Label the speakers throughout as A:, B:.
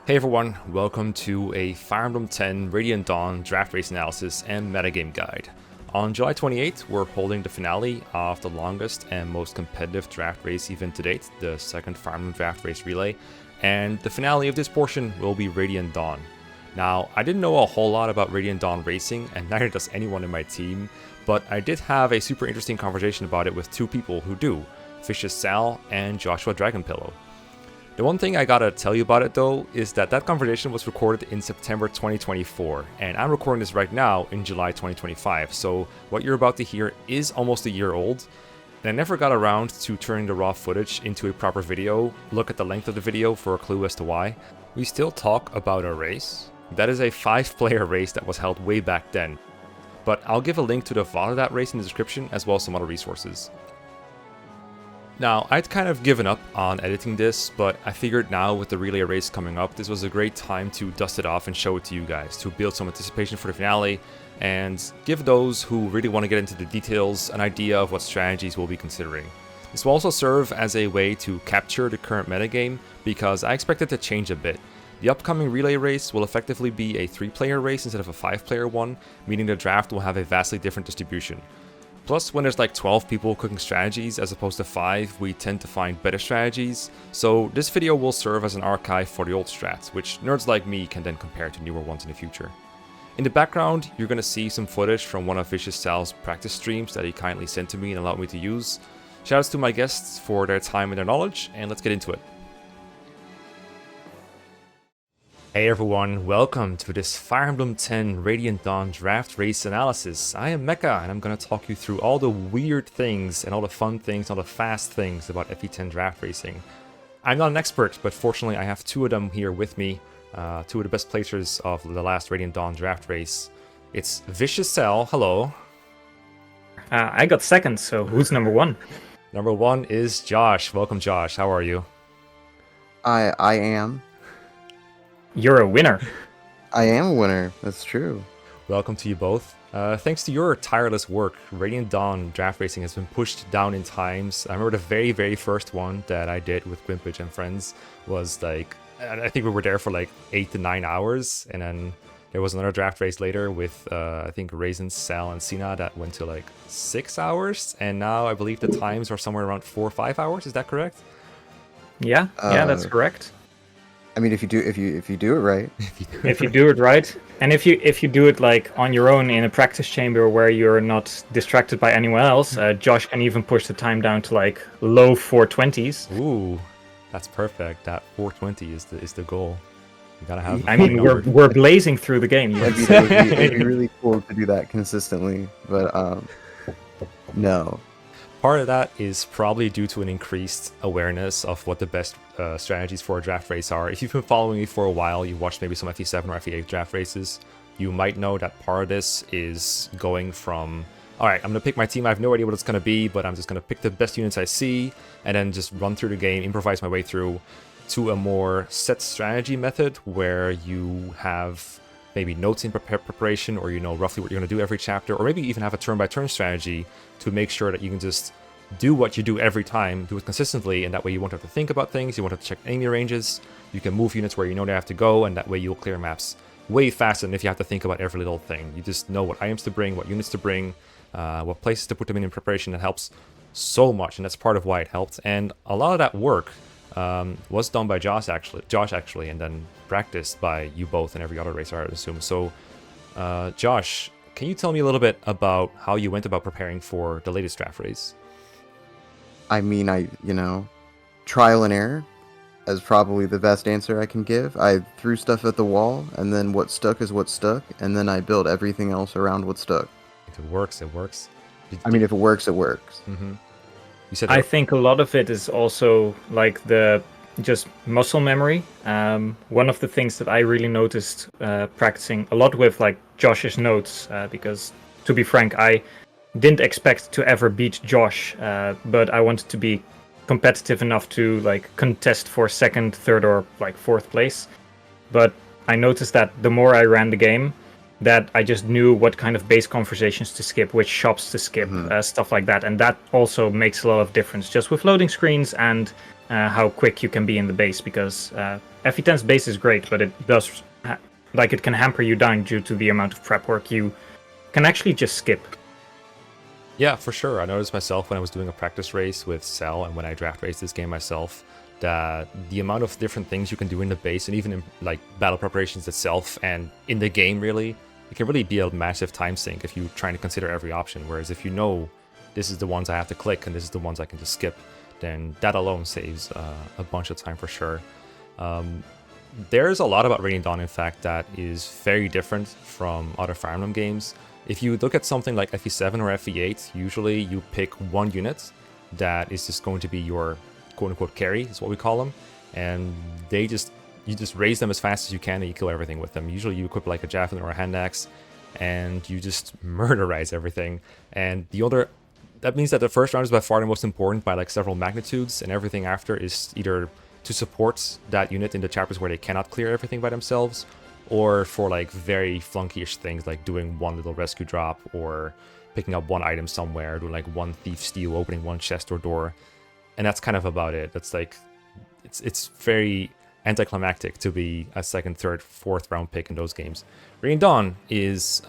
A: Hey everyone, welcome to a Fire Emblem 10 Radiant Dawn draft race analysis and metagame guide. On July 28th, we're holding the finale of the longest and most competitive draft race event to date, the second Fire Emblem Draft Race Relay, and the finale of this portion will be Radiant Dawn. Now, I didn't know a whole lot about Radiant Dawn racing, and neither does anyone in my team, but I did have a super interesting conversation about it with two people who do, Vicious Sal and Joshua Dragonpillow. The one thing I gotta tell you about it though is that conversation was recorded in September 2024, and I'm recording this right now in July 2025, so what you're about to hear is almost a year old, and I never got around to turning the raw footage into a proper video. Look at the length of the video for a clue as to why. We still talk about a race. That is a 5-player race that was held way back then, but I'll give a link to the VOD of that race in the description as well as some other resources. Now, I'd kind of given up on editing this, but I figured now with the relay race coming up, this was a great time to dust it off and show it to you guys, to build some anticipation for the finale, and give those who really want to get into the details an idea of what strategies we'll be considering. This will also serve as a way to capture the current metagame, because I expect it to change a bit. The upcoming relay race will effectively be a 3-player race instead of a 5-player one, meaning the draft will have a vastly different distribution. Plus, when there's like 12 people cooking strategies as opposed to 5, we tend to find better strategies, so this video will serve as an archive for the old strats, which nerds like me can then compare to newer ones in the future. In the background, you're going to see some footage from one of Vicious Sal's practice streams that he kindly sent to me and allowed me to use. Shoutouts to my guests for their time and their knowledge, and let's get into it. Hey everyone, welcome to this Fire Emblem 10 Radiant Dawn draft race analysis. I am Mekkah, and I'm going to talk you through all the weird things and all the fun things, all the fast things about FE10 draft racing. I'm not an expert, but fortunately I have two of them here with me, two of the best placers of the last Radiant Dawn draft race. It's Vicious Sal, hello.
B: I got second, so who's number one?
A: Number one is Josh. Welcome Josh, how are you?
C: I am.
B: You're a winner.
C: I am a winner. That's true.
A: Welcome to you both. Thanks to your tireless work, Radiant Dawn draft racing has been pushed down in times. I remember the very first one that I did with Quimpage and friends was like, I think we were there for like 8 to 9 hours, and then there was another draft race later with I think Raisin, Sal, and Sina that went to like 6 hours, and now I believe the times are somewhere around 4 or 5 hours. Is that correct?
B: Yeah, that's correct.
C: I mean, if you do it right.
B: If you do it right, and if you do it like on your own in a practice chamber where you're not distracted by anyone else, Josh can even push the time down to like low 420s.
A: Ooh, that's perfect. That 420 is the goal. You gotta have.
B: I mean, we're blazing through the game.
C: It'd be really cool to do that consistently, but no.
A: Part of that is probably due to an increased awareness of what the best strategies for a draft race are. If you've been following me for a while, you've watched maybe some FE7 or FE8 draft races, you might know that part of this is going from, alright, I'm going to pick my team, I have no idea what it's going to be, but I'm just going to pick the best units I see, and then just run through the game, improvise my way through, to a more set strategy method where you have maybe notes in preparation, or you know roughly what you're going to do every chapter, or maybe even have a turn-by-turn strategy to make sure that you can just do what you do every time, do it consistently, and that way you won't have to think about things, you won't have to check enemy ranges, you can move units where you know they have to go, and that way you'll clear maps way faster than if you have to think about every little thing. You just know what items to bring, what units to bring, what places to put them in preparation. That helps so much, and that's part of why it helped. And a lot of that work was done by Josh actually, and then practiced by you both and every other racer, I would assume. So, Josh, can you tell me a little bit about how you went about preparing for the latest draft race?
C: I mean, trial and error is probably the best answer I can give. I threw stuff at the wall, and then what stuck is what stuck, and then I built everything else around what stuck.
A: If it works, it works.
C: I mean, if it works, it works.
A: Mm-hmm. You said
B: I think a lot of it is also like the just muscle memory. One of the things that I really noticed practicing a lot with like Josh's notes, because to be frank, I didn't expect to ever beat Josh, but I wanted to be competitive enough to like contest for second, third, or like fourth place. But I noticed that the more I ran the game, that I just knew what kind of base conversations to skip, which shops to skip, stuff like that. And that also makes a lot of difference just with loading screens and how quick you can be in the base, because FE10's base is great, but it does, it can hamper you down due to the amount of prep work you can actually just skip.
A: Yeah, for sure. I noticed myself when I was doing a practice race with Cell and when I draft raced this game myself, that the amount of different things you can do in the base and even in like battle preparations itself and in the game really, it can really be a massive time sink if you're trying to consider every option. Whereas if you know this is the ones I have to click and this is the ones I can just skip, then that alone saves a bunch of time for sure. There's a lot about Radiant Dawn, in fact, that is very different from other Fire Emblem games. If you look at something like FE7 or FE8, usually you pick one unit that is just going to be your quote-unquote carry, is what we call them, and you just raise them as fast as you can and you kill everything with them. Usually you equip like a javelin or a hand axe, and you just murderize everything. And that means that the first round is by far the most important by like several magnitudes, and everything after is either to support that unit in the chapters where they cannot clear everything by themselves, or for like very flunky-ish things like doing one little rescue drop or picking up one item somewhere, doing like one thief steal, opening one chest or door, and that's kind of about it. That's like, it's very anticlimactic to be a second, third, fourth round pick in those games. Radiant Dawn is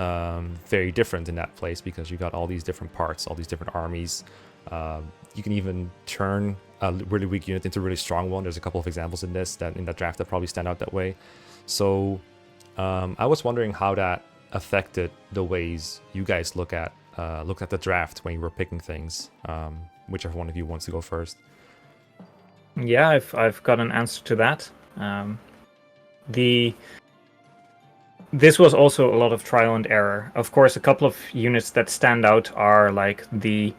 A: very different in that place because you got all these different parts, all these different armies. You can even turn a really weak unit into a really strong one. There's a couple of examples in that draft that probably stand out that way. So I was wondering how that affected the ways you guys looked at the draft when you were picking things. Whichever one of you wants to go first.
B: Yeah, I've got an answer to that. This was also a lot of trial and error. Of course, a couple of units that stand out are like the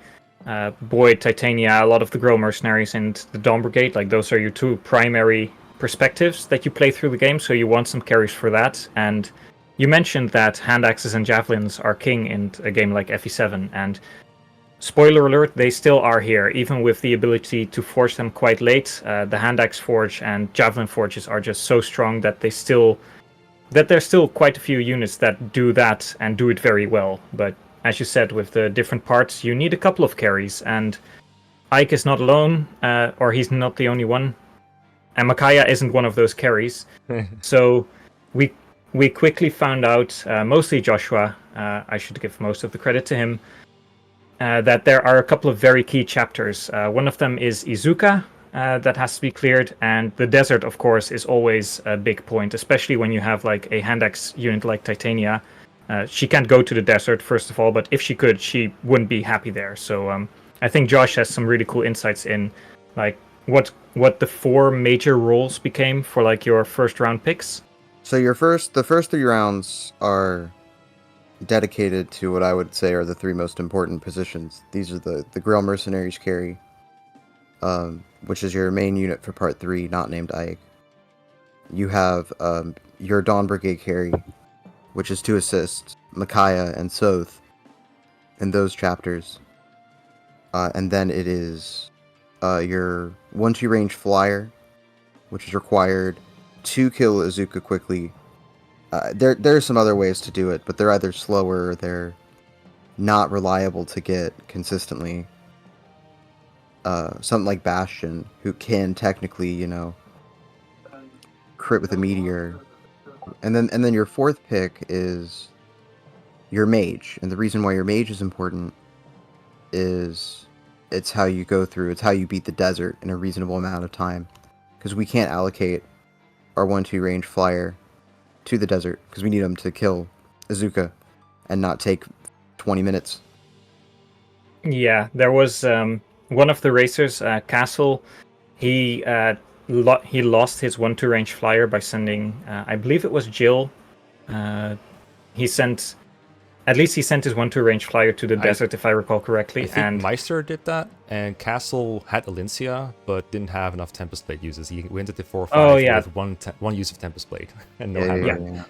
B: Boyd, Titania, a lot of the Grill Mercenaries, and the Dawn Brigade. Like those are your two primary perspectives that you play through the game, so you want some carries for that. And you mentioned that hand axes and javelins are king in a game like FE7, and spoiler alert, they still are here, even with the ability to forge them quite late. The hand axe forge and javelin forges are just so strong that there's still quite a few units that do that and do it very well. But as you said, with the different parts, you need a couple of carries, and Ike is not alone, or he's not the only one. And Mekkah isn't one of those carries. So we quickly found out, mostly Joshua, I should give most of the credit to him, that there are a couple of very key chapters. One of them is Izuka, that has to be cleared, and the desert, of course, is always a big point, especially when you have like a hand axe unit like Titania. She can't go to the desert, first of all, but if she could, she wouldn't be happy there. So I think Josh has some really cool insights in like what the four major roles became for like your first round picks.
C: So the first 3 rounds are dedicated to what I would say are the 3 most important positions. These are the Grill Mercenaries carry, which is your main unit for part 3, not named Ike. You have your Dawn Brigade carry, which is to assist Mekkah and Soth in those chapters. And then it is your 1-2 range flyer, which is required to kill Izuka quickly. There are some other ways to do it, but they're either slower or they're not reliable to get consistently. Something like Bastion, who can technically, crit with a meteor. And then your 4th pick is your mage. And the reason why your mage is important is it's how you beat the desert in a reasonable amount of time. Because we can't allocate our 1-2 range flyer to the desert, because we need him to kill Izuka and not take 20 minutes.
B: Yeah, there was one of the racers, Castle, he lost his 1-2 range flyer by sending, I believe it was Jill. He sent his 1-2 range flyer to the desert, if I recall correctly.
A: I think Meister did that, and Castle had Alincia, but didn't have enough Tempest Blade uses. He went into 4-5 with one use of Tempest Blade and no hammer.
B: Yeah.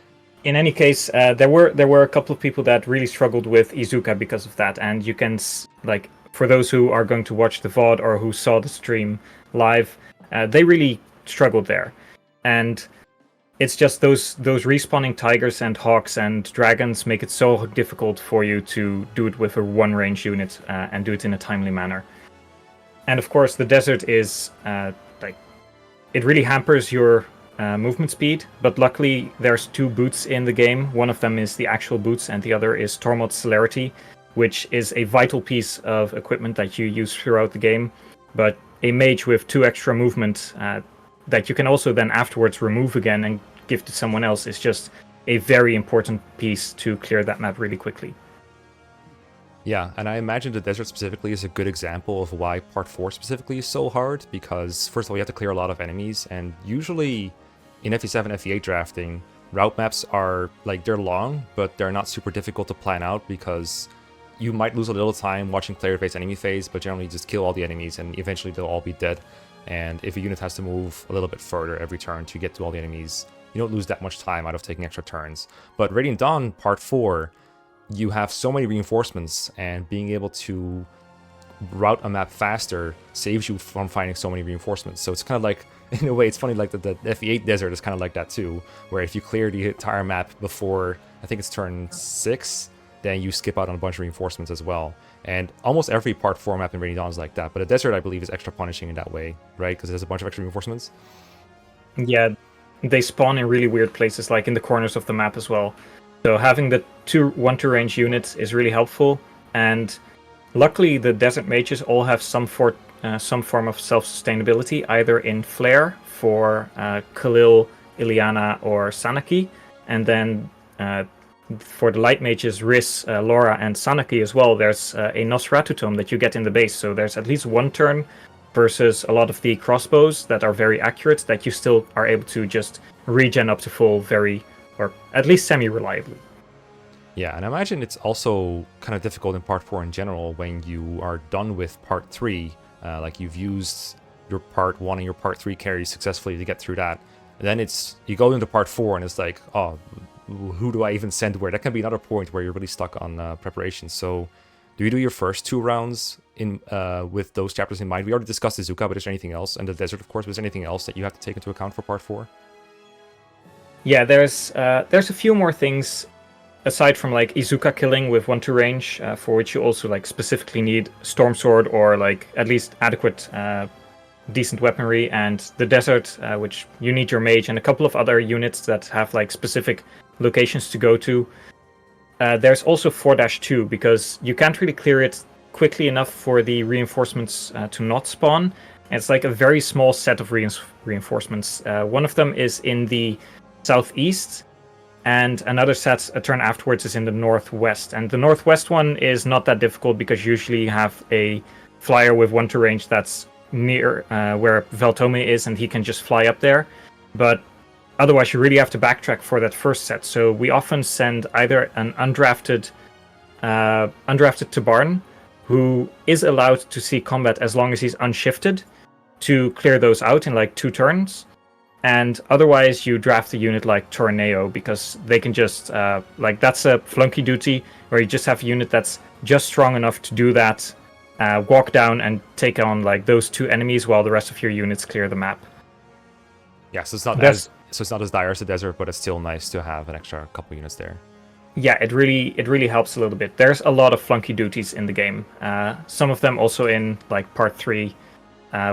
B: In any case, there were a couple of people that really struggled with Izuka because of that, and you can for those who are going to watch the VOD or who saw the stream live, they really struggled there. And it's just those respawning tigers and hawks and dragons make it so difficult for you to do it with a one range unit and do it in a timely manner. And of course, the desert is it really hampers your movement speed. But luckily, there's 2 boots in the game. One of them is the actual boots, and the other is Tormod's Celerity, which is a vital piece of equipment that you use throughout the game. But a mage with 2 extra movement that you can also then afterwards remove again and give to someone else is just a very important piece to clear that map really quickly.
A: Yeah, and I imagine the desert specifically is a good example of why part 4 specifically is so hard, because first of all, you have to clear a lot of enemies, and usually in FE7, FE8 drafting, route maps are, they're long, but they're not super difficult to plan out, because you might lose a little time watching player face enemy phase, but generally just kill all the enemies, and eventually they'll all be dead. And if a unit has to move a little bit further every turn to get to all the enemies, you don't lose that much time out of taking extra turns. But Radiant Dawn Part 4, you have so many reinforcements, and being able to route a map faster saves you from finding so many reinforcements. So it's kind of like, in a way, it's funny, like the FE8 desert is kind of like that too, where if you clear the entire map before, I think it's turn 6, then you skip out on a bunch of reinforcements as well. And almost every Part 4 map in Radiant Dawn is like that, but a desert, I believe, is extra punishing in that way, right? Because it has a bunch of extra reinforcements.
B: Yeah, they spawn in really weird places, like in the corners of the map as well. So having the 2 1-2 range units is really helpful, and luckily the desert mages all have some form of self-sustainability, either in Flare for Khalil, Ileana, or Sanaki, and then for the light mages, Riz, Laura, and Sanaki as well, there's a Nosferatu tome that you get in the base, so there's at least 1 turn versus a lot of the crossbows that are very accurate that you still are able to just regen up to full or at least semi-reliably.
A: Yeah, and I imagine it's also kind of difficult in Part 4 in general when you are done with Part 3, like you've used your Part 1 and your Part 3 carries successfully to get through that. And then you go into Part 4 and it's like, oh, who do I even send where? That can be another point where you're really stuck on preparation. So do you do your first 2 rounds in with those chapters in mind? We already discussed Izuka, but is there anything else? And the desert, of course, but is there anything else that you have to take into account for Part 4?
B: Yeah, there's a few more things aside from like Izuka killing with 1-2 range, for which you also like specifically need Storm Sword or like at least adequate decent weaponry, and the desert, which you need your mage and a couple of other units that have like specific locations to go to. There's also 4-2 because you can't really clear it quickly enough for the reinforcements to not spawn. And it's like a very small set of reinforcements. One of them is in the southeast, and another set a turn afterwards is in the northwest. And the northwest one is not that difficult because usually you have a flyer with 1-2 range that's near where Veltome is, and he can just fly up there. But otherwise, you really have to backtrack for that first set. So we often send either an undrafted Tabarn, who is allowed to see combat as long as he's unshifted, to clear those out in like 2 turns. And otherwise, you draft a unit like Torneo, because they can just, that's a flunky duty, where you just have a unit that's just strong enough to do that, walk down and take on like those 2 enemies while the rest of your units clear the map.
A: Yeah, so it's not as dire as the desert, but it's still nice to have an extra couple units there.
B: Yeah, it really helps a little bit. There's a lot of flunky duties in the game. Some of them also in like Part 3,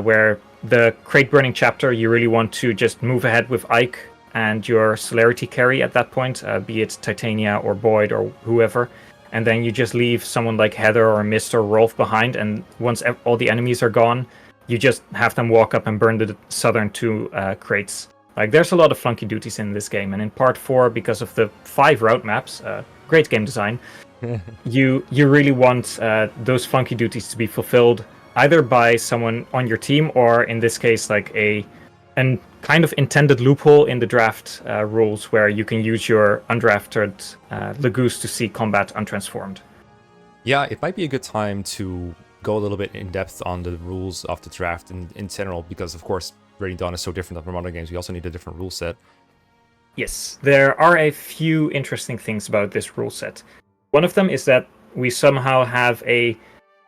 B: where the crate burning chapter, you really want to just move ahead with Ike and your celerity carry at that point, be it Titania or Boyd or whoever, and then you just leave someone like Heather or Mist or Rolf behind, and once all the enemies are gone, you just have them walk up and burn the southern 2 crates. Like, there's a lot of flunky duties in this game, and in Part 4, because of the 5 route maps, great game design, you really want those flunky duties to be fulfilled either by someone on your team, or in this case, like a kind of intended loophole in the draft rules where you can use your undrafted Legoose to see combat untransformed.
A: Yeah, it might be a good time to go a little bit in depth on the rules of the draft in general, because of course Radiant Dawn is so different from other games. We also need a different rule set.
B: Yes, there are a few interesting things about this rule set. One of them is that we somehow have a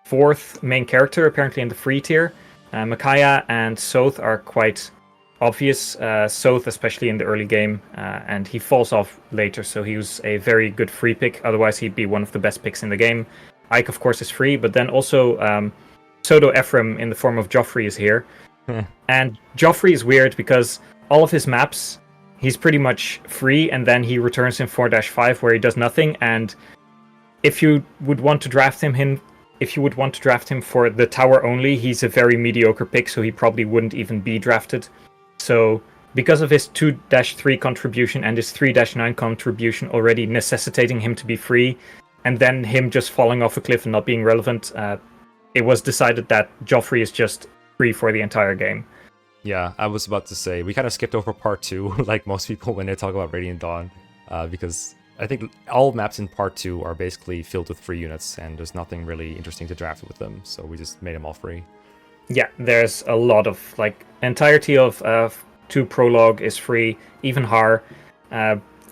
B: 4th main character apparently in the free tier. Mekkah and Soth are quite obvious Soth, especially in the early game, and he falls off later, so he was a very good free pick. Otherwise, he'd be one of the best picks in the game. Ike, of course, is free, but then also Pseudo Ephraim in the form of Joffrey is here. And Joffrey is weird because all of his maps, he's pretty much free, and then he returns in 4-5 where he does nothing. And if you would want to draft him for the tower only, he's a very mediocre pick, so he probably wouldn't even be drafted. So because of his 2-3 contribution and his 3-9 contribution already necessitating him to be free, and then him just falling off a cliff and not being relevant, it was decided that Joffrey is just free for the entire game.
A: Yeah, I was about to say, we kind of skipped over part 2, like most people when they talk about Radiant Dawn, because I think all maps in part 2 are basically filled with free units, and there's nothing really interesting to draft with them, so we just made them all free.
B: Yeah, there's a lot of, like, entirety of 2 Prologue is free, even Har.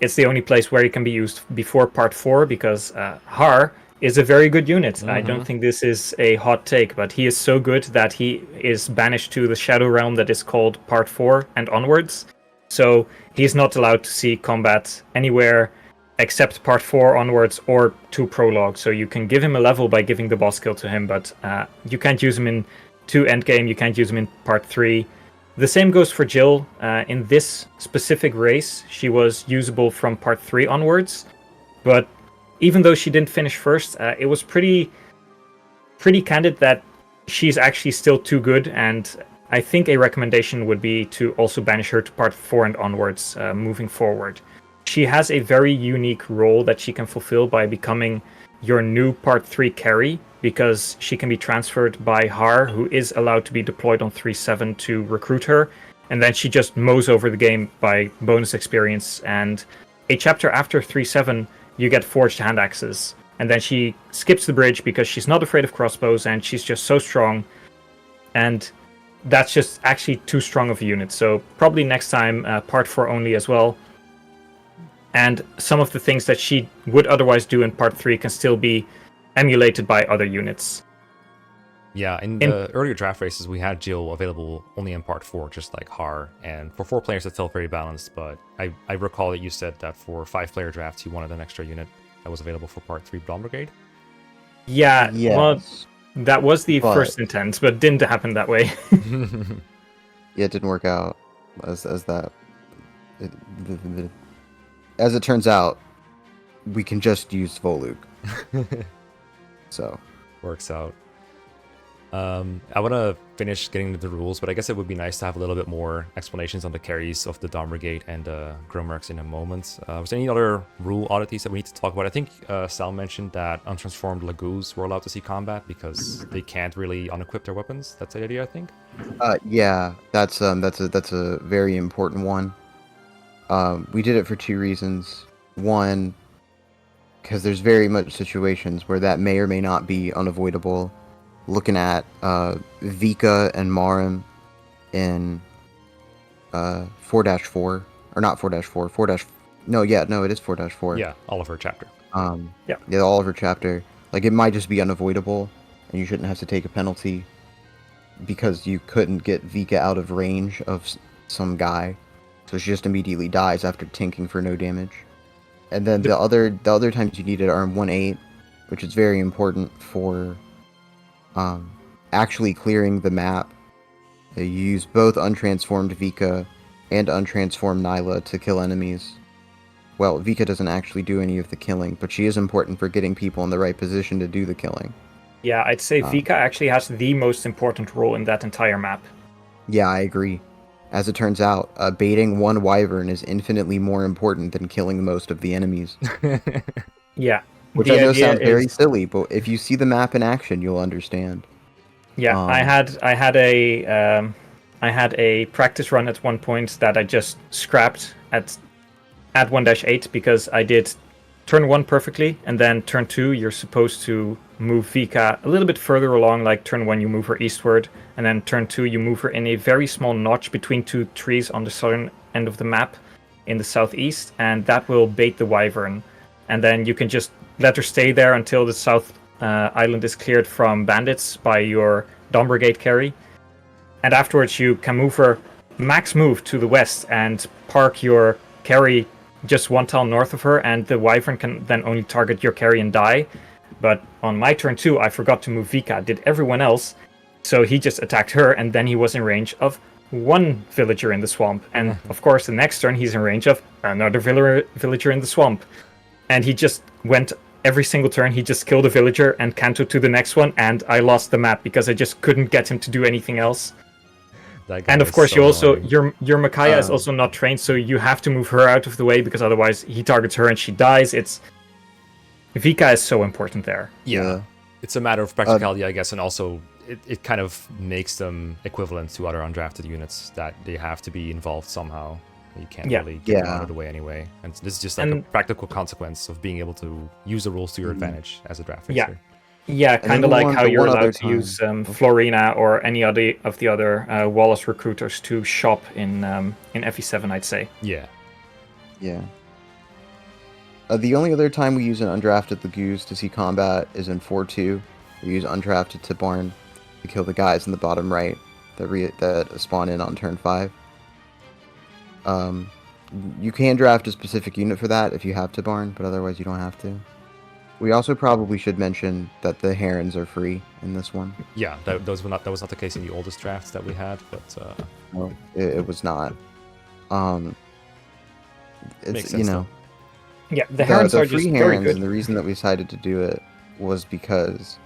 B: It's the only place where it can be used before part 4, because Har is a very good unit. I don't think this is a hot take, but he is so good that he is banished to the Shadow Realm that is called part 4 and onwards. So he's not allowed to see combat anywhere except part 4 onwards or 2 Prologue. So you can give him a level by giving the boss kill to him, but you can't use him in 2 Endgame, you can't use him in part 3. The same goes for Jill. In this specific race, she was usable from part 3 onwards, but even though she didn't finish first, it was pretty candid that she's actually still too good, and I think a recommendation would be to also banish her to part 4 and onwards moving forward. She has a very unique role that she can fulfill by becoming your new part 3 carry, because she can be transferred by Har, who is allowed to be deployed on 3-7 to recruit her, and then she just mows over the game by bonus experience, and a chapter after 3-7 you get forged hand axes, and then she skips the bridge because she's not afraid of crossbows and she's just so strong, and that's just actually too strong of a unit. So probably next time part 4 only as well, and some of the things that she would otherwise do in part 3 can still be emulated by other units.
A: Yeah, in the earlier draft races, we had Jill available only in part 4, just like Har, and for 4 players, it's still very balanced, but I recall that you said that for 5-player drafts, you wanted an extra unit that was available for part 3 Dawn Brigade?
B: Yeah,
C: yes.
B: Well, that was the first intent, but didn't happen that way.
C: Yeah, it didn't work out as that. As it turns out, we can just use Voluk. So
A: works out. I want to finish getting into the rules, but I guess it would be nice to have a little bit more explanations on the carries of the Dawn Brigade and Grommerks in a moment. Was there any other rule oddities that we need to talk about? I think Sal mentioned that untransformed Lagoos were allowed to see combat because they can't really unequip their weapons. That's the idea, I think.
C: Yeah, that's a very important one. We did it for 2 reasons. One, because there's very much situations where that may or may not be unavoidable. Looking at Vika and Muarim in 4-4, or not 4-4, no, it is 4-4.
A: Yeah, Oliver chapter.
C: Yeah, the Oliver chapter. Like, it might just be unavoidable, and you shouldn't have to take a penalty because you couldn't get Vika out of range of some guy, so she just immediately dies after tinking for no damage. And then the other times you need it are in 1-8, which is very important for actually clearing the map. You use both untransformed Vika and untransformed Nyla to kill enemies. Well, Vika doesn't actually do any of the killing, but she is important for getting people in the right position to do the killing.
B: Yeah, I'd say Vika actually has the most important role in that entire map.
C: Yeah, I agree. As it turns out, baiting one wyvern is infinitely more important than killing most of the enemies.
B: Yeah.
C: Which I know sounds very silly, but if you see the map in action, you'll understand.
B: Yeah, I had a practice run at one point that I just scrapped at 1-8 because I did turn 1 perfectly, and then turn 2 you're supposed to move Vika a little bit further along. Like turn 1 you move her eastward, and then turn 2 you move her in a very small notch between 2 trees on the southern end of the map in the southeast, and that will bait the wyvern, and then you can just let her stay there until the south island is cleared from bandits by your Dawn Brigade carry, and afterwards you can move her max move to the west and park your carry just one tile north of her, and the Wyvern can then only target your carry and die. But on my turn 2, I forgot to move Vika, did everyone else, so he just attacked her, and then he was in range of one villager in the swamp. And of course, the next turn, he's in range of another villager in the swamp. And he just went every single turn, he just killed a villager and cantoed to the next one, and I lost the map because I just couldn't get him to do anything else. And of course, you also your Micaiah is also not trained, so you have to move her out of the way because otherwise he targets her and she dies. Vika is so important there.
A: Yeah. It's a matter of practicality, I guess, and also it kind of makes them equivalent to other undrafted units that they have to be involved somehow. You can't really get them out of the way anyway. And this is just like a practical consequence of being able to use the rules to your advantage as a draft racer.
B: Yeah, kind of like how you're allowed to use Florina or any other of the other Wallace recruiters to shop in FE7, I'd say.
A: Yeah.
C: Yeah. The only other time we use an undrafted Lagoose to see combat is in 4-2. We use undrafted Tibarn to kill the guys in the bottom right that spawn in on turn 5. You can draft a specific unit for that if you have Tibarn, but otherwise you don't have to. We also probably should mention that the Herons are free in this one.
A: Yeah, that was not the case in the oldest drafts that we had, but
C: no, it was not.
A: Makes sense,
C: though.
B: Yeah, the Herons are
C: free
B: just
C: Herons,
B: very good.
C: And the reason that we decided to do it was because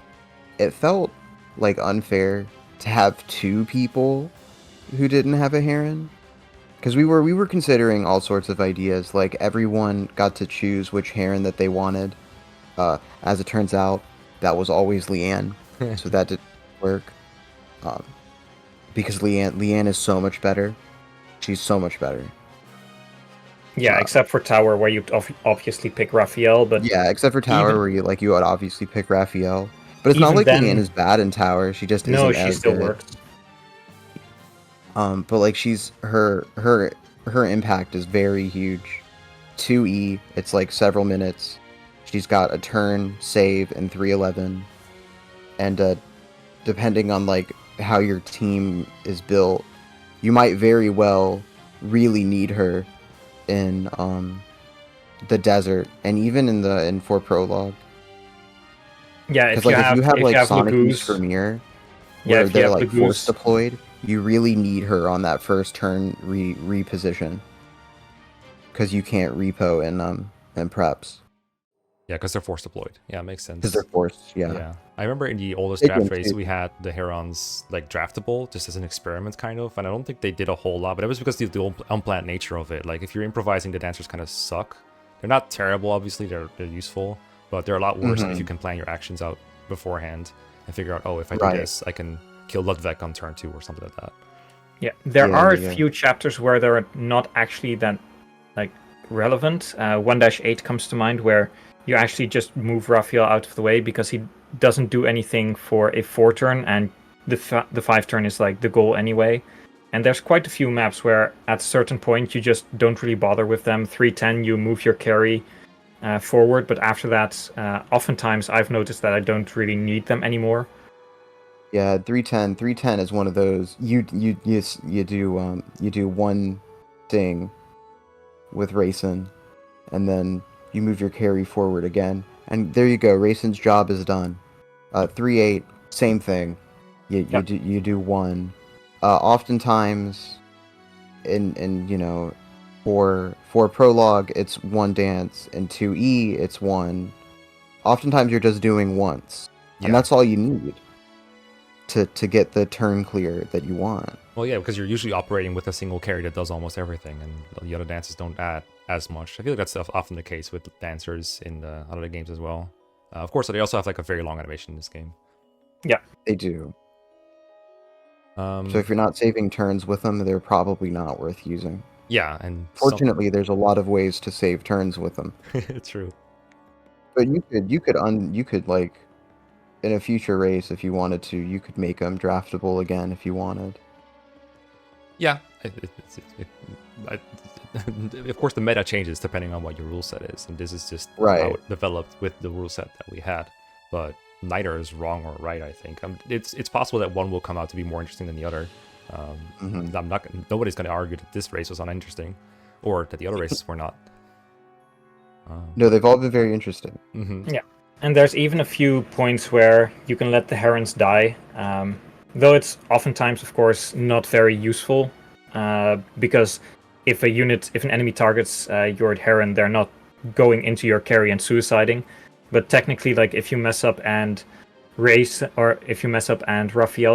C: it felt like unfair to have 2 people who didn't have a Heron. Because we were considering all sorts of ideas, like everyone got to choose which Heron that they wanted. As it turns out, that was always Leanne, so that didn't work. Because Leanne is so much better. She's so much better.
B: Yeah, except for Tower, where you obviously pick Raphael, but
C: yeah, except for Tower, where you would obviously pick Raphael. But it's not like Leanne is bad in Tower. She just isn't
B: she
C: as
B: still
C: good.
B: works.
C: But like her impact is very huge. 2E, it's like several minutes. She's got a turn, save, and 311. And depending on like how your team is built, you might very well really need her in the desert and even in for prologue.
B: Yeah, if
C: like
B: you
C: if you have like Sonic
B: Lagoose,
C: Premier, where they're like force deployed, you really need her on that first turn reposition. Because you can't repo in preps.
A: Yeah, because they're force deployed. Yeah, it makes sense.
C: Because they're forced, yeah.
A: Yeah. I remember in the oldest draft race, we had the Herons like draftable just as an experiment, kind of. And I don't think they did a whole lot, but it was because of the unplanned nature of it. Like, if you're improvising, the dancers kind of suck. They're not terrible, obviously. They're useful, but they're a lot worse if you can plan your actions out beforehand and figure out, oh, if I do this, I can kill Ludwig on turn 2 or something like that.
B: Yeah, there are a few chapters where they're not actually that like relevant. 1-8 comes to mind, where you actually just move Raphael out of the way because he doesn't do anything for a 4 turn, and the 5 turn is like the goal anyway. And there's quite a few maps where at a certain point you just don't really bother with them. 3-10, you move your carry forward, but after that, oftentimes I've noticed that I don't really need them anymore.
C: Yeah, 310 is one of those. You do one thing with Racing, and then you move your carry forward again, and there you go. Racing's job is done. 3-8, same thing. You do one. Oftentimes, in for prologue, it's one dance, and 2E, it's one. Oftentimes, you're just doing once, and that's all you need to get the turn clear that you want.
A: Well, yeah, because you're usually operating with a single carry that does almost everything, and the other dances don't add as much. I feel like that's often the case with dancers in the other games as well. Of course, they also have like a very long animation in this game.
B: Yeah,
C: they do. So if you're not saving turns with them, they're probably not worth using.
A: Yeah, and
C: fortunately, there's a lot of ways to save turns with them.
A: True.
C: But you could like, in a future race, if you wanted to, you could make them draftable again if you wanted.
A: Yeah, of course the meta changes depending on what your rule set is, and this is just how it developed with the rule set that we had. But neither is wrong or right, I think. It's possible that one will come out to be more interesting than the other. Nobody's going to argue that this race was uninteresting, or that the other races were not.
C: No, they've all been very interesting.
B: Yeah, and there's even a few points where you can let the herons die, though it's oftentimes, of course, not very useful, because if an enemy targets your heron, they're not going into your carry and suiciding. But technically, like if you mess up and Raphael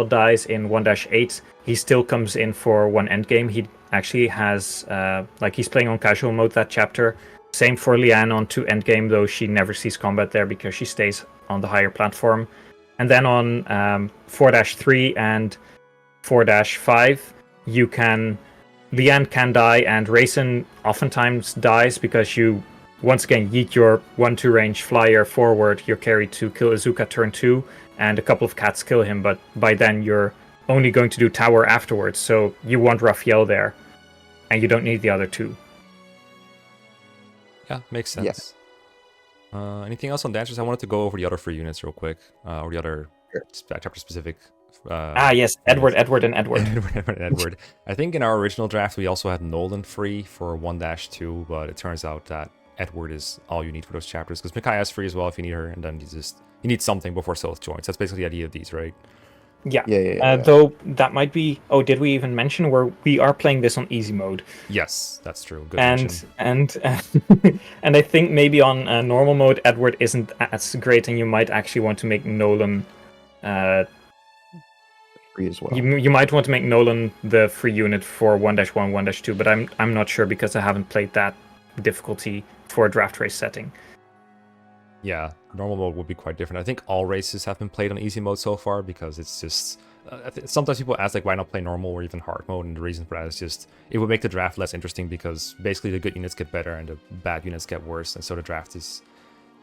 B: dies in 1-8, he still comes in for one endgame. He actually has he's playing on casual mode that chapter. Same for Leanne on 2 endgame, though she never sees combat there because she stays on the higher platform. And then on 4-3 and 4-5, Leanne can die, and Raisin oftentimes dies because you once again yeet your 1-2 range flyer forward, your carry to kill Izuka turn 2, and a couple of cats kill him, but by then you're only going to do tower afterwards, so you want Raphael there, and you don't need the other 2.
A: Yeah, makes sense. Yeah. Anything else on dancers? I wanted to go over the other 3 units real quick, or the other chapter specific.
B: Yes, Edward, and Edward.
A: Edward. I think in our original draft we also had Nolan free for 1-2, but it turns out that Edward is all you need for those chapters, because Mekkah is free as well if you need her, and then you need something before Sylph joins. That's basically the idea of these, right?
B: Yeah. Though that might be. Oh, did we even mention where we are playing this on easy mode?
A: Yes, that's true. Good
B: and I think maybe on normal mode, Edward isn't as great, and you might actually want to make Nolan
C: free as well.
B: You might want to make Nolan the free unit for 1-1, 1-2, but I'm not sure because I haven't played that difficulty for a draft race setting.
A: Yeah, normal mode would be quite different. I think all races have been played on easy mode so far, because it's just... sometimes people ask, like, why not play normal or even hard mode, and the reason for that is just, it would make the draft less interesting, because basically the good units get better and the bad units get worse, and so the draft is...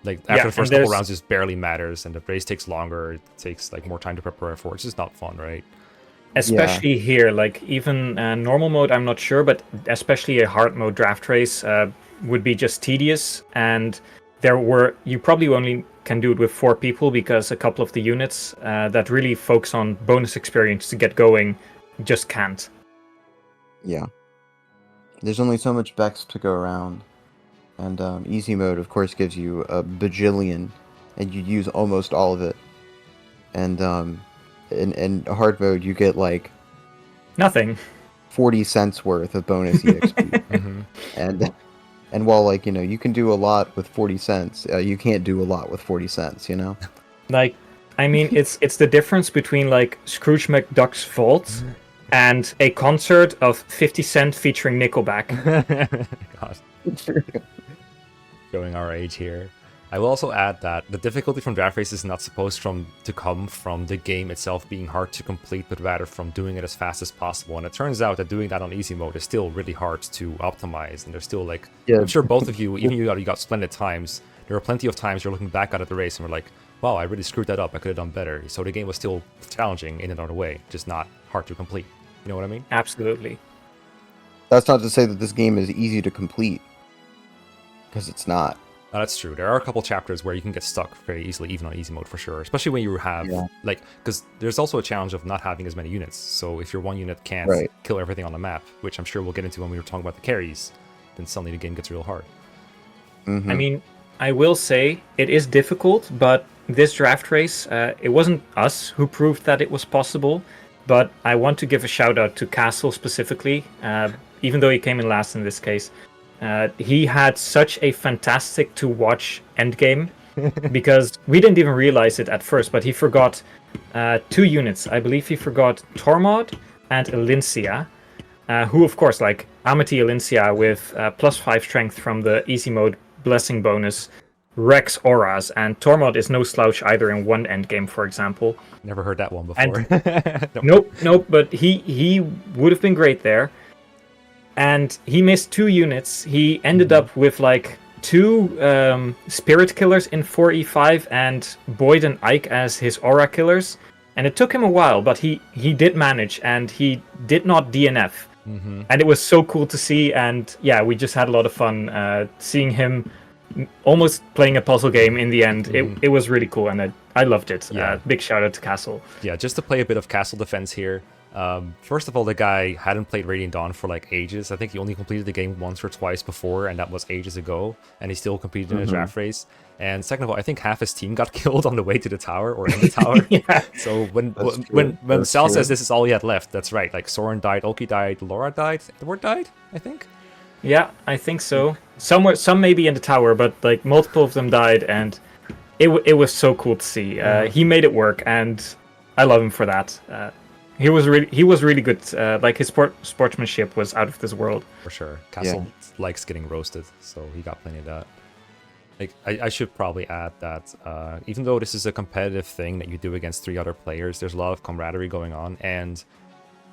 A: Like, after the first couple rounds, just barely matters, and the race takes longer, it takes, like, more time to prepare for it. It's just not fun, right?
B: Especially here, like, even normal mode, I'm not sure, but especially a hard mode draft race would be just tedious, and you probably only can do it with 4 people, because a couple of the units that really focus on bonus experience to get going just can't.
C: Yeah. There's only so much Bex to go around. And easy mode, of course, gives you a bajillion, and you use almost all of it. And in hard mode, you get, like...
B: nothing.
C: 40 cents worth of bonus EXP. And while, like, you know, you can do a lot with 40 cents, you can't do a lot with 40 cents, you know?
B: Like, I mean, it's the difference between, like, Scrooge McDuck's Vault and a concert of 50 Cent featuring Nickelback.
A: God. Showing our age here. I will also add that the difficulty from draft race is not supposed to come from the game itself being hard to complete, but rather from doing it as fast as possible. And it turns out that doing that on easy mode is still really hard to optimize. And there's still, like, I'm sure both of you, even you got splendid times, there are plenty of times you're looking back at the race and we're like, wow, I really screwed that up. I could have done better. So the game was still challenging in another way, just not hard to complete. You know what I mean?
B: Absolutely.
C: That's not to say that this game is easy to complete, because it's not.
A: That's true. There are a couple chapters where you can get stuck very easily, even on easy mode for sure. Especially when you have, like, because there's also a challenge of not having as many units. So if your one unit can't kill everything on the map, which I'm sure we'll get into when we were talking about the carries, then suddenly the game gets real hard.
B: I mean, I will say it is difficult, but this draft race, it wasn't us who proved that it was possible. But I want to give a shout out to Castle specifically, even though he came in last in this case. He had such a fantastic to watch endgame, because we didn't even realize it at first, but he forgot 2 units. I believe he forgot Tormod and Elincia, who, of course, like Amity Elincia with +5 strength from the easy mode blessing bonus, wrecks auras, and Tormod is no slouch either in one endgame, for example.
A: Never heard that one before.
B: Nope, but he would have been great there. And he missed 2 units. He ended up with, like, 2 spirit killers in 4E5 and Boyd and Ike as his aura killers. And it took him a while, but he did manage, and he did not DNF. And it was so cool to see, and yeah, we just had a lot of fun seeing him almost playing a puzzle game in the end. It was really cool, and I loved it. Big shout out to Castle.
A: Yeah, just to play a bit of Castle defense here. First of all, the guy hadn't played Radiant Dawn for like ages. I think he only completed the game once or twice before, and that was ages ago. And he still competed in a draft race. And second of all, I think half his team got killed on the way to the tower or in the tower.
B: Yeah.
A: So when
C: That's
A: Sal
C: true.
A: says this is all he had left, that's right. Like Soren died, Oki died, Laura died, Edward died, I think.
B: Yeah, I think so. Some maybe in the tower, but like multiple of them died, and it was so cool to see. He made it work, and I love him for that. He was really good. Like his sportsmanship was out of this world.
A: For sure. Castle likes getting roasted, so he got plenty of that. Like I should probably add that even though this is a competitive thing that you do against 3 other players, there's a lot of camaraderie going on, and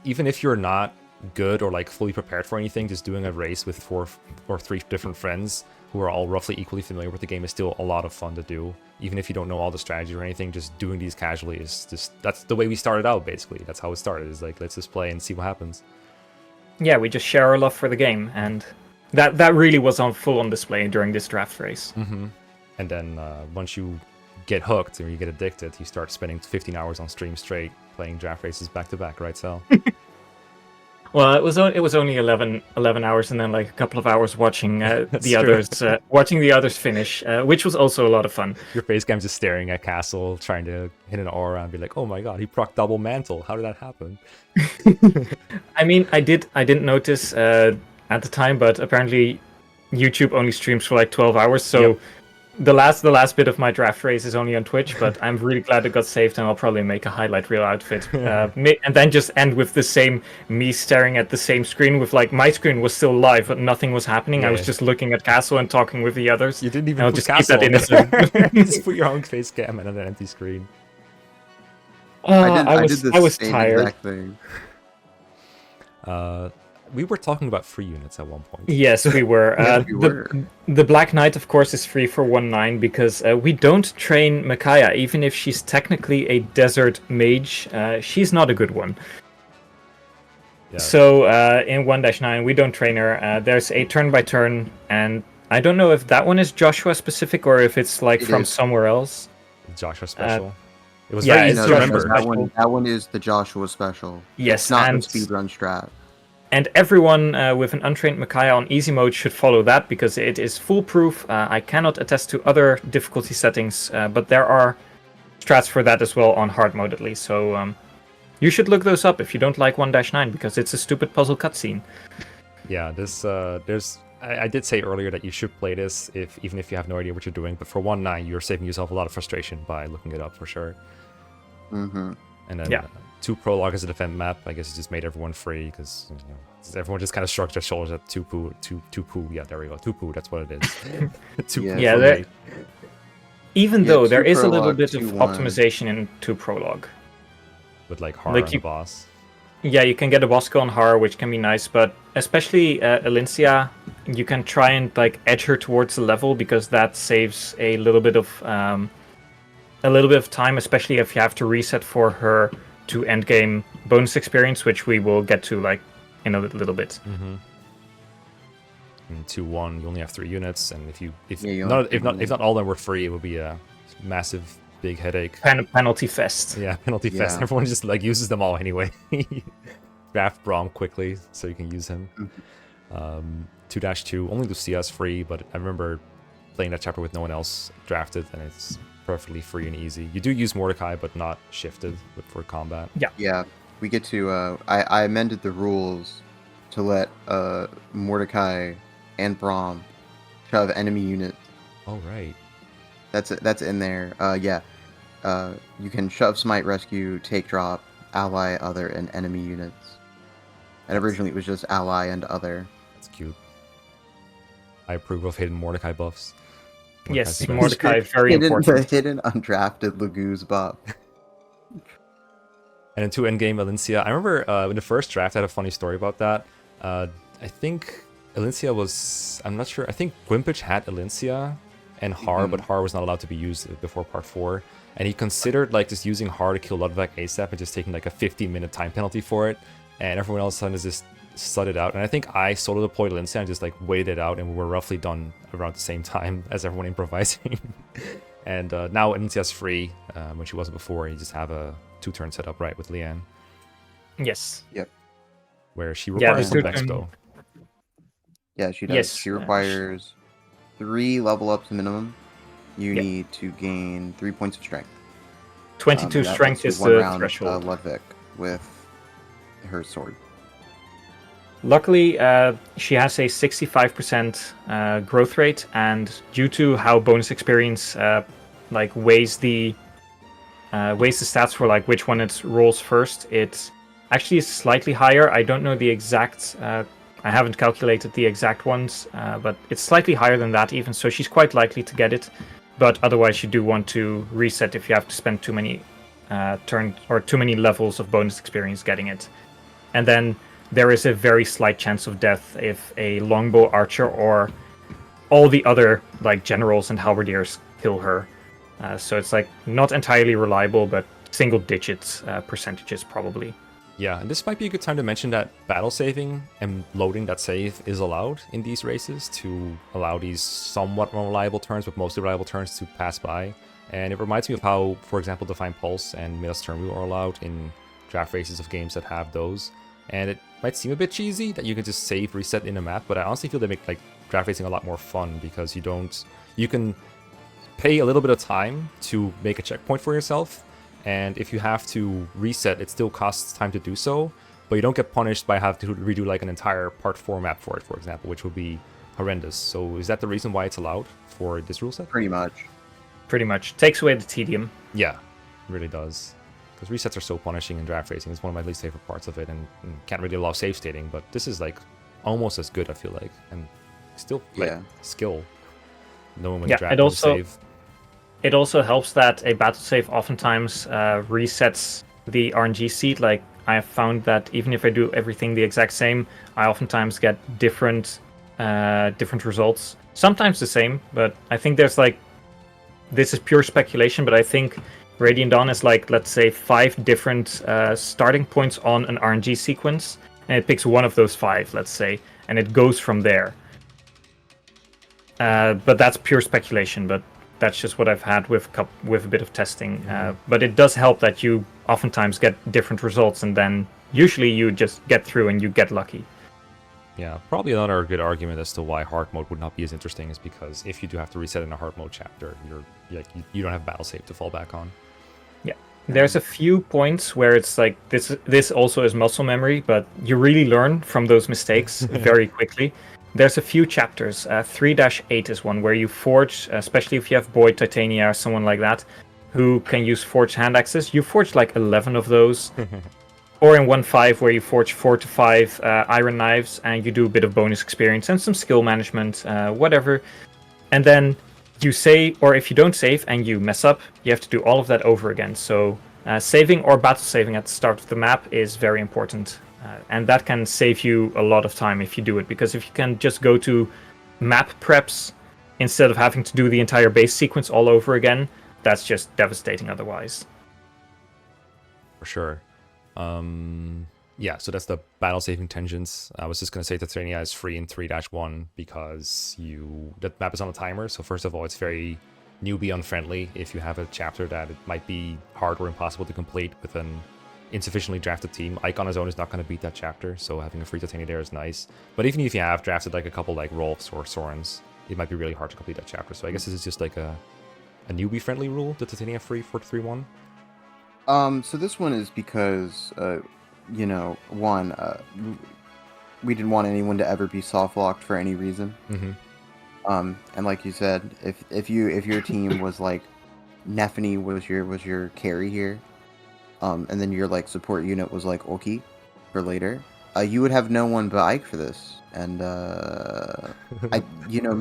A: even if you're not good or like fully prepared for anything, just doing a race with 4 or 3 different friends who are all roughly equally familiar with the game is still a lot of fun to do. Even if you don't know all the strategy or anything, just doing these casually is that's the way we started out. Basically, that's how it started. Is like, let's just play and see what happens.
B: Yeah, we just share our love for the game, and that really was on full on display during this draft race.
A: And then once you get hooked or you get addicted, you start spending 15 hours on stream straight playing draft races back to back, right, Sal?
B: Well, it was only 11 hours, and then like a couple of hours watching watching the others finish, which was also a lot of fun.
A: Your face cam just staring at Castle, trying to hit an aura and be like, "Oh my god, he proc double mantle. How did that happen?"
B: I mean, I didn't notice at the time, but apparently YouTube only streams for like 12 hours, so the last bit of my draft race is only on Twitch, but I'm really glad it got saved, and I'll probably make a highlight reel outfit, and then just end with the same me staring at the same screen with like my screen was still live, but nothing was happening. I was just looking at Castle and talking with the others.
A: You didn't even
B: I'll
A: put
B: just
A: Castle
B: keep that
A: on there.
B: innocent.
A: Just put your own face cam and an empty screen.
B: I was
C: same
B: tired.
C: exact thing.
A: We were talking about free units at one point.
B: Yes, we were.
C: Yes, we were.
B: The Black Knight, of course, is free for 1/9 because we don't train Mekkah, even if she's technically a desert mage. She's not a good one.
A: Yeah.
B: So in 1-9, we don't train her. There's a turn-by-turn, and I don't know if that one is Joshua specific or if it's like from somewhere else.
A: Joshua special. It was
B: yeah,
A: very
B: it's
A: easy to
B: Joshua
A: remember.
B: special.
C: That one is the Joshua special.
B: Yes,
C: It's not
B: and
C: the speedrun strat.
B: And everyone with an untrained Mekkah on easy mode should follow that because it is foolproof. I cannot attest to other difficulty settings, but there are strats for that as well on hard mode at least. So you should look those up if you don't like 1-9 because it's a stupid puzzle cutscene.
A: Yeah, I did say earlier that you should play this even if you have no idea what you're doing, but for 1-9 you're saving yourself a lot of frustration by looking it up for sure.
C: Mm-hmm.
A: And then 2 prologue as a defend map, I guess it just made everyone free because everyone just kind of shrugged their shoulders at 2 poo. Yeah, there we go. 2 poo, that's what it is. 2 poo.
B: Yeah, even though there is a little
C: prologue,
B: bit of
C: 2-1.
B: optimization in 2 prologue.
A: With like horror and the boss.
B: Yeah, you can get a boss kill on horror, which can be nice, but especially Elincia, you can try and like edge her towards the level because that saves a little bit of time, especially if you have to reset for her to endgame bonus experience, which we will get to like in a little bit.
A: Mm-hmm. In 2-1, you only have 3 units, and if not all of them were free, it would be a massive big headache.
B: Penalty fest.
A: Yeah, penalty fest.
C: Yeah.
A: Everyone just like uses them all anyway. Draft Braum quickly so you can use him. 2-2, only Lucia's free, but I remember playing that chapter with no one else drafted, and it's perfectly free and easy. You do use Mordecai, but not shifted for combat.
C: Yeah, we get to. I amended the rules to let Mordecai and Braum shove enemy units.
A: Oh right.
C: That's in there. You can shove, smite, rescue, take drop, ally, other, and enemy units. And originally it was just ally and other.
A: That's cute. I approve of hidden Mordecai buffs.
B: Yes,
A: Mordecai's
B: Mordecai very important.
C: The hidden undrafted Laguz buff.
A: And in 2 endgame Elincia, I remember in the first draft I had a funny story about that. I think Elincia was, I'm not sure, I think Gwimpage had Elincia and Har, but Har was not allowed to be used before part 4. And he considered like just using Har to kill Ludwig ASAP and just taking like a 15-minute time penalty for it. And everyone else suddenly just sud it out. And I think I solo deployed Elincia and just like waited it out, and we were roughly done around the same time as everyone improvising. And now Elincia's free, when she wasn't before. You just have a 2-turn setup right with Leanne.
B: Yes.
A: where she
B: Yeah,
A: requires some
C: there's
A: dex
B: certain-
A: though.
C: Yeah, she does.
B: Yes,
C: She requires 3 level ups minimum. You
B: Yep.
C: need to gain 3 points of strength.
B: 22
C: That
B: strength
C: lets you
B: is
C: one
B: the
C: round
B: threshold.
C: Ludwig with her sword.
B: Luckily, she has a 65% growth rate, and due to how bonus experience like weighs the stats for like which one it rolls first, it's actually slightly higher. I don't know the exact. I haven't calculated the exact ones, but it's slightly higher than that even. So she's quite likely to get it. But otherwise, you do want to reset if you have to spend too many turns or too many levels of bonus experience getting it. And then there is a very slight chance of death if a longbow archer or all the other like generals and halberdiers kill her. So it's like not entirely reliable, but single digits percentages probably.
A: Yeah, and this might be a good time to mention that battle saving and loading that save is allowed in these races to allow these somewhat unreliable turns, but mostly reliable turns to pass by. And it reminds me of how, for example, Divine Pulse and Midas Turn Wheel are allowed in draft races of games that have those. And it might seem a bit cheesy that you can just save reset in a map, but I honestly feel they make like draft racing a lot more fun because you can pay a little bit of time to make a checkpoint for yourself, and if you have to reset, it still costs time to do so, but you don't get punished by having to redo like an entire part 4 map for it, for example, which would be horrendous. So is that the reason why it's allowed for this rule set?
C: Pretty much.
B: Pretty much takes away the tedium.
A: Yeah, it really does. Because resets are so punishing in draft racing. It's one of my least favorite parts of it, and can't really allow save stating, but this is like almost as good, I feel like, and still like skill. Knowing when to draft and save.
B: It also helps that a battle save oftentimes resets the RNG seed. Like I have found that even if I do everything the exact same, I oftentimes get different results. Sometimes the same, but I think there's like, this is pure speculation, but I think Radiant Dawn is like, let's say 5 different starting points on an RNG sequence, and it picks one of those 5, let's say, and it goes from there. But that's pure speculation, but that's just what I've had with a bit of testing. But it does help that you oftentimes get different results, and then usually you just get through and you get lucky.
A: Yeah, probably another good argument as to why hard mode would not be as interesting is because if you do have to reset in a hard mode chapter, you don't have battle save to fall back on.
B: Yeah, there's a few points where it's like this also is muscle memory, but you really learn from those mistakes very quickly. There's a few chapters. 3-8 is one where you forge, especially if you have Boyd, Titania, or someone like that, who can use forged hand axes. You forge like 11 of those. Or in 1.5 where you forge 4 to 5 iron knives and you do a bit of bonus experience and some skill management, whatever. And then you save, or if you don't save and you mess up, you have to do all of that over again. So saving or battle saving at the start of the map is very important. And that can save you a lot of time if you do it, because if you can just go to map preps instead of having to do the entire base sequence all over again, that's just devastating otherwise.
A: For sure. Yeah, so that's the battle saving tangents. I was just going to say that Titania is free in 3-1 because that map is on a timer. So first of all, it's very newbie unfriendly if you have a chapter that it might be hard or impossible to complete with an insufficiently drafted team. Ike on his own is not going to beat that chapter, so having a free Titania there is nice. But even if you have drafted like a couple like Rolfs or Sorens, it might be really hard to complete that chapter. So I guess this is just like a newbie friendly rule, the Titania free for 3-1.
C: So this one is because, one, we didn't want anyone to ever be soft locked for any reason.
A: Mm-hmm.
C: And like you said, if your team was like Nephany was your carry here, and then your like support unit was like Oki for later, you would have no one but Ike for this. And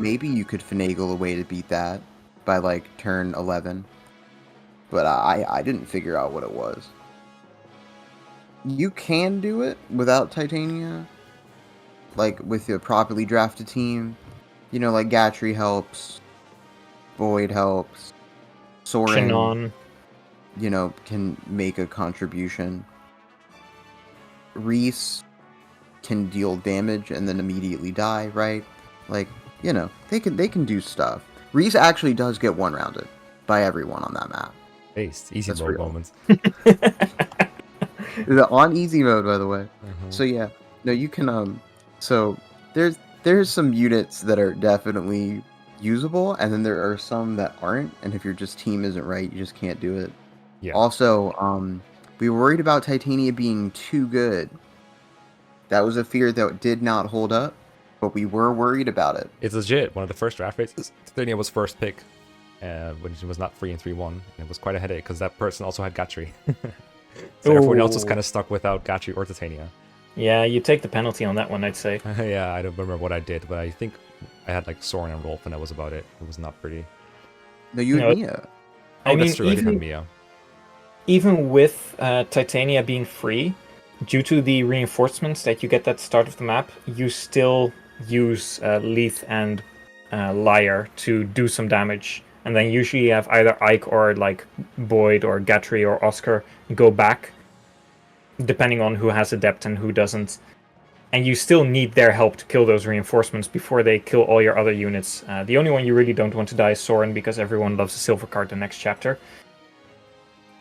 C: maybe you could finagle a way to beat that by like turn 11. But I didn't figure out what it was. You can do it without Titania, like with a properly drafted team. Like Gatry helps, Boyd helps, Soren, can make a contribution. Reese can deal damage and then immediately die, right? Like, they can do stuff. Reese actually does get one-rounded by everyone on that map.
A: Easy
C: That's
A: low
C: real.
A: moments.
C: On easy mode, by the way. So yeah, no, you can so there's some units that are definitely usable, and then there are some that aren't, and if your just team isn't right, you just can't do it.
A: Yeah.
C: Also, we were worried about Titania being too good. That was a fear that did not hold up, but we were worried about it.
A: It's legit. One of the first draft races, Titania was first pick, when she was not 3 and 3-1. And it was quite a headache because that person also had Gatri. So everyone else was kind of stuck without Gatri or Titania.
B: Yeah, you take the penalty on that one, I'd say.
A: Yeah, I don't remember what I did, but I think I had like Soren and Rolf, and that was about it. It was not pretty.
C: No, you
B: No,
C: and Mia.
A: Oh, that's true. I did have Mia.
B: Even with Titania being free, due to the reinforcements that you get at the start of the map, you still use Leith and Liar to do some damage. And then usually you have either Ike or like Boyd or Gatry or Oscar go back, depending on who has Adept and who doesn't. And you still need their help to kill those reinforcements before they kill all your other units. The only one you really don't want to die is Soren, because everyone loves a silver card the next chapter.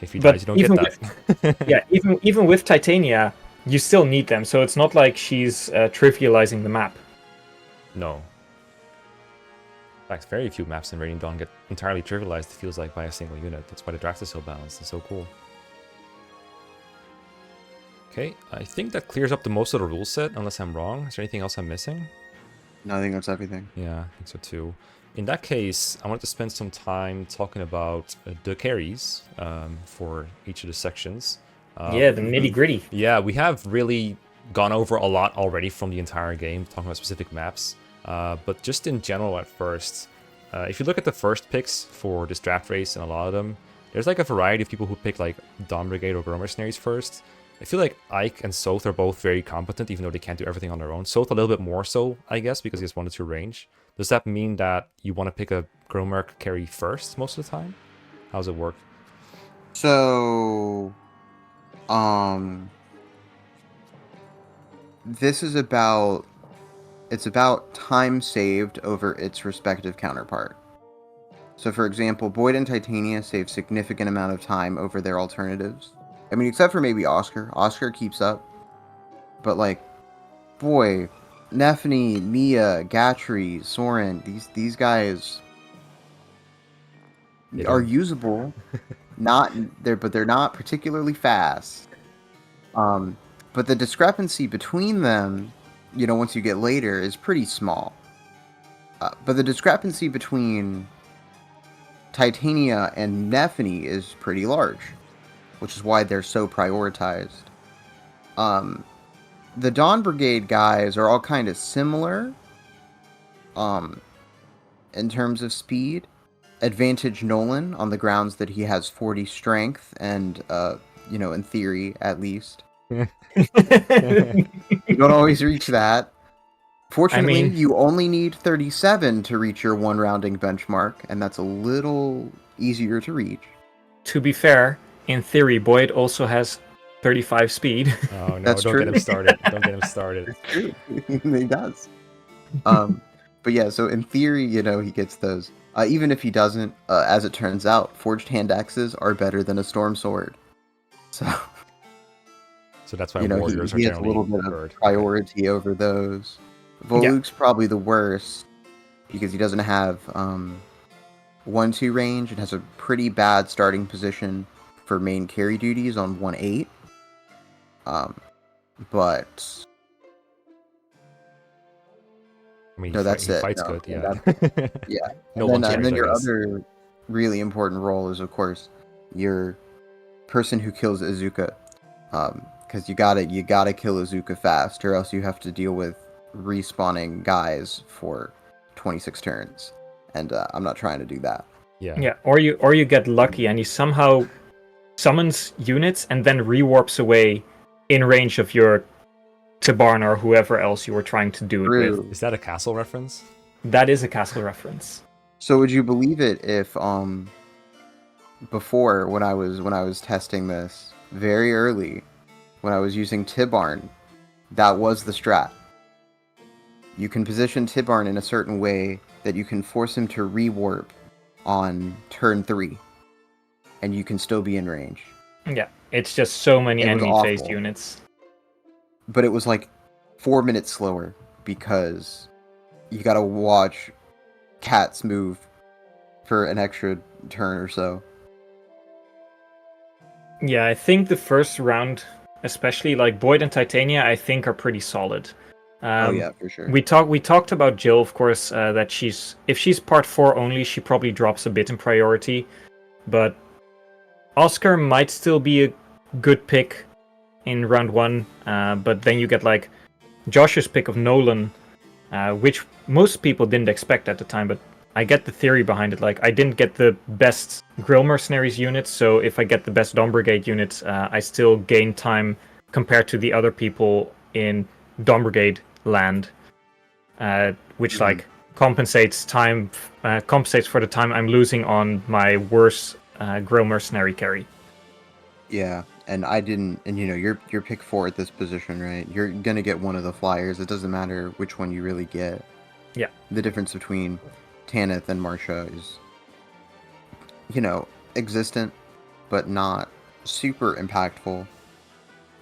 A: If he dies, you don't get that.
B: Yeah, even with Titania, you still need them. So it's not like she's trivializing the map.
A: No. In fact, very few maps in Radiant Dawn get entirely trivialized, it feels like, by a single unit. That's why the draft is so balanced and so cool. Okay, I think that clears up the most of the rule set, unless I'm wrong. Is there anything else I'm missing?
C: No, I think that's everything.
A: Yeah, I think so too. In that case, I wanted to spend some time talking about the carries for each of the sections.
B: Yeah, the nitty-gritty.
A: Yeah, we have really gone over a lot already from the entire game, talking about specific maps. But just in general at first, if you look at the first picks for this draft race, and a lot of them, there's like a variety of people who pick like Dawn Brigade or Girl Mercenaries first. I feel like Ike and Soth are both very competent, even though they can't do everything on their own. Soth a little bit more so, I guess, because he has 1 to 2 range. Does that mean that you want to pick a Girl Merc carry first most of the time? How does it work?
C: So, this is about, it's about time saved over its respective counterpart. So for example, Boyd and Titania save significant amount of time over their alternatives. I mean, except for maybe Oscar. Oscar keeps up. But like, boy, Nephany, Mia, Gatry, Soren, these guys are usable. But they're not particularly fast. But the discrepancy between them, you know, once you get later, is pretty small. But the discrepancy between Titania and Nephany is pretty large, which is why they're so prioritized. The Dawn Brigade guys are all kind of similar in terms of speed. Advantage Nolan on the grounds that he has 40 strength and, you know, in theory, at least. You don't always reach that. Fortunately, you only need 37 to reach your 1 rounding benchmark, and that's a little easier to reach.
B: To be fair, in theory, Boyd also has 35 speed.
A: Oh no,
C: That's
A: don't
C: true.
A: get him started. Don't get him started.
C: It's true. He does. But yeah, so in theory, you know, he gets those. Even if he doesn't, as it turns out, forged hand axes are better than a storm sword. So
A: that's why
C: you know,
A: warriors
C: he
A: are
C: has a
A: generally
C: little bit
A: preferred.
C: of priority over those. Voluk's probably the worst because he doesn't have 1-2 range and has a pretty bad starting position for main carry duties on 1-8. But
A: I mean,
C: no, that's it.
A: Fights
C: No,
A: good, yeah.
C: yeah.
A: No
C: And
A: one
C: then your other really important role is, of course, your person who kills Izuka. Because you gotta kill Izuka fast, or else you have to deal with respawning guys for 26 turns, and I'm not trying to do that.
B: Yeah, or you get lucky and he somehow summons units and then rewarps away in range of your Tibarn or whoever else you were trying to do it with.
A: Is that a castle reference?
B: That is a castle reference.
C: So would you believe it if before when I was testing this very early, when I was using Tibarn, that was the strat. You can position Tibarn in a certain way that you can force him to rewarp on turn 3, and you can still be in range.
B: Yeah, It's just so many
C: It was
B: enemy phased
C: awful.
B: units.
C: But it was like 4 minutes slower because you gotta watch cats move for an extra turn or so.
B: Yeah, I think the first round, especially like Boyd and Titania, I think are pretty solid.
C: Oh yeah, for sure.
B: We talked about Jill, of course, that if she's part 4 only, she probably drops a bit in priority. But Oscar might still be a good pick in round 1. But then you get like Josh's pick of Nolan, which most people didn't expect at the time, but I get the theory behind it. Like, I didn't get the best Grill Mercenaries units, so if I get the best Dawn Brigade units, I still gain time compared to the other people in Dawn Brigade land, which like compensates for the time I'm losing on my worst Grill Mercenary carry.
C: Yeah, and I didn't, and you know, you're pick 4 at this position, right? You're gonna get one of the flyers. It doesn't matter which one you really get.
B: Yeah.
C: The difference between Tanith and Marsha is, you know, existent, but not super impactful.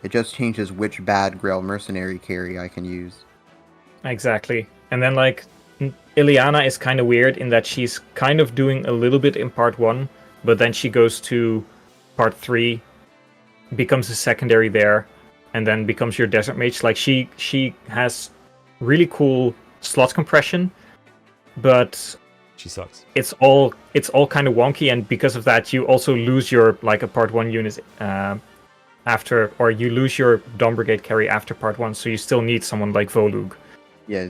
C: It just changes which bad Grail Mercenary carry I can use.
B: Exactly. And then like Ileana is kind of weird in that she's kind of doing a little bit in part 1, but then she goes to part 3, becomes a secondary there, and then becomes your Desert Mage. Like she has really cool slot compression, but
A: She sucks.
B: it's all kind of wonky, and because of that you also lose your like a part 1 unit after, or you lose your Dawn Brigade carry after part 1, so you still need someone like Volug.
C: Yeah,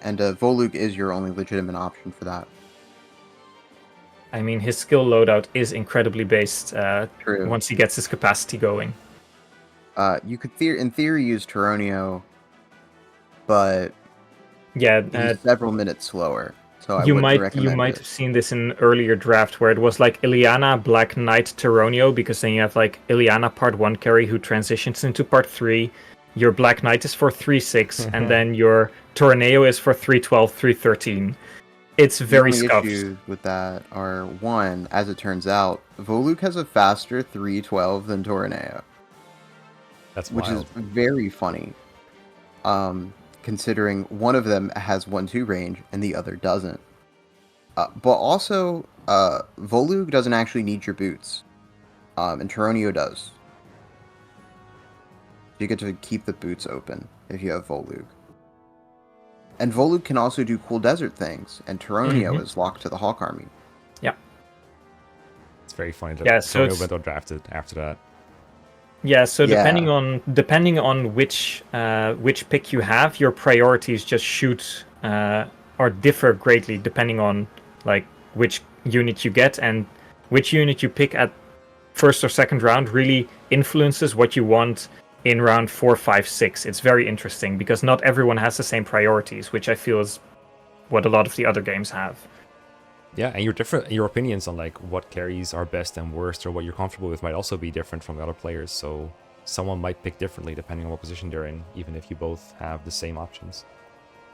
C: and Volug is your only legitimate option for that.
B: I mean, his skill loadout is incredibly based
C: True.
B: once he gets his capacity going.
C: You could in theory use Taronio, but
B: Yeah,
C: he's several minutes slower. So I
B: you
C: wouldn't
B: might
C: recommend
B: have
C: it.
B: seen this in an earlier draft where it was like Ileana, Black Knight, Taronio, because then you have like Ileana part 1 carry who transitions into part 3. Your Black Knight is for 3/6, and then your Tornado is for 3/12, 3/13. It's very
C: the only
B: scuffed.
C: issues with that are, one, as it turns out, Volug has a faster 3/12 than Tornado,
A: That's
C: which
A: wild.
C: is very funny. Considering one of them has 1/2 range and the other doesn't. But also, Volug doesn't actually need your boots, and Taronio does. You get to keep the boots open if you have Volug. And Volug can also do cool desert things, and Taronio is locked to the Hawk Army.
B: Yeah.
A: It's very funny that
B: Yeah, so
A: Tornado went undrafted after that.
B: Yeah, so
C: Yeah.
B: depending on which pick you have, your priorities just shoot or differ greatly depending on like which unit you get, and which unit you pick at first or second round really influences what you want in round 4, 5, 6. It's very interesting because not everyone has the same priorities, which I feel is what a lot of the other games have.
A: Yeah, and your opinions on like what carries are best and worst, or what you're comfortable with, might also be different from the other players. So someone might pick differently depending on what position they're in, even if you both have the same options.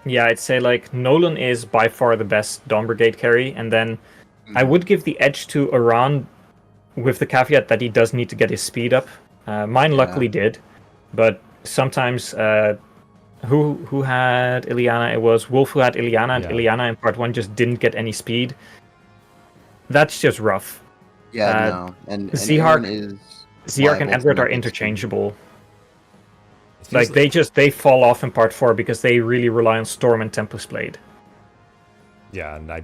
B: Yeah, I'd say like Nolan is by far the best Dawn Brigade carry, and then I would give the edge to Iran with the caveat that he does need to get his speed up. Mine luckily did, but sometimes who had Ileana? It was Wolf who had Ileana, and Ileana in part 1 just didn't get any speed. That's just rough.
C: Yeah, no. And
B: Zhark and Edward are
C: speed.
B: interchangeable. Like they fall off in part 4 because they really rely on Storm and Tempest Blade.
A: Yeah, and I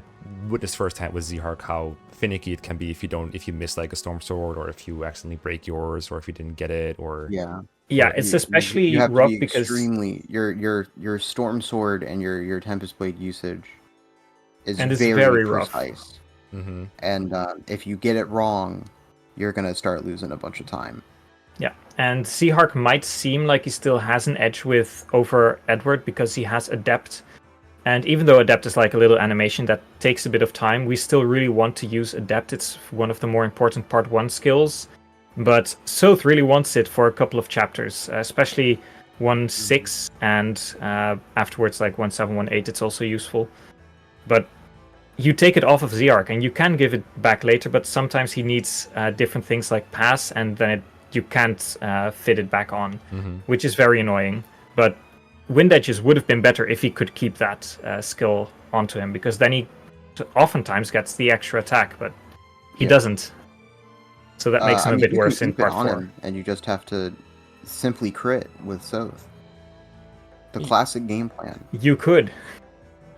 A: witnessed firsthand with Zhark how finicky it can be if you miss like a Storm Sword, or if you accidentally break yours, or if you didn't get it, or
B: Yeah, it's especially
C: you have
B: rough
C: to be
B: because
C: extremely your Storm Sword and your Tempest Blade usage is
B: it's
C: very
B: rough.
C: precise. And if you get it wrong, you're gonna start losing a bunch of time.
B: Yeah, and Zhark might seem like he still has an edge over Edward because he has Adept. And even though Adept is like a little animation that takes a bit of time, we still really want to use Adept. It's one of the more important part 1 skills. But Soth really wants it for a couple of chapters, especially 1.6 and afterwards like 1.7, 1.8, it's also useful. But you take it off of Zhark and you can give it back later, but sometimes he needs different things like pass, and then it you can't fit it back on,
A: Mm-hmm.
B: which is very annoying. But Wind Edges would have been better if he could keep that skill onto him, because then he oftentimes gets the extra attack, but he doesn't. So that makes him a bit worse in part 4.
C: And you just have to simply crit with Soth. The classic game plan.
B: You could.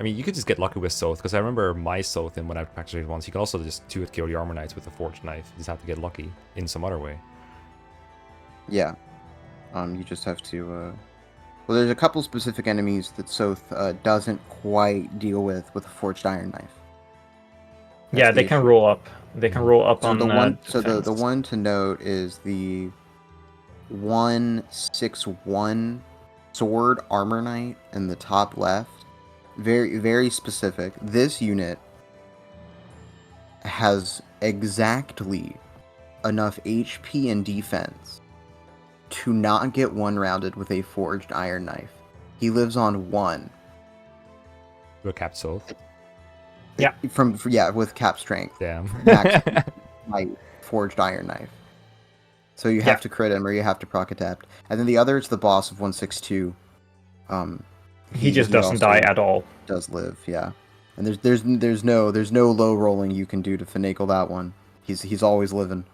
A: I mean, you could just get lucky with Soth, because I remember my Soth, and when I practiced it once, you can also just 2-hit kill the Armor Knights with a Forged Knife. You just have to get lucky in some other way.
C: Yeah. You just have to... Well, there's a couple specific enemies that Soth doesn't quite deal with a Forged Iron Knife.
B: They can roll up. They can roll up on
C: the one.
B: defense.
C: The one to note is the 1/6/1 sword armor knight in the top left. Very, very specific. This unit has exactly enough HP and defense to not get one-rounded with a forged iron knife. He lives on 1.
A: With Cap Soth.
B: Yeah.
C: With cap strength.
A: Damn.
C: Max my forged iron knife. So you have to crit him or you have to proc adapt. And then the other is the boss of 1/6/2.
B: He just doesn't die at all.
C: Does live, yeah. And there's no low rolling you can do to finagle that one. He's always living.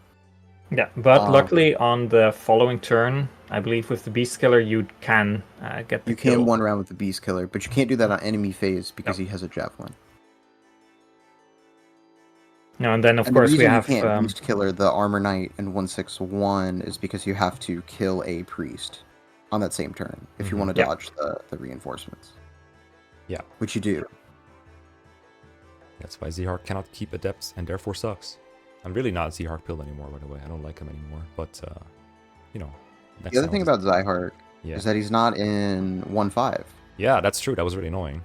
B: Yeah, but luckily on the following turn, I believe with the Beast Killer you can get the kill.
C: You can one round with the Beast Killer, but you can't do that on enemy phase because he has a javelin.
B: No, and then of course we have
C: you can't Beast Killer the Armor Knight in 1/6/1 is because you have to kill a priest on that same turn if you want to dodge the reinforcements.
A: Yeah.
C: Which you do.
A: That's why Zehar cannot keep adepts and therefore sucks. I'm really not a Zehar pill anymore, by the way. I don't like him anymore. But, you know.
C: The other thing about Zyhark is that he's not in 1/5.
A: Yeah, that's true. That was really annoying.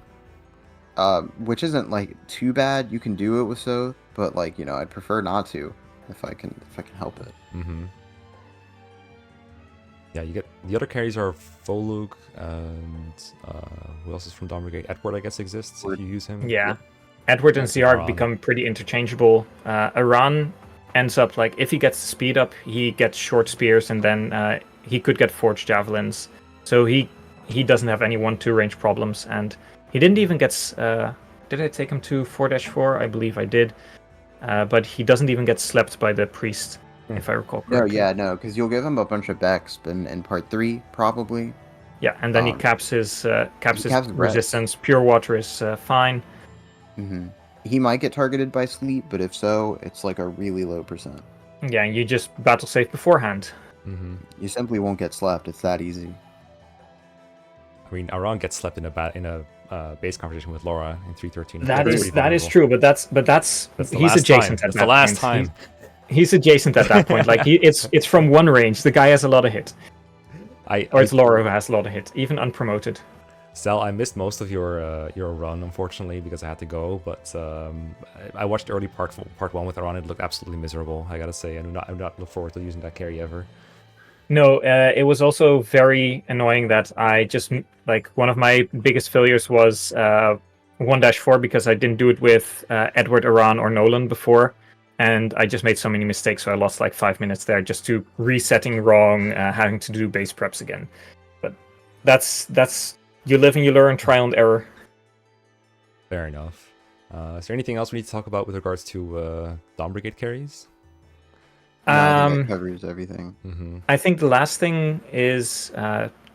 C: Which isn't like too bad. You can do it with Soth, but like, you know, I'd prefer not to if I can help it.
A: Mm-hmm. Yeah, you get the other carries are Volug and who else is from Dawn Brigade? Edward, I guess, exists if you use him.
B: Yeah. Edward and Zehar become pretty interchangeable. Aran ends up like if he gets the speed up, he gets short spears and then he could get forged javelins. So he doesn't have any 1/2 range problems, and he didn't even get. Did I take him to 4-4? I believe I did. But he doesn't even get slept by the priest, if I recall correctly.
C: No, because you'll give him a bunch of Bex in part 3, probably.
B: Yeah, and then he caps his resistance. Pure water is fine.
C: Mm-hmm. He might get targeted by sleep, but if so, it's like a really low %.
B: Yeah, and you just battle safe beforehand.
A: Mm-hmm.
C: You simply won't get slept. It's that easy.
A: I mean, Aran gets slept in a base conversation with Laura in 313.
B: That is true, but that's he's adjacent at that point. That's the last time. He's adjacent at that point. Like it's from one range. The guy has a lot of hit. It's Laura who has a lot of hit, even unpromoted.
A: Sal, I missed most of your run, unfortunately, because I had to go. But I watched early part 1 with Aran. It looked absolutely miserable, I gotta say. I do not look forward to using that carry ever.
B: No, it was also very annoying that I just, like, one of my biggest failures was 1-4 because I didn't do it with Edward, Aran, or Nolan before. And I just made so many mistakes, so I lost like 5 minutes there just to resetting wrong, having to do base preps again. But that's you live and you learn, trial and error.
A: Fair enough. Is there anything else we need to talk about with regards to Dawn Brigade carries?
C: That covers everything.
A: Mm-hmm.
B: I think the last thing is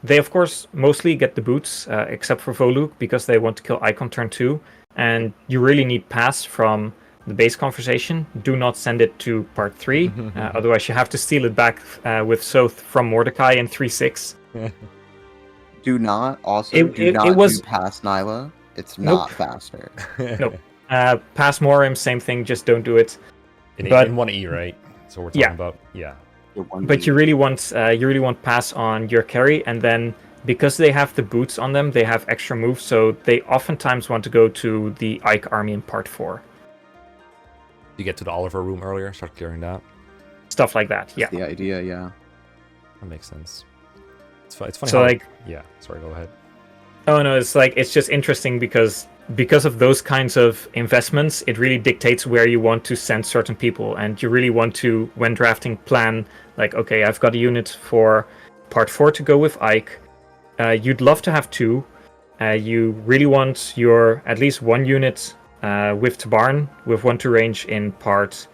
B: they of course mostly get the boots, except for Voluk, because they want to kill Icon turn 2, and you really need pass from the base conversation. Do not send it to part 3, otherwise you have to steal it back with Soth from Mordecai in 3-6.
C: Do not do pass Nyla. It's not faster.
B: Nope. Pass Muarim, same thing. Just don't do it.
A: In 1E, right? So we're talking about
B: But you really want pass on your carry, and then because they have the boots on them, they have extra moves. So they oftentimes want to go to the Ike army in part 4.
A: You get to the Oliver room earlier, start clearing that.
B: Stuff like that. Yeah.
C: That's the idea, yeah.
A: That makes sense. It's funny.
B: So
A: Sorry, go ahead.
B: Oh no, it's just interesting because of those kinds of investments, it really dictates where you want to send certain people, and you really want to, when drafting, plan Like, okay, I've got a unit for part 4 to go with Ike. You'd love to have 2. You really want your at least 1 unit with Tabarn, with 1 to range in part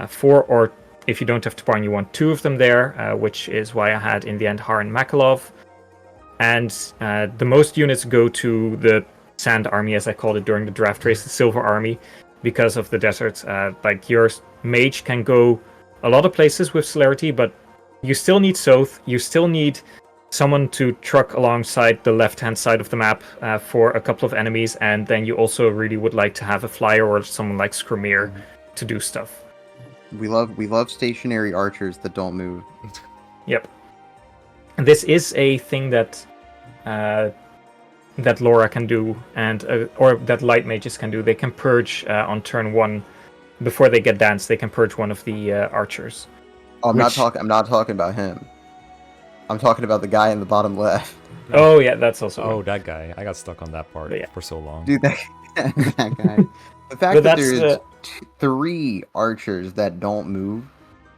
B: 4, or if you don't have Tabarn, you want 2 of them there, which is why I had in the end Har and Makalov. And the most units go to the Sand Army, as I called it during the draft race, the Silver Army, because of the desert. Like, your mage can go a lot of places with celerity, but you still need Soth, you still need someone to truck alongside the left-hand side of the map for a couple of enemies, and then you also really would like to have a flyer or someone like Skrymir to do stuff.
C: We love stationary archers that don't move.
B: Yep. And this is a thing that that Laura can do, and or that light mages can do. They can purge on turn 1 before they get danced. They can purge one of the archers.
C: Oh, I'm not talking about him. I'm talking about the guy in the bottom left.
B: Oh yeah, that's also.
A: Oh, that guy. I got stuck on that part for so long.
C: Dude, that guy. The fact that there's 3 archers that don't move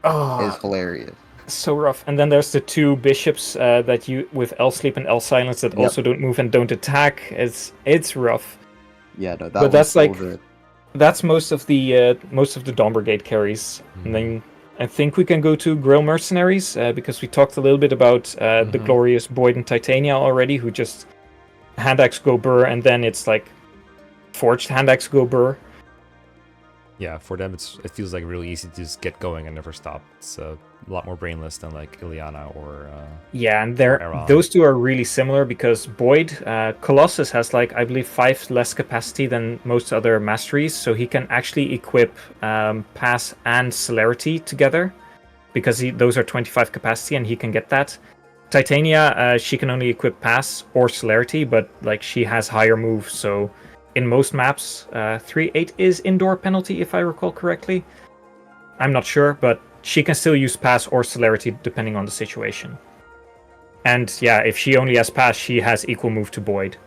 C: is hilarious.
B: So rough. And then there's the 2 bishops that you with L sleep and L silence that also don't move and don't attack. It's rough.
C: Yeah, no,
B: but that's like that's most of the Dawn Brigade carries. And then I think we can go to Grill Mercenaries because we talked a little bit about the glorious Boyd and Titania already, who just hand axe go burr, and then it's like forged hand axe go burr.
A: Yeah, for them it feels like really easy to just get going and never stop. It's a lot more brainless than like Ileana or
B: yeah, and those 2 are really similar because Boyd, Colossus has like I believe 5 less capacity than most other masteries, so he can actually equip Pass and Celerity together because those are 25 capacity and he can get that. Titania, she can only equip Pass or Celerity, but like she has higher moves, so in most maps, 3-8 is indoor penalty, if I recall correctly. I'm not sure, but she can still use Pass or Celerity depending on the situation. And yeah, if she only has Pass, she has equal move to Boyd.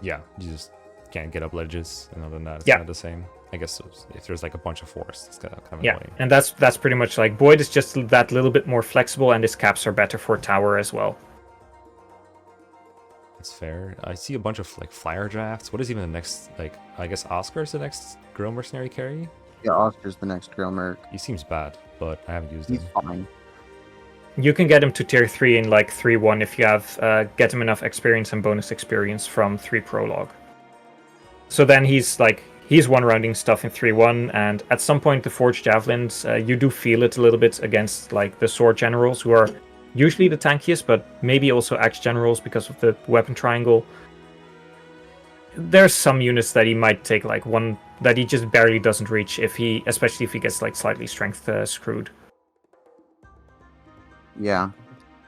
A: Yeah, you just can't get up ledges, and other than that, it's not the same. I guess if there's like a bunch of forest, it's kind of annoying.
B: And that's pretty much like Boyd is just that little bit more flexible, and his caps are better for tower as well.
A: That's fair. I see a bunch of like flyer drafts. What is even the next? Like, I guess Oscar's the next Grill Mercenary carry.
C: Yeah, Oscar's the next Grill Merc.
A: He seems bad, but I haven't used him.
C: He's fine.
B: You can get him to tier 3 in like 3-1 if you have get him enough experience and bonus experience from 3 prologue. So then he's one-rounding stuff in 3-1, and at some point the Forged Javelins, you do feel it a little bit against like the Sword Generals, who are usually the tankiest, but maybe also Axe Generals because of the weapon triangle. There's some units that he might take like one that he just barely doesn't reach, especially if he gets like slightly strength screwed.
C: Yeah,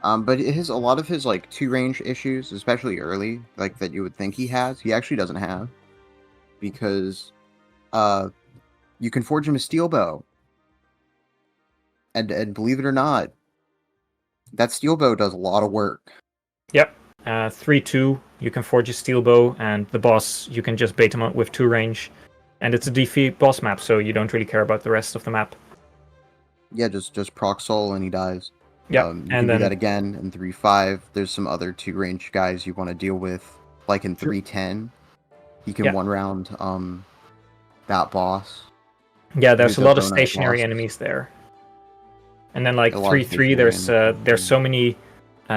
C: but a lot of his like 2-range issues, especially early, like that you would think he has, he actually doesn't have, because you can forge him a steel bow, and believe it or not, that steel bow does a lot of work.
B: Yep. 3-2, you can forge a steel bow, and the boss, you can just bait him up with 2 range. And it's a defeat boss map, so you don't really care about the rest of the map.
C: Yeah, just proc soul and he dies.
B: Yeah,
C: you can do that again in 3-5. There's some other 2-range guys you want to deal with, like in 3-10. You can 1-round that boss.
B: Yeah, there's a lot of stationary enemies there. And then like 3-3, there's so many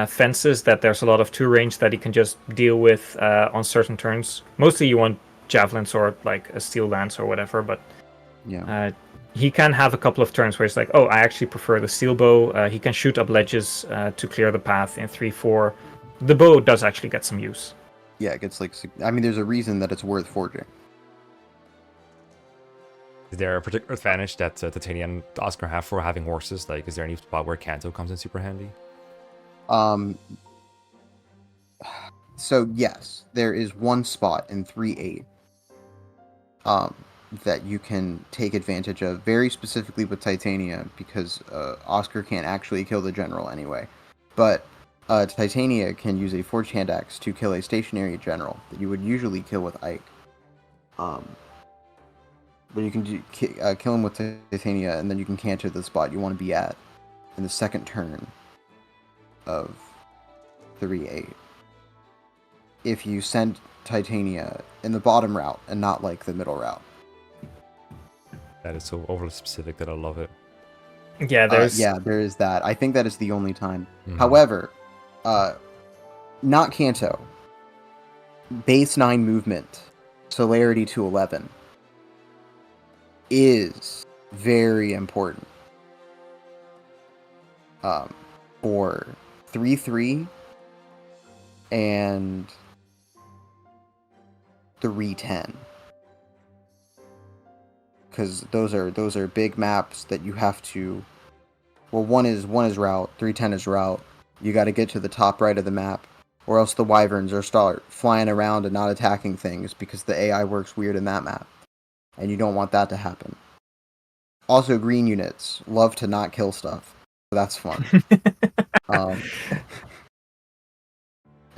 B: fences that there's a lot of 2-range that he can just deal with on certain turns. Mostly you want javelins or like a steel lance or whatever, but he can have a couple of turns where it's like, oh, I actually prefer the steel bow. He can shoot up ledges to clear the path in 3-4. The bow does actually get some use.
C: Yeah, it gets like, I mean, there's a reason that it's worth forging.
A: Is there a particular advantage that Titania and Oscar have for having horses? Like, is there any spot where Kanto comes in super handy?
C: So yes, there is one spot in 3-8 that you can take advantage of, very specifically with Titania, because Oscar can't actually kill the general anyway. But Titania can use a forged hand axe to kill a stationary general that you would usually kill with Ike. But you can kill him with Titania, and then you can canter the spot you want to be at. in the second turn of 3-8 if you send Titania in the bottom route and not like the middle route.
A: That is so overly specific that I love it.
B: Yeah, there's
C: there is that. I think that is the only time.
A: Mhm.
C: However, not Kanto. Base 9 movement, celerity to 11, is very important. For 3-3 and 3-10. Because those are big maps that you have to. Well, one is route. 3-10 is route. You got to get to the top right of the map, or else the wyverns are start flying around and not attacking things because the AI works weird in that map, and you don't want that to happen. Also, green units love to not kill stuff, so that's fun.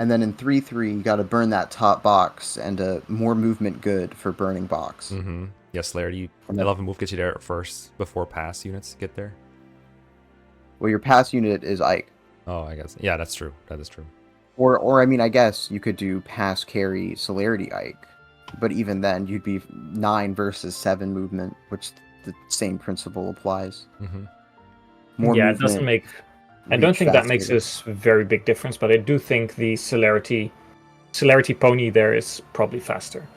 C: And then in 3-3, you got to burn that top box and more movement good for burning box.
A: Mm-hmm. Yeah, Slayer, I love a move gets you there first before pass units get there.
C: Well, your pass unit is Ike.
A: Oh, I guess. Yeah, that's true. That is true.
C: Or I mean, I guess you could do pass carry celerity Ike, but even then, you'd be 9 versus 7 movement, which the same principle applies.
A: Mm-hmm.
C: More
B: yeah,
C: movement.
B: it doesn't make. I don't think that makes a very big difference, but I do think the celerity pony there is probably faster.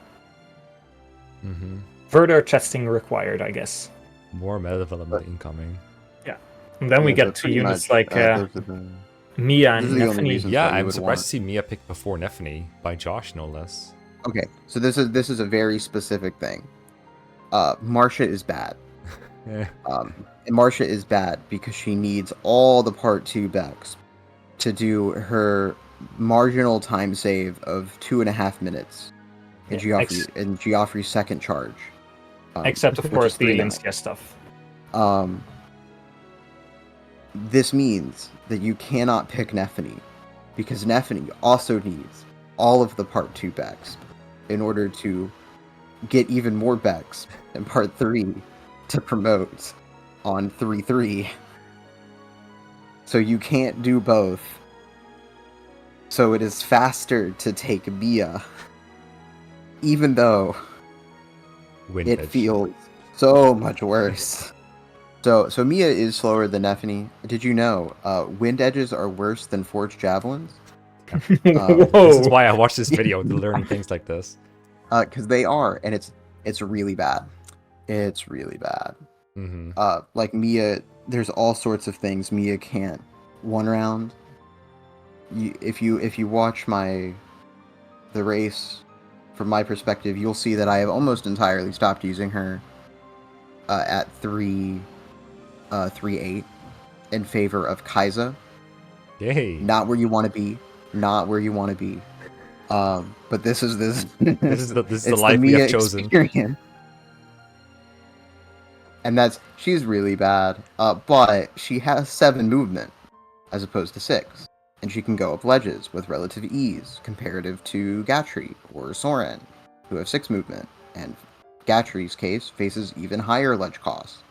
A: Mm-hmm.
B: Further testing required, I guess.
A: More meta development incoming.
B: Yeah, and then we
C: so
B: get to
C: pretty
B: units
C: much,
B: like
C: those are the-
B: Mia and
C: those are the only
B: Nephany.
C: reasons
A: Yeah,
C: that you
A: I'm
C: would
A: surprised
C: want.
A: to see Mia picked before Nephany by Josh, no less.
C: Okay, so this is a very specific thing. Marcia is bad.
A: Yeah.
C: And Marcia is bad because she needs all the part 2 Bex to do her marginal time save of 2.5 minutes in Geoffrey's second charge.
B: Except, of
C: which
B: course,
C: is
B: the
C: 3-9.
B: Linskia stuff.
C: This means that you cannot pick Nephany, because Nephany also needs all of the part 2 Bex in order to get even more Bex in part 3 to promote on 3-3. So you can't do both. So it is faster to take Mia, even though
A: Wind
C: it
A: edge.
C: feels so much worse. So Mia is slower than Nephany. Did you know wind edges are worse than forged javelins?
B: Whoa!
A: This is why I watched this video to learn things like this.
C: Because they are, and it's really bad. It's really bad.
A: Mm-hmm.
C: Like Mia, there's all sorts of things Mia can't one round. If you watch the race from my perspective, you'll see that I have almost entirely stopped using her at 3-8 in favor of Kyza.
A: Yay!
C: Not where you want to be. Not where you want to be. But this is
A: This is the
C: it's
A: life we
C: Mia
A: have chosen.
C: experience. And she's really bad. But she has 7 movement as opposed to 6. And she can go up ledges with relative ease, comparative to Gatry or Soren, who have 6 movement. And Gatry's case faces even higher ledge costs.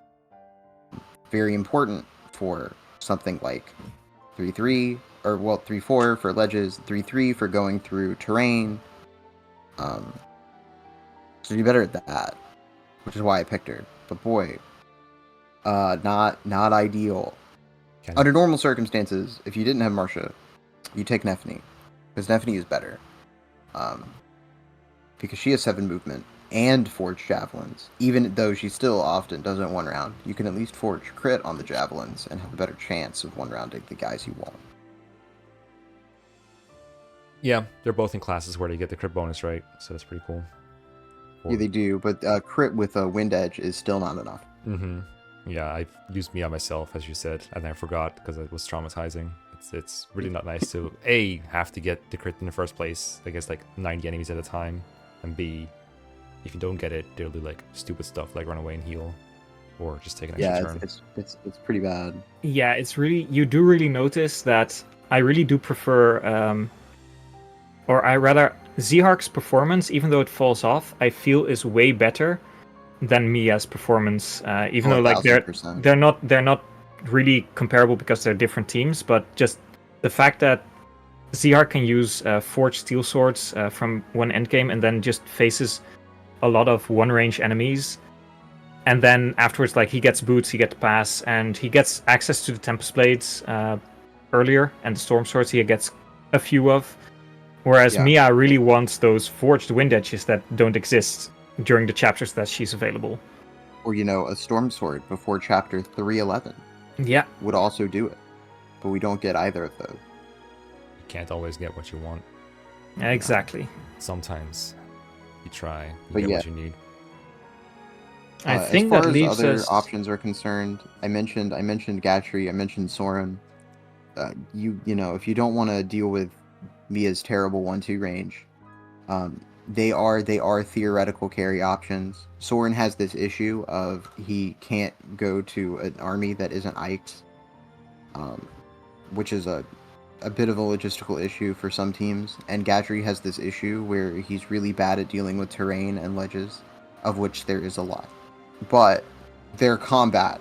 C: Very important for something like 3-3, or 3-4 for ledges, 3-3 for going through terrain. So you're better at that, which is why I picked her. But boy, not ideal. Under normal circumstances, if you didn't have Marcia, you take Nephany, because Nephany is better. Because she has 7 movement and forged javelins, even though she still often doesn't one round. You can at least forge crit on the javelins and have a better chance of one rounding the guys you want.
A: Yeah, they're both in classes where they get the crit bonus, right? So that's pretty cool.
C: Yeah, they do, but crit with a wind edge is still not enough.
A: Mm-hmm. Yeah, I used Mia myself, as you said, and I forgot because it was traumatizing. It's really not nice to have to get the crit in the first place, I guess like 90 enemies at a time, and B, if you don't get it, they'll do like stupid stuff like run away and heal, or just take an extra turn.
C: It's pretty bad.
B: Yeah, it's really, you do really notice that I really do prefer, or I rather, Zehark's performance, even though it falls off, I feel is way better than Mia's performance. Even though like
C: 1000%.
B: they're not really comparable because they're different teams, but just the fact that ZR can use forged steel swords from one endgame and then just faces a lot of one-range enemies. And then afterwards, like, he gets boots, he gets pass, and he gets access to the Tempest Blades earlier, and the Storm Swords he gets a few of. Whereas Mia really wants those forged wind edges that don't exist during the chapters that she's available.
C: Or, a Storm Sword before chapter 311.
B: Yeah.
C: Would also do it. But we don't get either of those.
A: You can't always get what you want.
B: Exactly.
A: Sometimes you try, you
C: But
A: get
C: yeah.
A: what you need.
B: I think
C: as
B: that
C: far
B: leaves
C: as other
B: us...
C: options are concerned, I mentioned Gatry, I mentioned Soren. If you don't want to deal with Mia's terrible 1-2 range, they are theoretical carry options. Soren has this issue of he can't go to an army that isn't Ike's, which is a bit of a logistical issue for some teams. And Gatry has this issue where he's really bad at dealing with terrain and ledges, of which there is a lot. But their combat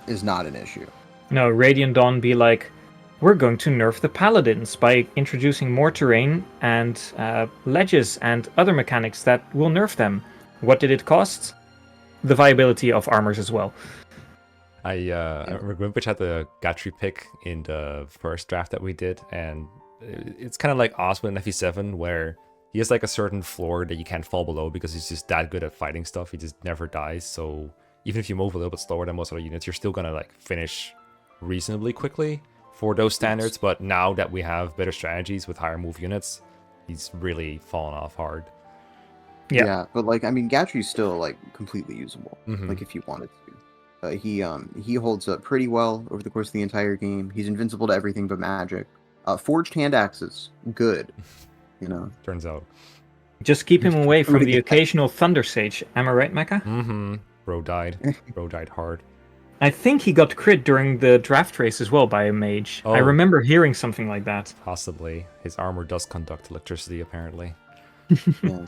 C: is not an issue.
B: No, Radiant Dawn be like, we're going to nerf the paladins by introducing more terrain and ledges and other mechanics that will nerf them. What did it cost? The viability of armors as well.
A: I remember Grimwich had the Gatry pick in the first draft that we did, and it's kind of like Oswald in FE7, where he has like a certain floor that you can't fall below because he's just that good at fighting stuff. He just never dies. So even if you move a little bit slower than most other units, you're still gonna like finish reasonably quickly for those standards. But now that we have better strategies with higher move units, he's really fallen off hard.
B: Yeah,
C: but Gatry's still like completely usable.
A: Mhm.
C: Like if you wanted to. He holds up pretty well over the course of the entire game. He's invincible to everything but magic. Forged hand axes, good.
A: Turns out.
B: Just keep him away from the occasional Thunder Sage. Am I right, Mekkah?
A: Mm-hmm. Bro died. Bro died hard.
B: I think he got crit during the draft race as well by a mage.
A: Oh.
B: I remember hearing something like that.
A: Possibly. His armor does conduct electricity, apparently.
C: Yeah.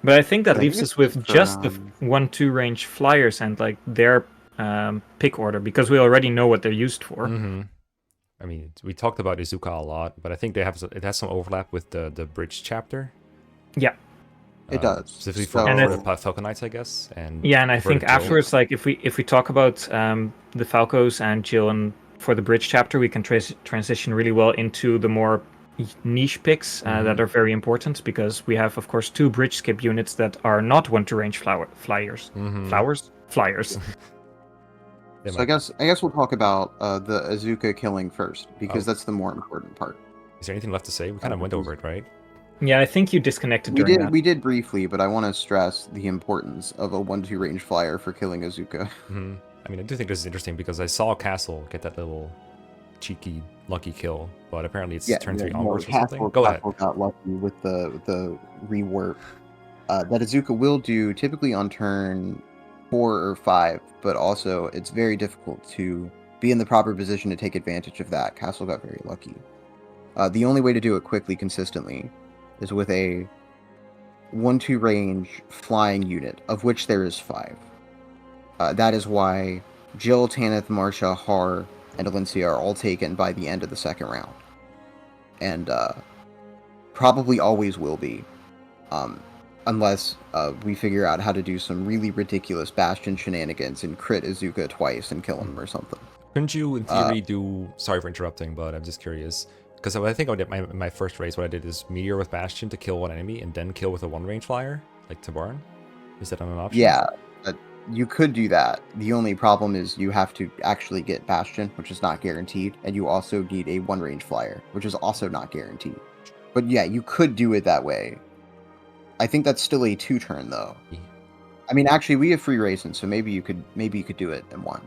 B: But I think that
C: I
B: leaves
C: think
B: us with
C: it's,
B: just the 1-2 range flyers and like their pick order, because we already know what they're used for.
A: Mm-hmm. I mean, we talked about Izuka a lot, but I think it has some overlap with the bridge chapter.
B: Yeah.
C: It does.
A: Specifically
C: So-
A: for
B: And
A: the Falconites, I guess. And
B: Yeah, and I
A: for
B: think
A: the Jill.
B: afterwards, like if we talk about the Falcos and Jill, and for the bridge chapter, we can transition really well into the more niche picks that are very important, because we have, of course, 2 bridge skip units that are not 1-2 range flyers.
A: Mhm.
B: Flyers.
A: They
C: So
A: might-
C: I guess we'll talk about the Izuka killing first, because that's the more important part.
A: Is there anything left to say? We kind of went over it, right?
B: Yeah, I think you disconnected during that.
C: We did briefly, but I want to stress the importance of a 1-2 range flyer for killing Izuka.
A: Mm-hmm. I mean, I do think this is interesting because I saw Castle get that little cheeky, lucky kill, but apparently it's turn 3 onwards or something. Go ahead.
C: Castle got lucky with the rework that Izuka will do typically on turn 4 or 5, but also it's very difficult to be in the proper position to take advantage of that. Castle got very lucky. The only way to do it quickly, consistently, is with a 1-2 range flying unit, of which there is 5. That is why Jill, Tanith, Marsha, Har, and Alencia are all taken by the end of the second round. And probably always will be. Unless we figure out how to do some really ridiculous Bastion shenanigans and crit Izuka twice and kill him or something.
A: Couldn't you, in theory, do... Sorry for interrupting, but I'm just curious. Because I think I did my first race, what I did is Meteor with Bastion to kill one enemy and then kill with a 1-range flyer, like Tabaran. Is that an option?
C: Yeah, you could do that. The only problem is you have to actually get Bastion, which is not guaranteed, and you also need a 1-range flyer, which is also not guaranteed. But yeah, you could do it that way. I think that's still a 2-turn though.
A: Yeah.
C: I mean, actually, we have free racing, so maybe you could do it in 1.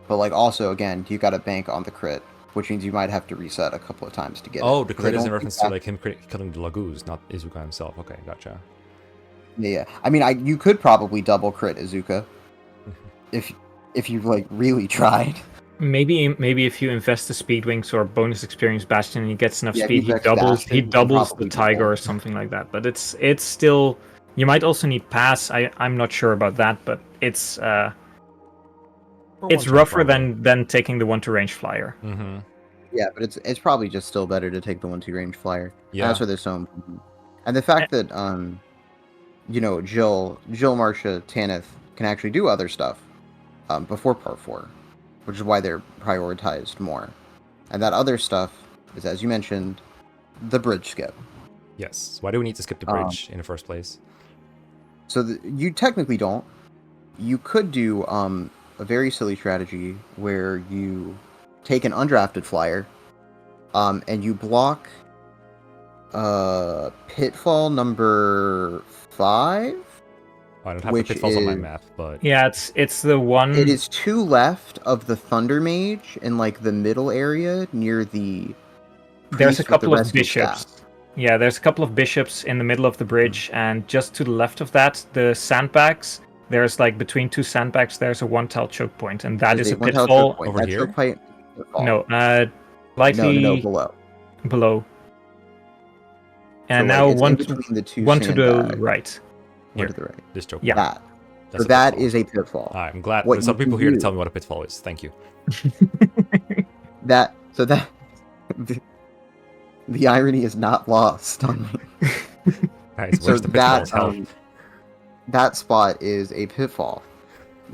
C: But like, also, again, you got to bank on the crit, which means you might have to reset a couple of times to get it.
A: Oh, the
C: 'Cause I
A: crit is
C: don't
A: in
C: think
A: reference to like him killing the Laguz, not Izuka himself. Okay, gotcha.
C: Yeah. I mean, you could probably double crit Izuka if you like really tried.
B: Maybe if you invest the speed wings or bonus experience Bastion and he gets enough
C: Yeah,
B: speed,
C: if you invest Bastion,
B: he
C: you can
B: doubles
C: probably
B: the
C: do
B: Tiger
C: that.
B: or something like that. But it's still, you might also need pass. I'm not sure about that, but it's
A: Or
B: It's
A: one-shot,
B: rougher
A: probably.
B: than taking the 1-to-range flyer.
A: Mm-hmm.
C: Yeah, but it's probably just still better to take the 1-2 range flyer.
A: Yeah.
C: That's why they're so important. And the fact that Jill, Marcia, Tanith can actually do other stuff before part 4, which is why they're prioritized more. And that other stuff is, as you mentioned, the bridge skip.
A: Yes. Why do we need to skip the bridge in the first place?
C: So you technically don't. You could do a very silly strategy where you take an undrafted flyer and you block pitfall number 5.
A: I don't have the
C: which
A: pitfalls on my
C: is-
A: map, but
B: Yeah, it's the one.
C: It is 2 left of the Thunder Mage in like the middle area near the.
B: There's a
C: priest with the
B: couple of
C: rescue
B: bishops.
C: staff.
B: Yeah, there's a couple of bishops in the middle of the bridge, and just to the left of that, the sandbags. There's like between 2 sandbags, there's a 1-tile choke point, and that
C: There's
B: is a
C: one-tile
B: pitfall.
C: choke point.
A: Over
C: That
A: here?
C: choke point is a pitfall.
B: No, slightly
C: No, below.
B: below. And
C: So,
B: now
C: like, it's in
B: one
C: between the 2
B: one to the
C: sandbags.
B: right.
C: One
A: Here.
C: to the right.
A: this choke.
B: Yeah.
C: That.
A: That's
C: So
A: a
C: that
A: pitfall.
C: is a pitfall.
A: Alright, I'm glad
C: What
A: there's some
C: you can
A: people here to
C: do-
A: tell me what a pitfall is. Thank you.
C: That the irony is not lost on me.
A: Guys,
C: So
A: where's the pitfalls? Help.
C: that spot is a pitfall.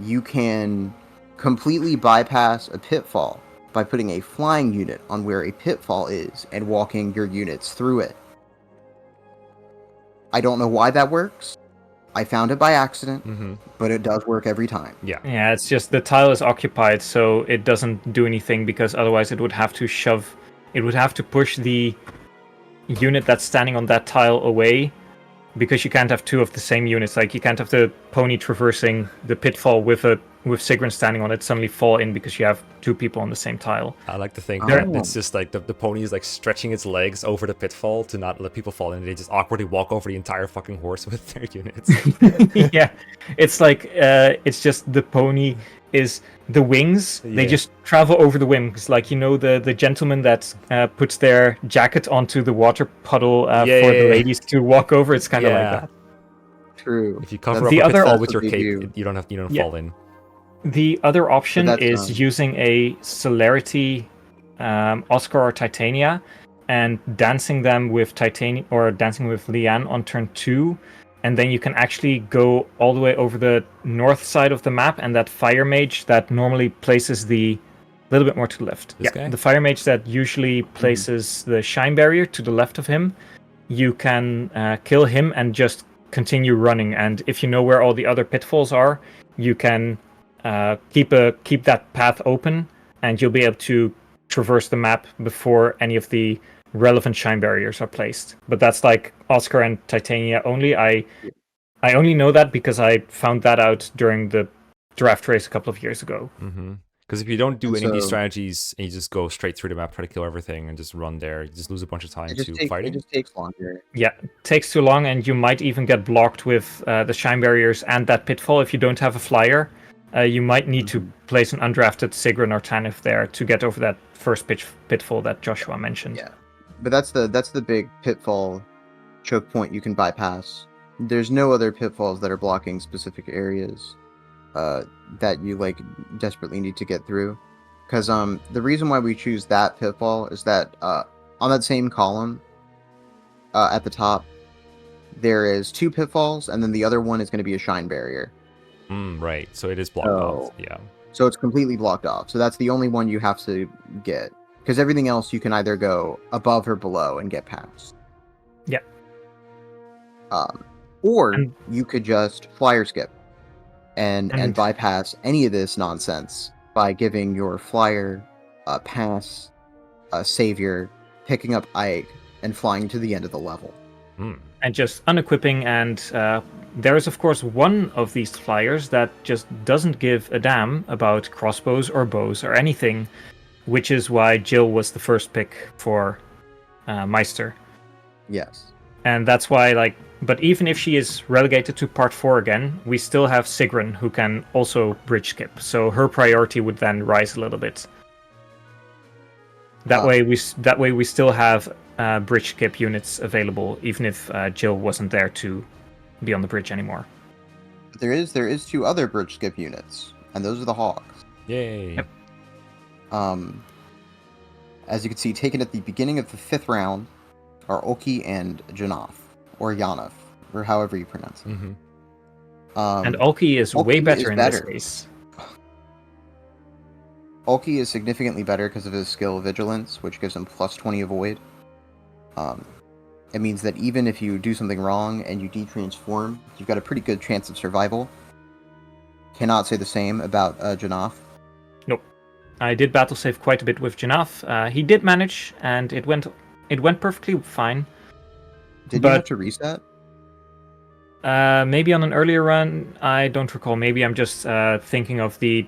C: You can completely bypass a pitfall by putting a flying unit on where a pitfall is and walking your units through it. I don't know why that works. I found it by accident,
A: Mm-hmm.
C: but it does work every time.
A: Yeah.
B: Yeah, it's just the tile is occupied, so it doesn't do anything because otherwise it would have to shove. It would have to push the unit that's standing on that tile away, because you can't have 2 of the same units. Like you can't have the pony traversing the pitfall with Sigrun standing on it suddenly fall in because you have 2 people on the same tile.
A: I like to think
C: Oh.
A: that it's just like the pony is like stretching its legs over the pitfall to not let people fall in. They just awkwardly walk over the entire fucking horse with their units.
B: Yeah, it's like it's just the pony is the wings. They
A: Yeah.
B: just travel over the wings, like the gentleman that puts their jacket onto the water puddle for the
A: Yeah.
B: ladies to walk over. It's kind of like
A: Yeah.
B: that.
C: True.
A: If you cover
C: That's-
A: up
B: The
A: a
B: other
A: pitfall
C: that's
A: with
C: what
A: your
C: they
A: cape,
C: do.
A: you don't
B: Yeah.
A: fall in.
B: The other option
C: that's,
B: is using a celerity Oscar or Titania and dancing them with Titania or dancing with Leanne on turn 2, and then you can actually go all the way over the north side of the map, and that fire mage that normally places the little bit more to the left.
A: This guy?
B: The fire mage that usually places the shine barrier to the left of him, you can kill him and just continue running. And if you know where all the other pitfalls are, you can keep that path open, and you'll be able to traverse the map before any of the relevant shine barriers are placed. But that's like Oscar and Titania only. I only know that because I found that out during the draft race a couple of years ago.
A: Mm-hmm. Because if you don't do
C: And
A: any of these
C: so-
A: strategies and you just go straight through the map, try to kill everything, and just run there, you just lose a bunch of time
C: It
A: to
C: just,
A: fighting.
C: takes longer.
B: Yeah, takes too long, and you might even get blocked with the shine barriers and that pitfall if you don't have a flyer. You might need to place an undrafted Sigrun or Tanith there to get over that first pitfall that Joshua mentioned.
C: Yeah. But that's the big pitfall choke point you can bypass. There's no other pitfalls that are blocking specific areas that you like desperately need to get through. Because the reason why we choose that pitfall is that on that same column at the top there is 2 pitfalls, and then the other one is going to be a shine barrier.
A: Right. So it is blocked
C: Oh.
A: off. Yeah.
C: So it's completely blocked off. So that's the only one you have to get. Because everything else you can either go above or below and get past.
B: Yeah.
C: Or
B: And-
C: you could just flyer skip and
B: And-
C: bypass any of this nonsense by giving your flyer a pass, a savior, picking up Ike, and flying to the end of the level.
B: And just unequipping, and there is of course one of these flyers that just doesn't give a damn about crossbows or bows or anything, which is why Jill was the first pick for Meister.
C: Yes.
B: And that's why, but even if she is relegated to part 4 again, we still have Sigrun who can also bridge skip. So her priority would then rise a little bit. That way we still have bridge skip units available, even if Jill wasn't there to be on the bridge anymore.
C: There is 2 other bridge skip units, and those are the Hogs.
A: Yay.
B: Yep.
C: As you can see, taken at the beginning of the 5th round are Oki and Janaf, or Yanov, or however you pronounce it.
A: Mm-hmm.
B: And Ulki is way better in this case.
C: Ulki is significantly better because of his skill Vigilance, which gives him plus 20 Avoid. It means that even if you do something wrong and you detransform, you've got a pretty good chance of survival. Cannot say the same about Janaf.
B: Nope. I did battle save quite a bit with Janaf. He did manage, and it went perfectly fine.
C: Did you have to reset?
B: Maybe on an earlier run, I don't recall. Maybe I'm just thinking of the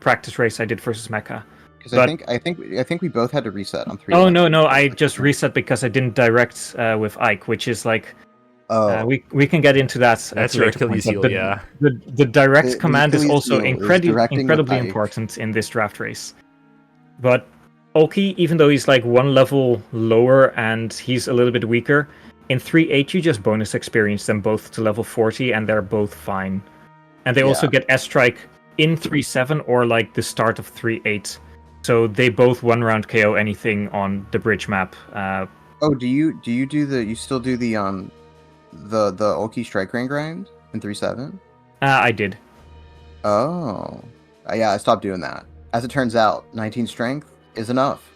B: practice race I did versus Mekkah.
C: Because I think we both had to reset on 3.
B: Oh no! I just reset because I didn't direct with Ike, which is like. We can get into that.
A: That's your Achilles heel, yeah.
B: The direct command is also incredibly
C: Ike.
B: important in this draft race. But Ulki, even though he's like one level lower and he's a little bit weaker, in 3.8 you just bonus experience them both to level 40 and they're both fine. And they also get S-Strike in 3.7 or like the start of 3.8. So they both one round KO anything on the bridge map.
C: Do you still do the Ulki strike ring grind in 3.7?
B: I did.
C: Oh. Yeah, I stopped doing that. As it turns out, 19 strength is enough.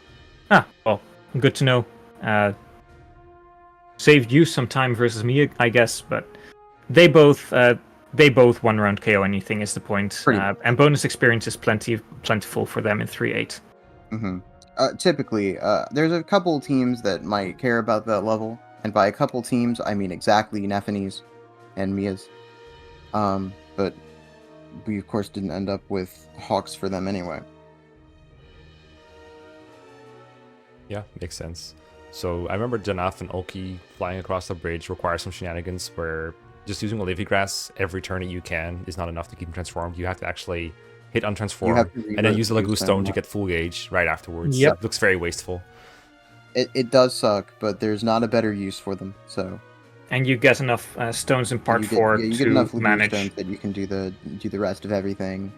B: Well, good to know. Saved you some time versus me, I guess, but they both one round KO anything is the point. And bonus experience is plentiful for them in 3.8.
C: Mm-hmm. Typically, there's a couple teams that might care about that level, and by a couple teams, I mean exactly Nefani's and Mia's. But we of course didn't end up with Hawks for them anyway.
A: Yeah, makes sense. So I remember Janaf and Ulki flying across the bridge requires some shenanigans where just using Olivia Grass every turn that you can is not enough to keep him transformed. You have to actually hit untransform and then use the Lagoo Stone to get full gauge right afterwards.
B: Yep.
A: It looks very wasteful.
C: It does suck, but there's not a better use for them. So.
B: And you get enough stones in part 4
C: you
B: to
C: get enough
B: manage.
C: Stones that you can do the rest of everything,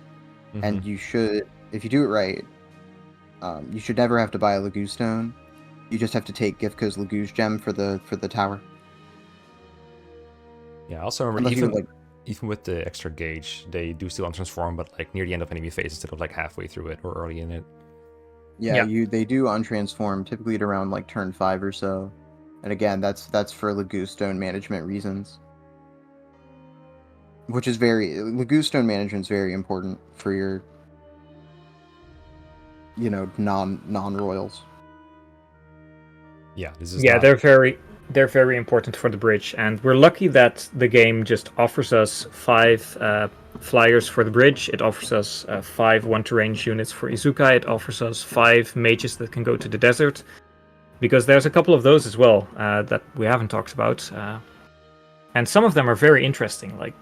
A: Mm-hmm.
C: and you should, if you do it right, you should never have to buy a Lagoo Stone. You just have to take Gifko's Lagoo's gem for the tower.
A: Yeah, I also remember even with the extra gauge, they do still untransform, but like near the end of enemy phase instead of like halfway through it or early in it.
C: Yeah, they do untransform typically at around like turn 5 or so. And again, that's for Lagoo Stone management reasons. Which is Lagoo Stone management is very important for your, non-royals.
A: Yeah, this is
B: they're very important for the bridge, and we're lucky that the game just offers us 5 flyers for the bridge. It offers us 5 one-to-range units for Izuka. It offers us 5 mages that can go to the desert. Because there's a couple of those as well that we haven't talked about. And some of them are very interesting. Like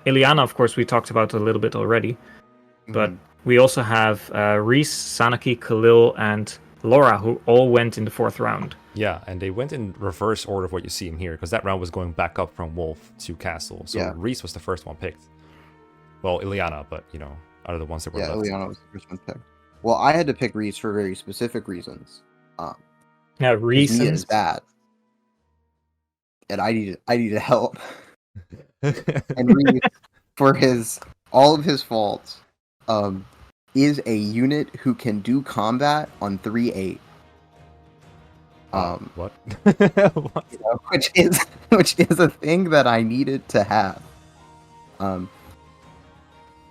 B: Ileana, of course, we talked about a little bit already. Mm-hmm. But we also have Reese, Sanaki, Khalil, and Laura, who all went in the 4th round.
A: Yeah, and they went in reverse order of what you see in here, because that round was going back up from Wolf to Castle. So Reese was the first one picked. Well, Ileana, but, out of the ones that were left.
C: Yeah, Ileana was the first one picked. Well, I had to pick Reese for very specific reasons.
B: Now, Reese
C: is bad, and I needed help. And Reese, for all of his faults, is a unit who can do combat on 3.8.
A: What?
C: What? Which is a thing that I needed to have.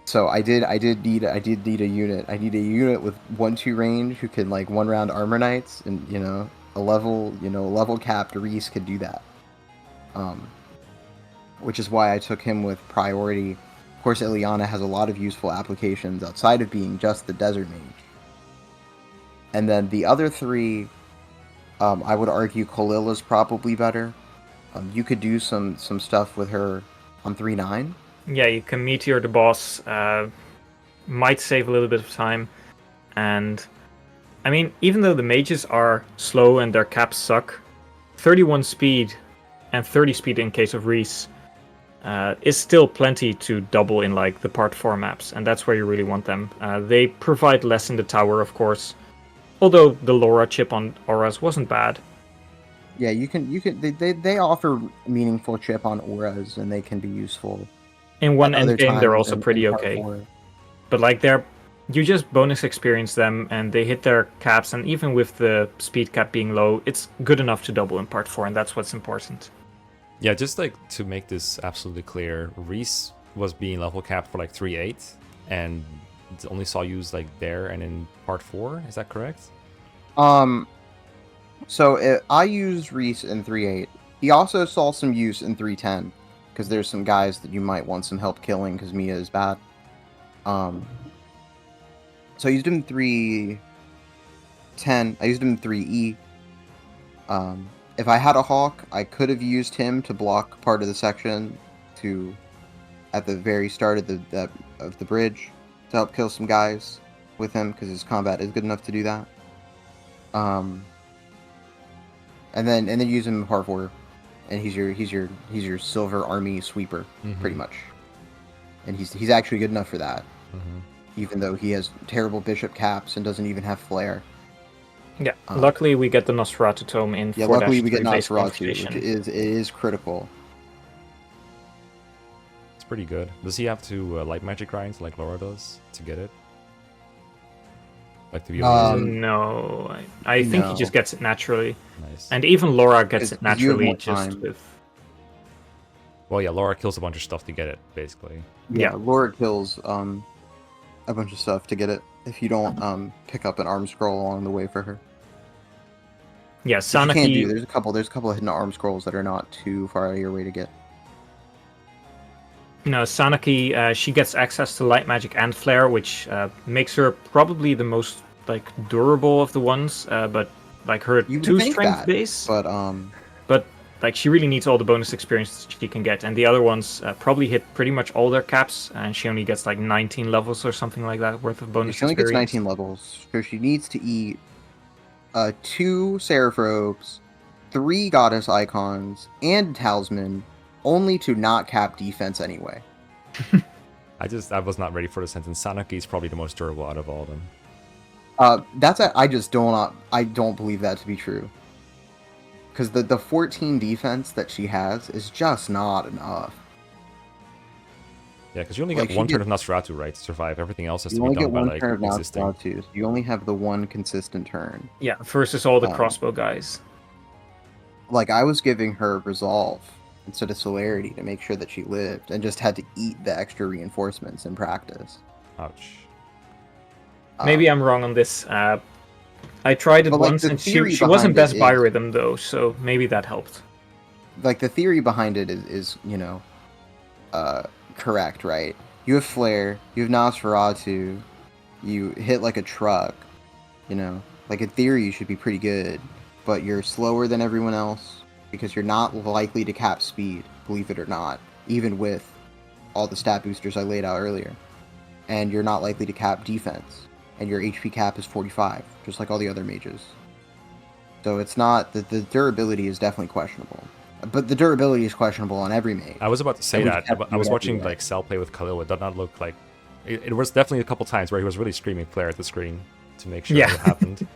C: So I did need a unit. I need a unit with 1/2 range who can like 1-round armor knights, and a level capped Reese could do that. Which is why I took him with priority. Of course, Ileana has a lot of useful applications outside of being just the desert mage. And then the other 3, I would argue Khalil is probably better. You could do some stuff with her on 3.9.
B: Yeah, you can meteor the boss. Might save a little bit of time. And, I mean, even though the mages are slow and their caps suck, 31 speed and 30 speed in case of Reese is still plenty to double in like the part 4 maps, and that's where you really want them. They provide less in the tower, of course, although the Laura chip on auras wasn't bad.
C: Yeah, they offer meaningful chip on auras, and they can be useful.
B: In one
C: At other
B: endgame, they're
C: times
B: also
C: in
B: pretty
C: part
B: okay.
C: 4.
B: But like you just bonus experience them, and they hit their caps, and even with the speed cap being low, it's good enough to double in part 4, and that's what's important.
A: Yeah, just like to make this absolutely clear, Reese was being level capped for like 3.8, and only saw use like there and in part 4. Is that correct?
C: So I used Reese in 3.8. He also saw some use in 3.10, because there's some guys that you might want some help killing, because Mia is bad. So I used him in 3.10. I used him in 3E. If I had a Hawk, I could have used him to block part of the section at the very start of the bridge to help kill some guys with him, because his combat is good enough to do that. And then use him in part 4, and he's your silver army sweeper, pretty much. And he's actually good enough for that, even though he has terrible bishop caps and doesn't even have flare.
B: Yeah, luckily we get the Nosferatu tome in 4-3
C: luckily we get
B: base
C: Nosferatu, which
B: confrontation.
C: is critical.
A: It's pretty good. Does he have to light magic grind like Laura does to get it? Like the VODs?
B: No, I think he just gets it naturally.
A: Nice.
B: And even Laura gets it
C: 'Cause you have
B: naturally
C: more
B: just
C: time.
B: with...
A: Well, yeah, Laura kills a bunch of stuff to get it, basically.
B: Yeah.
C: Laura kills a bunch of stuff to get it if you don't pick up an arm scroll along the way for her.
B: Yeah,
C: Which you can't do.
B: Sanaki...
C: There's a couple of hidden arm scrolls that are not too far out of your way to get.
B: No, Sanaki, she gets access to light magic and flare, which makes her probably the most like durable of the ones. But like her
C: You would
B: 2
C: think
B: strength
C: that,
B: base,
C: but
B: like she really needs all the bonus experience she can get, and the other ones probably hit pretty much all their caps, and she only gets like 19 levels or something like that worth of bonus
C: she only
B: experience.
C: gets 19 levels, so she needs to eat 2 Seraph Robes, 3 Goddess Icons, and Talisman, only to not cap defense anyway.
A: I was not ready for the sentence. Sanaki is probably the most durable out of all of them.
C: I don't believe that to be true. Because the 14 defense that she has is just not enough.
A: Yeah, because you only get one turn of Nosferatu, right, to survive. Everything else has to be done by like
C: turn of
A: existing.
C: Nosferatu, so you only have the one consistent turn.
B: Yeah, versus all the crossbow guys.
C: Like, I was giving her Resolve instead of Celerity to make sure that she lived, and just had to eat the extra reinforcements in practice.
A: Ouch.
B: Maybe I'm wrong on this. I tried it once, and she wasn't best biorhythm though, so maybe that helped.
C: Like, the theory behind it is correct, right? You have Flare, you have Nosferatu, you hit like a truck, like in theory you should be pretty good, but you're slower than everyone else because you're not likely to cap speed, believe it or not, even with all the stat boosters I laid out earlier. And you're not likely to cap defense, and your HP cap is 45, just like all the other mages. So it's not that the durability is definitely questionable. But the durability is questionable on every mage.
A: I was about to say that. I was watching like Cell play with Khalil. It did not look like... It was definitely a couple times where he was really screaming flare at the screen to make sure it happened.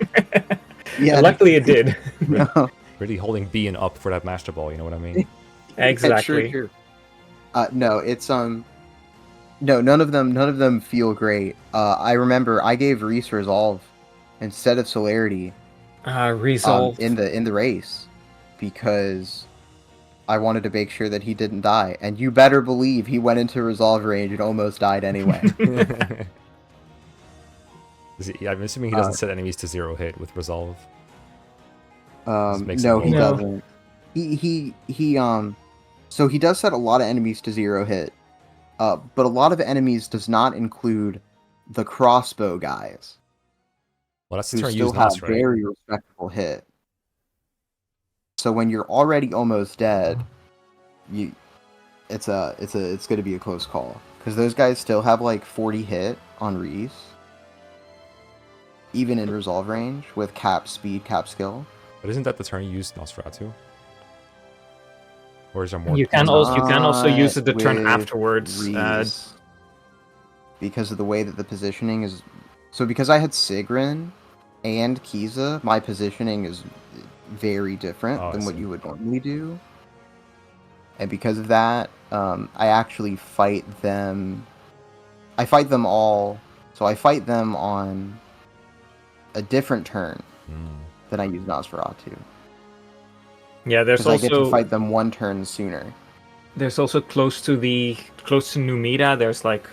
B: Yeah, luckily it did.
A: Really holding B and up for that Master Ball, you know what I mean?
B: Exactly.
C: Sure. No, it's No, none of them feel great. I remember I gave Reese Resolve instead of Celerity.
B: Resolve
C: in the race, because I wanted to make sure that he didn't die, and you better believe he went into Resolve range and almost died anyway.
A: I'm assuming he doesn't set enemies to 0 hit with Resolve.
C: No, he doesn't. So he does set a lot of enemies to 0 hit, but a lot of enemies does not include the crossbow guys.
A: Well, that's the
C: who
A: turn
C: still
A: use
C: have
A: Nos, right?
C: very respectable hit. So when you're already almost dead, it's going to be a close call, because those guys still have like 40 hit on Reese, even in Resolve range with cap speed, cap skill.
A: But isn't that the turn you use Nosferatu? Or is there more?
B: You can also use it the turn
C: With
B: afterwards.
C: Reese, because of the way that the positioning is. So because I had Sigrun and Kyza, my positioning is very different than what you would normally do. And because of that, I actually fight them. I fight them all. So I fight them on a different turn than I use Nosferatu.
B: Yeah, there's also
C: I get to fight them one turn sooner.
B: There's also close to Numida. There's like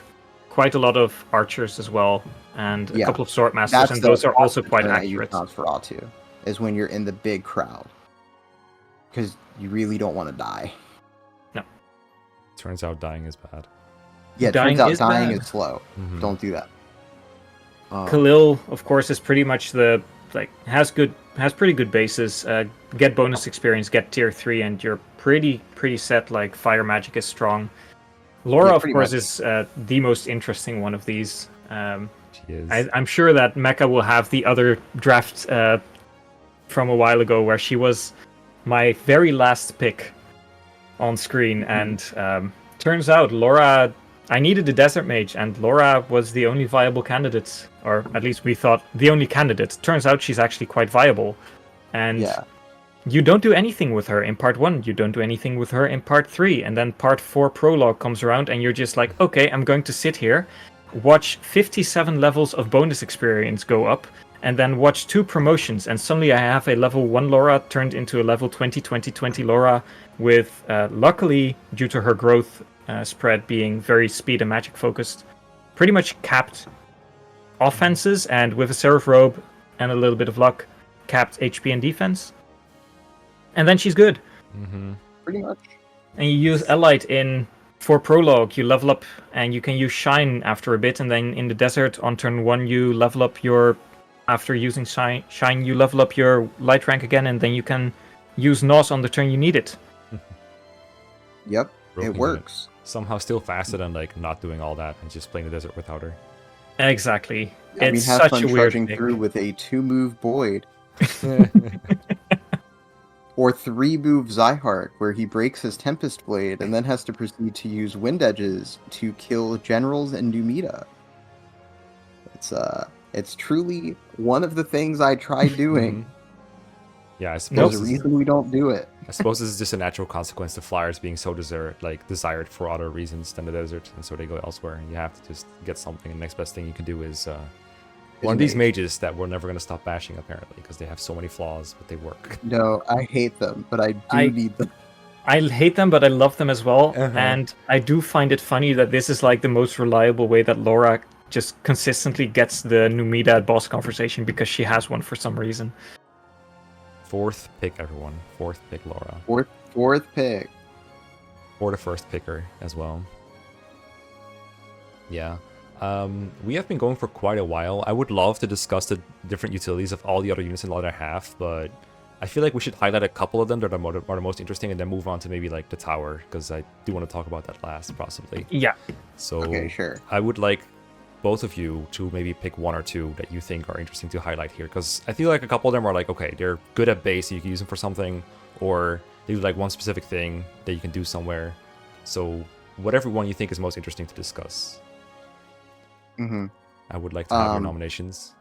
B: quite a lot of archers as well, and a couple of swordmasters, and those are also quite accurate.
C: Nosferatu is when you're in the big crowd, because you really don't want to die.
B: No.
A: Turns out dying is bad.
C: Yeah,
B: dying
C: is slow.
A: Mm-hmm.
C: Don't do that.
B: Khalil, of course, is pretty much has pretty good bases. Get bonus experience, get tier 3, and you're pretty set. Like fire magic is strong. Laura, of course, is the most interesting one of these.
A: She is.
B: I'm sure that Mekkah will have the other draft from a while ago where she was my very last pick on screen, and turns out Laura. I needed a desert mage, and Laura was the only viable candidate, or at least we thought the only candidate. Turns out she's actually quite viable, and you don't do anything with her in part 1. You don't do anything with her in part 3, and then part 4 prologue comes around, and you're just like, okay, I'm going to sit here, watch 57 levels of bonus experience go up, and then watch 2 promotions, and suddenly I have a level 1 Laura turned into a level 20 Laura with, luckily, due to her growth spread being very speed and magic focused, pretty much capped offenses, and with a Seraph Robe and a little bit of luck, capped HP and defense. And then she's good.
A: Mm-hmm.
C: Pretty much.
B: And you use Elite for prologue, you level up, and you can use Shine after a bit, and then in the desert on turn 1 you level up after using Shine you level up your light rank again, and then you can use Nos on the turn you need it.
C: Yep, it works.
A: Somehow still faster than like not doing all that and just playing the desert without her.
B: Exactly.
C: It's such a weird thing. Through with a 2-move Void. Or 3-move Zyhart, where he breaks his Tempest Blade and then has to proceed to use Wind Edges to kill generals in Numida. It's truly one of the things I tried doing.
A: Yeah, I suppose
C: there's a reason we don't do it.
A: I suppose this is just a natural consequence of flyers being so desired for other reasons than the desert, and so they go elsewhere. And you have to just get something. And the next best thing you can do is one of these mages that we're never going to stop bashing, apparently, because they have so many flaws, but they work.
C: No, I hate them, but I need them.
B: I hate them, but I love them as well. And I do find it funny that this is like the most reliable way that Laura just consistently gets the Numida boss conversation, because she has one for some reason.
A: 4th pick, everyone. 4th pick, Laura.
C: Fourth pick.
A: Or the first picker as well. Yeah. We have been going for quite a while. I would love to discuss the different utilities of all the other units in the other half, but I feel like we should highlight a couple of them that are the most interesting, and then move on to maybe like the tower, because I do want to talk about that last, possibly.
B: Yeah.
A: So
C: okay, sure.
A: I would like both of you to maybe pick 1 or 2 that you think are interesting to highlight here, because I feel like a couple of them are like, okay, they're good at base, so you can use them for something, or they do like one specific thing that you can do somewhere. So whatever one you think is most interesting to discuss.
C: Mm-hmm.
A: I would like to have your nominations.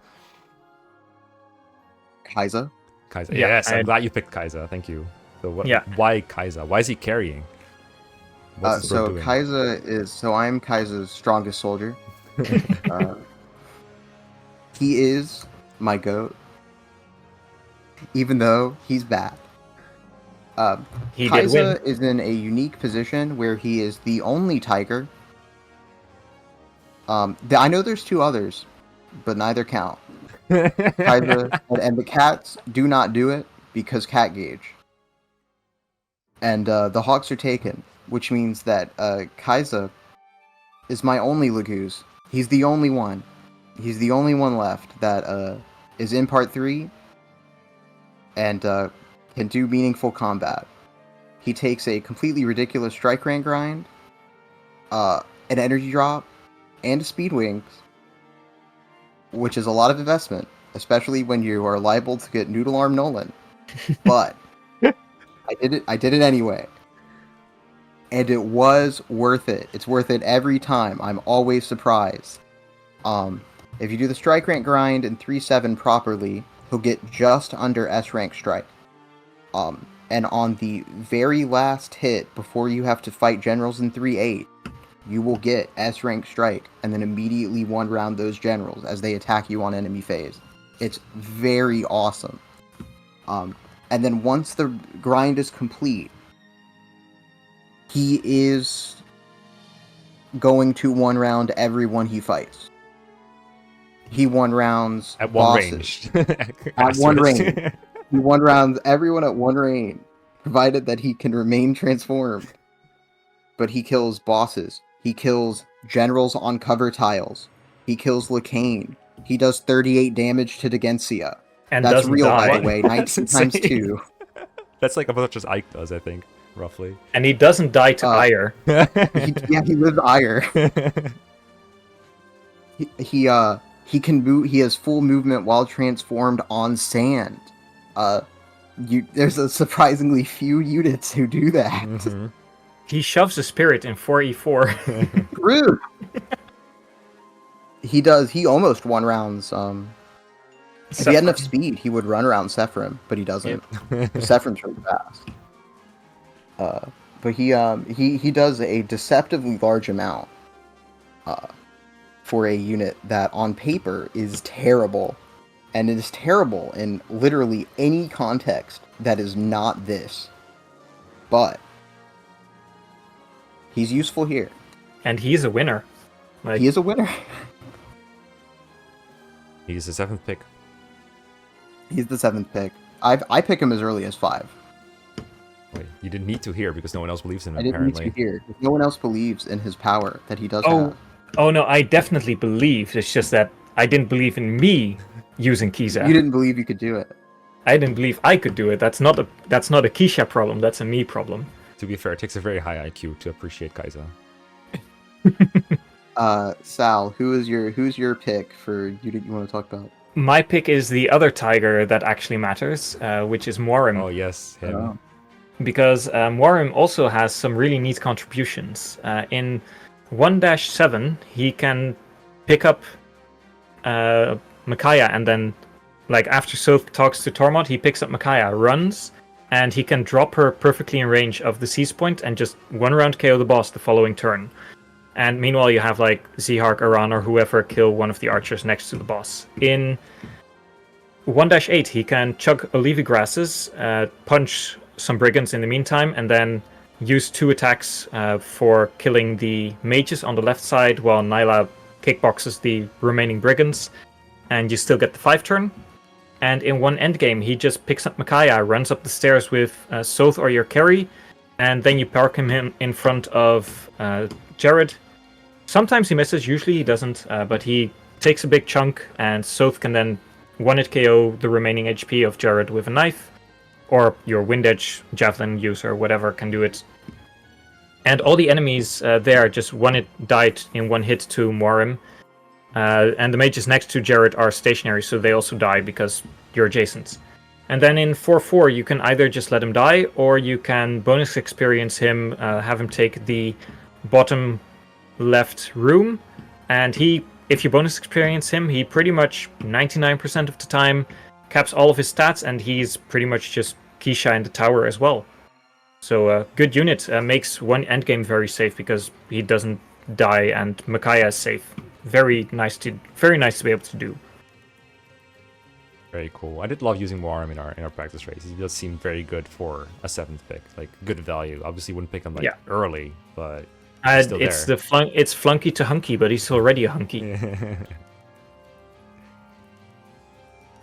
C: Kyza.
A: Kyza. Yeah, yes, I'm glad you picked Kyza. Thank you. So why Kyza? Why is he carrying?
C: So Kyza is... So I'm Kyza's strongest soldier. He is my GOAT. Even though he's bad. Kyza is in a unique position where he is the only tiger. I know there's 2 others, but neither count. Kyza and the cats do not do it because cat gauge. And the hawks are taken, which means that Kyza is my only Laguz. He's the only one. He's the only one left that is in part 3 and can do meaningful combat. He takes a completely ridiculous strike rank grind, an energy drop, and a speed wings, which is a lot of investment, especially when you are liable to get Noodle Arm Nolan. But I did it anyway. and it was worth it. It's worth it every time. I'm always surprised. If you do the strike rank grind in 3-7 properly, he'll get just under S rank strike. And on the very last hit before you have to fight generals in 3-8, you will get S rank strike and then immediately one round those generals as they attack you on enemy phase. It's very awesome. And then once the grind is complete, he is going to one round everyone he fights. He one rounds
A: At one
C: bosses.
A: range.
C: At one range. He one rounds everyone at one range, provided that he can remain transformed. But he kills bosses. He kills generals on cover tiles. He kills Lacane. He does 38 damage to Degensia.
B: And
C: That's
B: doesn't
C: real,
B: die.
C: by the way. 19 times
A: insane.
C: 2.
A: That's like as much as Ike does, I think, roughly.
B: And he doesn't die to ire.
C: He lives ire. He can move. He has full movement while transformed on sand. There's a surprisingly few units who do that.
A: Mm-hmm.
B: He shoves a spirit in 4e4.
C: Rude. He does. He almost one rounds. If he had enough speed, he would run around Sephrim, but he doesn't. Sephrim's really fast. But he does a deceptively large amount. For a unit that on paper is terrible, and it is terrible in literally any context that is not this. But he's useful here.
B: And he's a winner. Like,
C: He is a winner.
A: He's the 7th pick.
C: He's the 7th pick. I pick him as early as 5.
A: Wait, you didn't need to here because no one else believes in him,
C: I didn't
A: apparently.
C: need to hear. No one else believes in his power that he does have.
B: Oh no, I definitely believe. It's just that I didn't believe in me using Kyza.
C: You didn't believe you could do it.
B: I didn't believe I could do it. That's not a Kisha problem. That's a me problem.
A: To be fair, it takes a very high IQ to appreciate Kyza.
C: Sal, who's your pick for unit you want to talk about?
B: My pick is the other tiger that actually matters, which is Muarim.
A: Oh yes, him.
C: Oh.
B: Because Muarim also has some really neat contributions. In 1-7, he can pick up Mekkah, and then, like, after Soth talks to Tormod, he picks up Mekkah, runs, and he can drop her perfectly in range of the seize point and just one round KO the boss the following turn. And meanwhile, you have, like, Zihark, Aran, or whoever kill one of the archers next to the boss. In 1-8, he can chug Olivia grasses, punch some brigands in the meantime, and then use 2 attacks for killing the mages on the left side while Nyla kickboxes the remaining brigands, and you still get the 5 turn. And in one endgame, he just picks up Mekkah, runs up the stairs with Soth or your carry, and then you park him in front of Jared. Sometimes he misses, usually he doesn't, but he takes a big chunk, and Soth can then one-hit KO the remaining HP of Jared with a knife, or your Wind Edge Javelin user, whatever, can do it. And all the enemies there just died in one hit to Muarim. And the mages next to Jared are stationary, so they also die because you're adjacent. And then in 4-4, you can either just let him die, or you can bonus experience him, have him take the bottom left room. And if you bonus experience him, he pretty much 99% of the time caps all of his stats, and he's pretty much just Kisha in the tower as well. So good unit, makes one endgame very safe because he doesn't die, and Mekkah is safe. Very nice to be able to do.
A: Very cool. I did love using Muarim in our practice race. He does seem very good for a 7th pick, like good value. Obviously, wouldn't pick him early, but he's still
B: it's
A: there.
B: it's flunky to hunky, but he's already a hunky.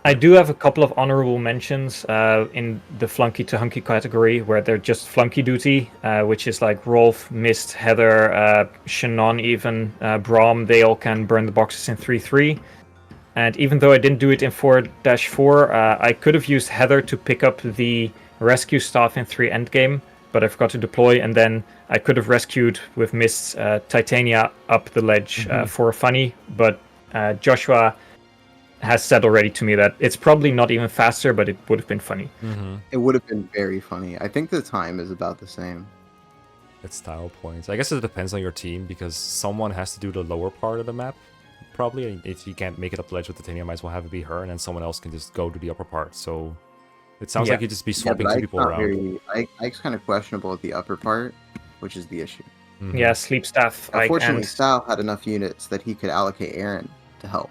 B: I do have a couple of honorable mentions in the flunky to hunky category, where they're just flunky duty, which is like Rolf, Mist, Heather, Shannon, even Braum. They all can burn the boxes in 3-3. And even though I didn't do it in 4-4, I could have used Heather to pick up the rescue staff in 3 endgame, but I forgot to deploy, and then I could have rescued with Mist Titania up the ledge for a funny, but Joshua has said already to me that it's probably not even faster, but it would have been funny.
C: It would have been very funny. I think the time is about the same.
A: It's style points. I guess it depends on your team because someone has to do the lower part of the map. Probably, and if you can't make it up the ledge with Titania, might as well have it be her, and then someone else can just go to the upper part. So it sounds like you'd just be swapping two people around.
C: Ike's kind of questionable at the upper part, which is the issue.
A: Mm-hmm.
B: Yeah, sleep staff.
C: Unfortunately, Sal had enough units that he could allocate Aaron to help.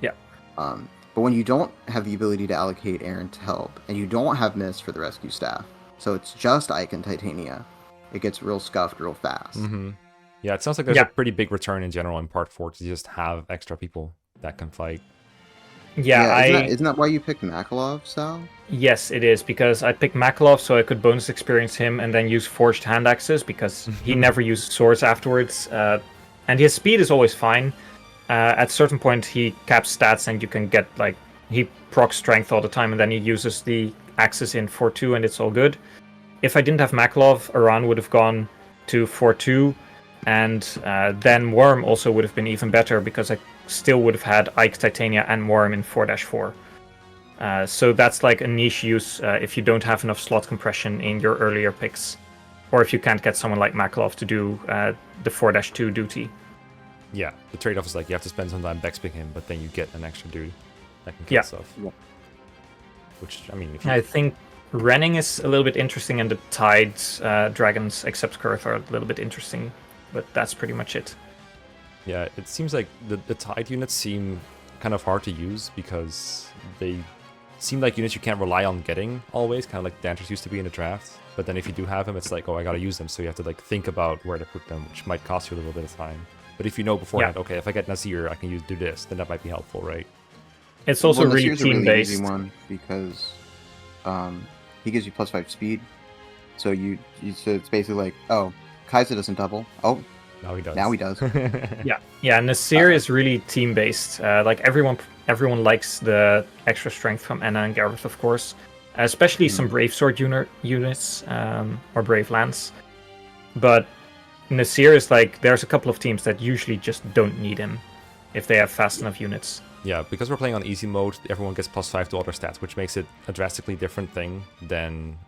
B: Yeah.
C: But when you don't have the ability to allocate Aaron to help, and you don't have Mist for the rescue staff, so it's just Ike and Titania, it gets real scuffed real fast.
A: Mm-hmm. Yeah, it sounds like there's a pretty big return in general in part 4 to just have extra people that can fight.
B: Yeah,
C: isn't that why you picked Makalov, Sal?
B: Yes, it is, because I picked Makalov so I could bonus experience him and then use forged hand axes, because he never uses swords afterwards. And his speed is always fine. At a certain point, he caps stats and you can get, like, he procs strength all the time, and then he uses the axes in 4-2 and it's all good. If I didn't have Makalov, Aran would have gone to 4-2, and then Muarim also would have been even better, because I still would have had Ike, Titania, and Muarim in 4-4. So that's like a niche use if you don't have enough slot compression in your earlier picks, or if you can't get someone like Makalov to do the 4-2 duty.
A: Yeah, the trade-off is like you have to spend some time backspin him, but then you get an extra dude that can kill stuff. Yeah. Which, I mean,
B: I think Renning is a little bit interesting, and the Tide dragons, except Kurth, are a little bit interesting, but that's pretty much it.
A: Yeah, it seems like the Tide units seem kind of hard to use because they seem like units you can't rely on getting always, kind of like Dancers used to be in the draft. But then if you do have them, it's like, oh, I gotta use them, so you have to like think about where to put them, which might cost you a little bit of time. But if you know beforehand, okay, if I get Nazir, I can do this, then that might be helpful, right?
B: It's also really
C: Nazir's
B: team-based.
C: a really easy one because he gives you +5 speed. So so it's basically like, oh, Kyza doesn't double. Oh,
A: now he does.
C: Now he does.
B: Yeah. Nasir is really team-based. Like everyone likes the extra strength from Anna and Gareth, of course. Especially some Brave Sword units or Brave Lance. But Nasir is like, there's a couple of teams that usually just don't need him if they have fast enough units.
A: Yeah, because we're playing on easy mode, everyone gets +5 to all their stats, which makes it a drastically different thing than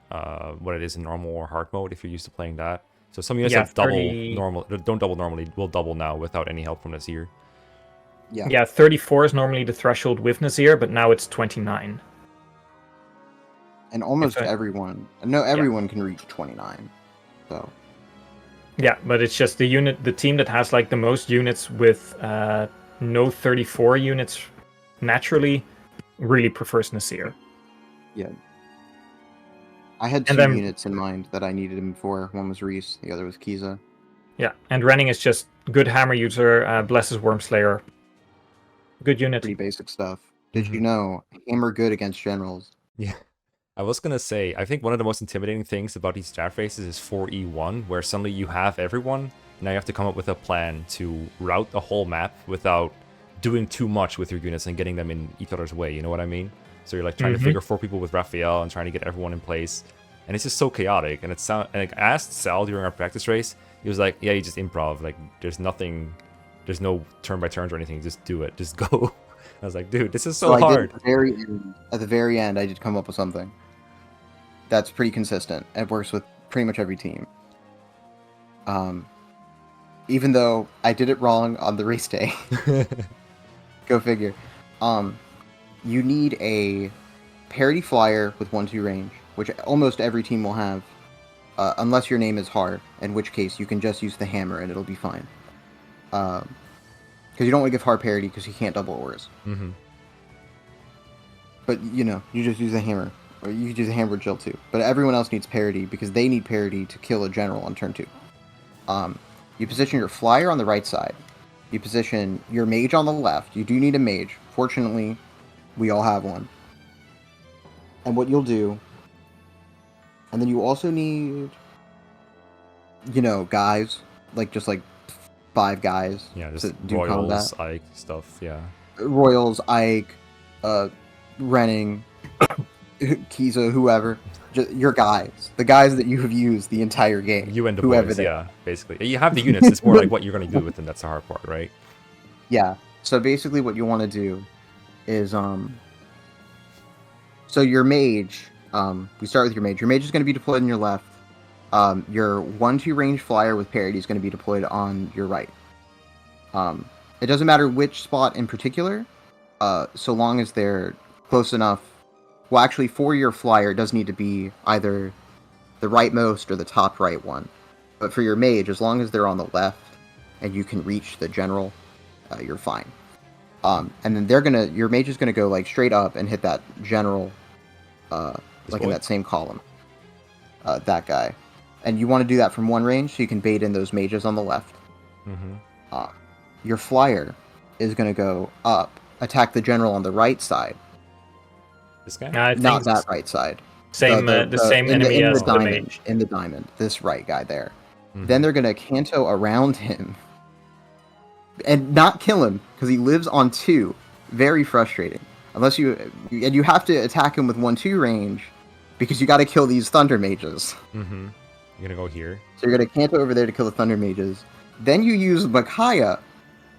A: what it is in normal or hard mode if you're used to playing that. So some units that don't double normally will double now without any help from Nazir.
B: Yeah, 34 is normally the threshold with Nazir, but now it's 29.
C: And almost everyone can reach 29. So.
B: Yeah, but it's just the team that has like the most units with no 34 units naturally really prefers Nasir.
C: Yeah. I had two units in mind that I needed him for. One was Reese, the other was Kyza.
B: Yeah, and Renning is just good hammer user, blesses Wormslayer. Good unit.
C: Pretty basic stuff. Did you know hammer good against generals?
A: Yeah. I was gonna say, I think one of the most intimidating things about these draft races is 4E1, where suddenly you have everyone, now you have to come up with a plan to route the whole map without doing too much with your units and getting them in each other's way, you know what I mean? So you're like trying to figure 4 people with Raphael and trying to get everyone in place, and it's just so chaotic. And I asked Sal during our practice race, he was like, yeah, you just improv, like there's no turn by turns or anything, just do it, just go. I was like, dude, this is so hard.
C: At the very end, I did come up with something that's pretty consistent. It works with pretty much every team. Even though I did it wrong on the race day. Go figure. You need a parity flyer with 1-2 range, which almost every team will have, unless your name is Har, in which case you can just use the hammer and it'll be fine. Because you don't want to give Har parity because he can't double ores. But, you just use the hammer. Or you could use a hammer with Jill too. But everyone else needs parity because they need parity to kill a general on turn 2. You position your flyer on the right side. You position your mage on the left. You do need a mage. Fortunately, we all have one. And what you'll do... And then you also need... guys. Just 5 guys.
A: Yeah, just
C: to do
A: Royals,
C: combat.
A: Ike, stuff, yeah.
C: Royals, Ike, Renning... Kyza, whoever, just your guys, the guys that you have used the entire game.
A: You and the boys, yeah, basically. You have the units, it's more like what you're going to do with them, that's the hard part, right?
C: Yeah, so basically what you want to do is, so your mage, we start with your mage. Your mage is going to be deployed on your left. your 1/2 range flyer with parity is going to be deployed on your right. It doesn't matter which spot in particular, so long as they're close enough. Well, actually, for your flyer, it does need to be either the rightmost or the top right one. But for your mage, as long as they're on the left and you can reach the general, you're fine. And then your mage is gonna go like straight up and hit that general, like in that same column. That guy, and you want to do that from one range so you can bait in those mages on the left. Your flyer is gonna go up, attack the general on the right side.
A: This guy?
C: Not that right side.
B: Same, the same enemy as the mage.
C: In the diamond, this right guy there. Then they're gonna canto around him, and not kill him because he lives on 2. Very frustrating. And you have to attack him with 1/2 range because you got to kill these thunder mages.
A: You're gonna go here.
C: So you're gonna canto over there to kill the thunder mages. Then you use Mekkah.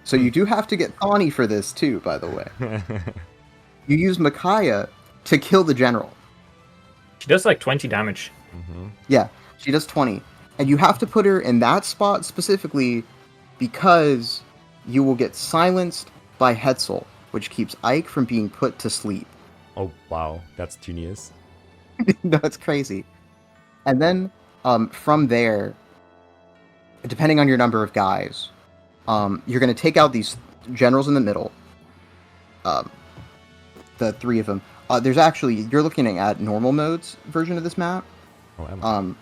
C: So you do have to get Thani for this too, by the way. You use Mekkah to kill the general.
B: She does like 20 damage.
C: Yeah, she does 20. And you have to put her in that spot specifically because you will get silenced by Hetzel, which keeps Ike from being put to sleep.
A: Oh, wow. That's genius.
C: No, it's crazy. And then from there, depending on your number of guys, you're going to take out these generals in the middle. The 3 of them. There's actually, you're looking at normal modes version of this map.
A: Oh, am I?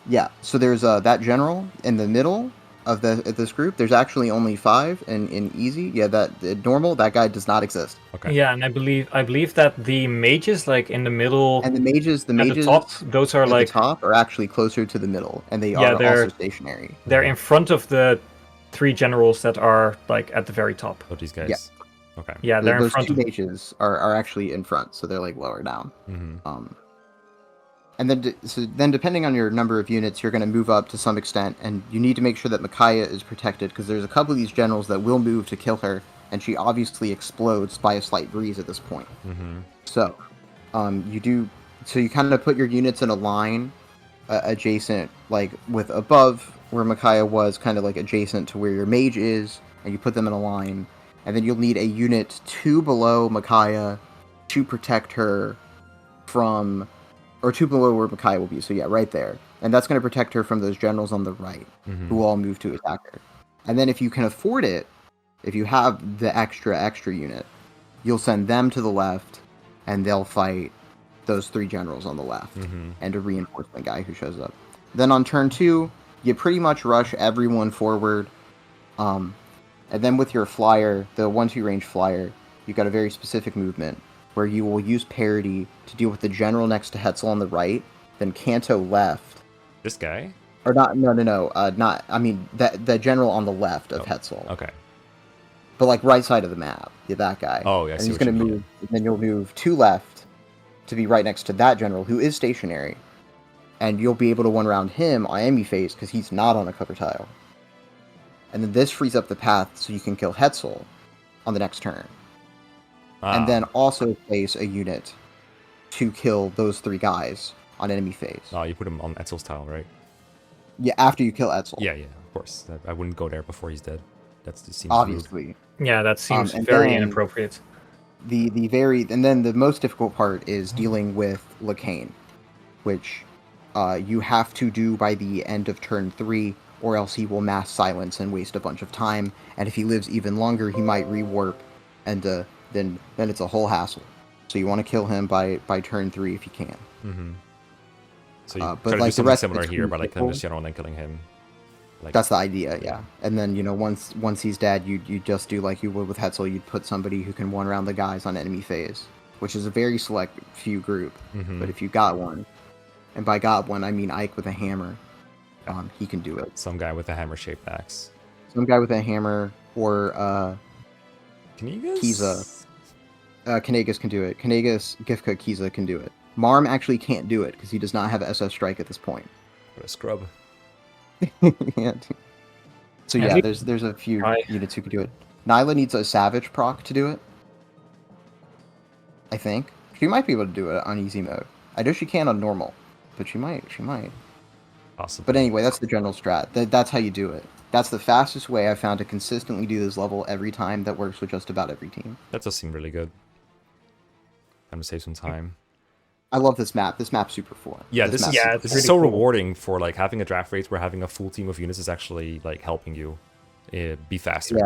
C: Yeah, so there's that general in the middle of this group. There's actually only 5 in easy. Yeah, that normal, that guy does not exist.
B: Okay. Yeah, and I believe that the mages like in the middle
C: and the mages
B: at the top, those are like
C: the top are actually closer to the middle, and they're also stationary.
B: They're in front of the 3 generals that are like at the very top.
A: Oh, these guys.
C: Yeah.
A: Okay.
B: Yeah, they're in
C: those
B: front
C: 2
B: of
C: mages are actually in front, so they're like lower down. And then depending on your number of units, you're going to move up to some extent, and you need to make sure that Mekkah is protected, because there's a couple of these generals that will move to kill her, and she obviously explodes by a slight breeze at this point. So, you kind of put your units in a line adjacent, like with above where Mekkah was, kind of like adjacent to where your mage is, and you put them in a line, and then you'll need a unit 2 below Mekkah to protect her from... or 2 below where Mekkah will be, so yeah, right there. And that's going to protect her from those generals on the right, who will all move to attack her. And then if you can afford it, if you have the extra unit, you'll send them to the left, and they'll fight those 3 generals on the left, and a reinforcement guy who shows up. Then on turn 2, you pretty much rush everyone forward. And then with your flyer, the 1/2 range flyer, you've got a very specific movement, where you will use parity to deal with the general next to Hetzel on the right, then Canto left.
A: This guy?
C: Or not, no, not, I mean, the general on the left of Hetzel.
A: Okay.
C: But like right side of the map, yeah, that guy.
A: Oh, yeah, I
C: and
A: see
C: he's
A: what
C: going to
A: you
C: move, and then you'll move 2 left to be right next to that general, who is stationary. And you'll be able to one-round him on enemy phase, because he's not on a cover tile. And then this frees up the path so you can kill Hetzel on the next turn. And then also place a unit to kill those 3 guys on enemy phase.
A: Oh, you put him on Etzel's tile, right?
C: Yeah, after you kill Etzel.
A: Yeah, of course. I wouldn't go there before he's dead. That seems
C: obviously.
A: Rude.
B: Yeah, that seems very inappropriate.
C: And then the most difficult part is dealing with Lacane, which you have to do by the end of turn 3, or else he will mass silence and waste a bunch of time. And if he lives even longer, he might rewarp, and then it's a whole hassle. So you want to kill him by turn 3 if you can.
A: So you
C: but
A: try to
C: like
A: do
C: the
A: something
C: rest
A: similar here, by like killing this general and then killing him. Like,
C: that's the idea, yeah. And then, once he's dead, you just do like you would with Hetzel. You'd put somebody who can one-round the guys on enemy phase, which is a very select few group. But if you got one, and by got one, I mean Ike with a hammer, he can do it.
A: Some guy with a hammer-shaped axe.
C: Some guy with a hammer, or
A: Kyza?
C: Kanagas can do it. Kanagas, Gifka, Kyza can do it. Marm actually can't do it, because he does not have SF Strike at this point.
A: What a scrub.
C: Yeah. So yeah, there's a few units who can do it. Nyla needs a Savage proc to do it. I think. She might be able to do it on easy mode. I know she can on normal, but she might.
A: Possibly.
C: But anyway, that's the general strat. That's how you do it. That's the fastest way I've found to consistently do this level every time that works with just about every team.
A: That does seem really good. I'm gonna save some time.
C: I love this map. This map's super fun.
A: Yeah, this
B: it's
A: is
B: really
A: so
B: cool.
A: rewarding for like having a draft race where having a full team of units is actually like helping you be faster.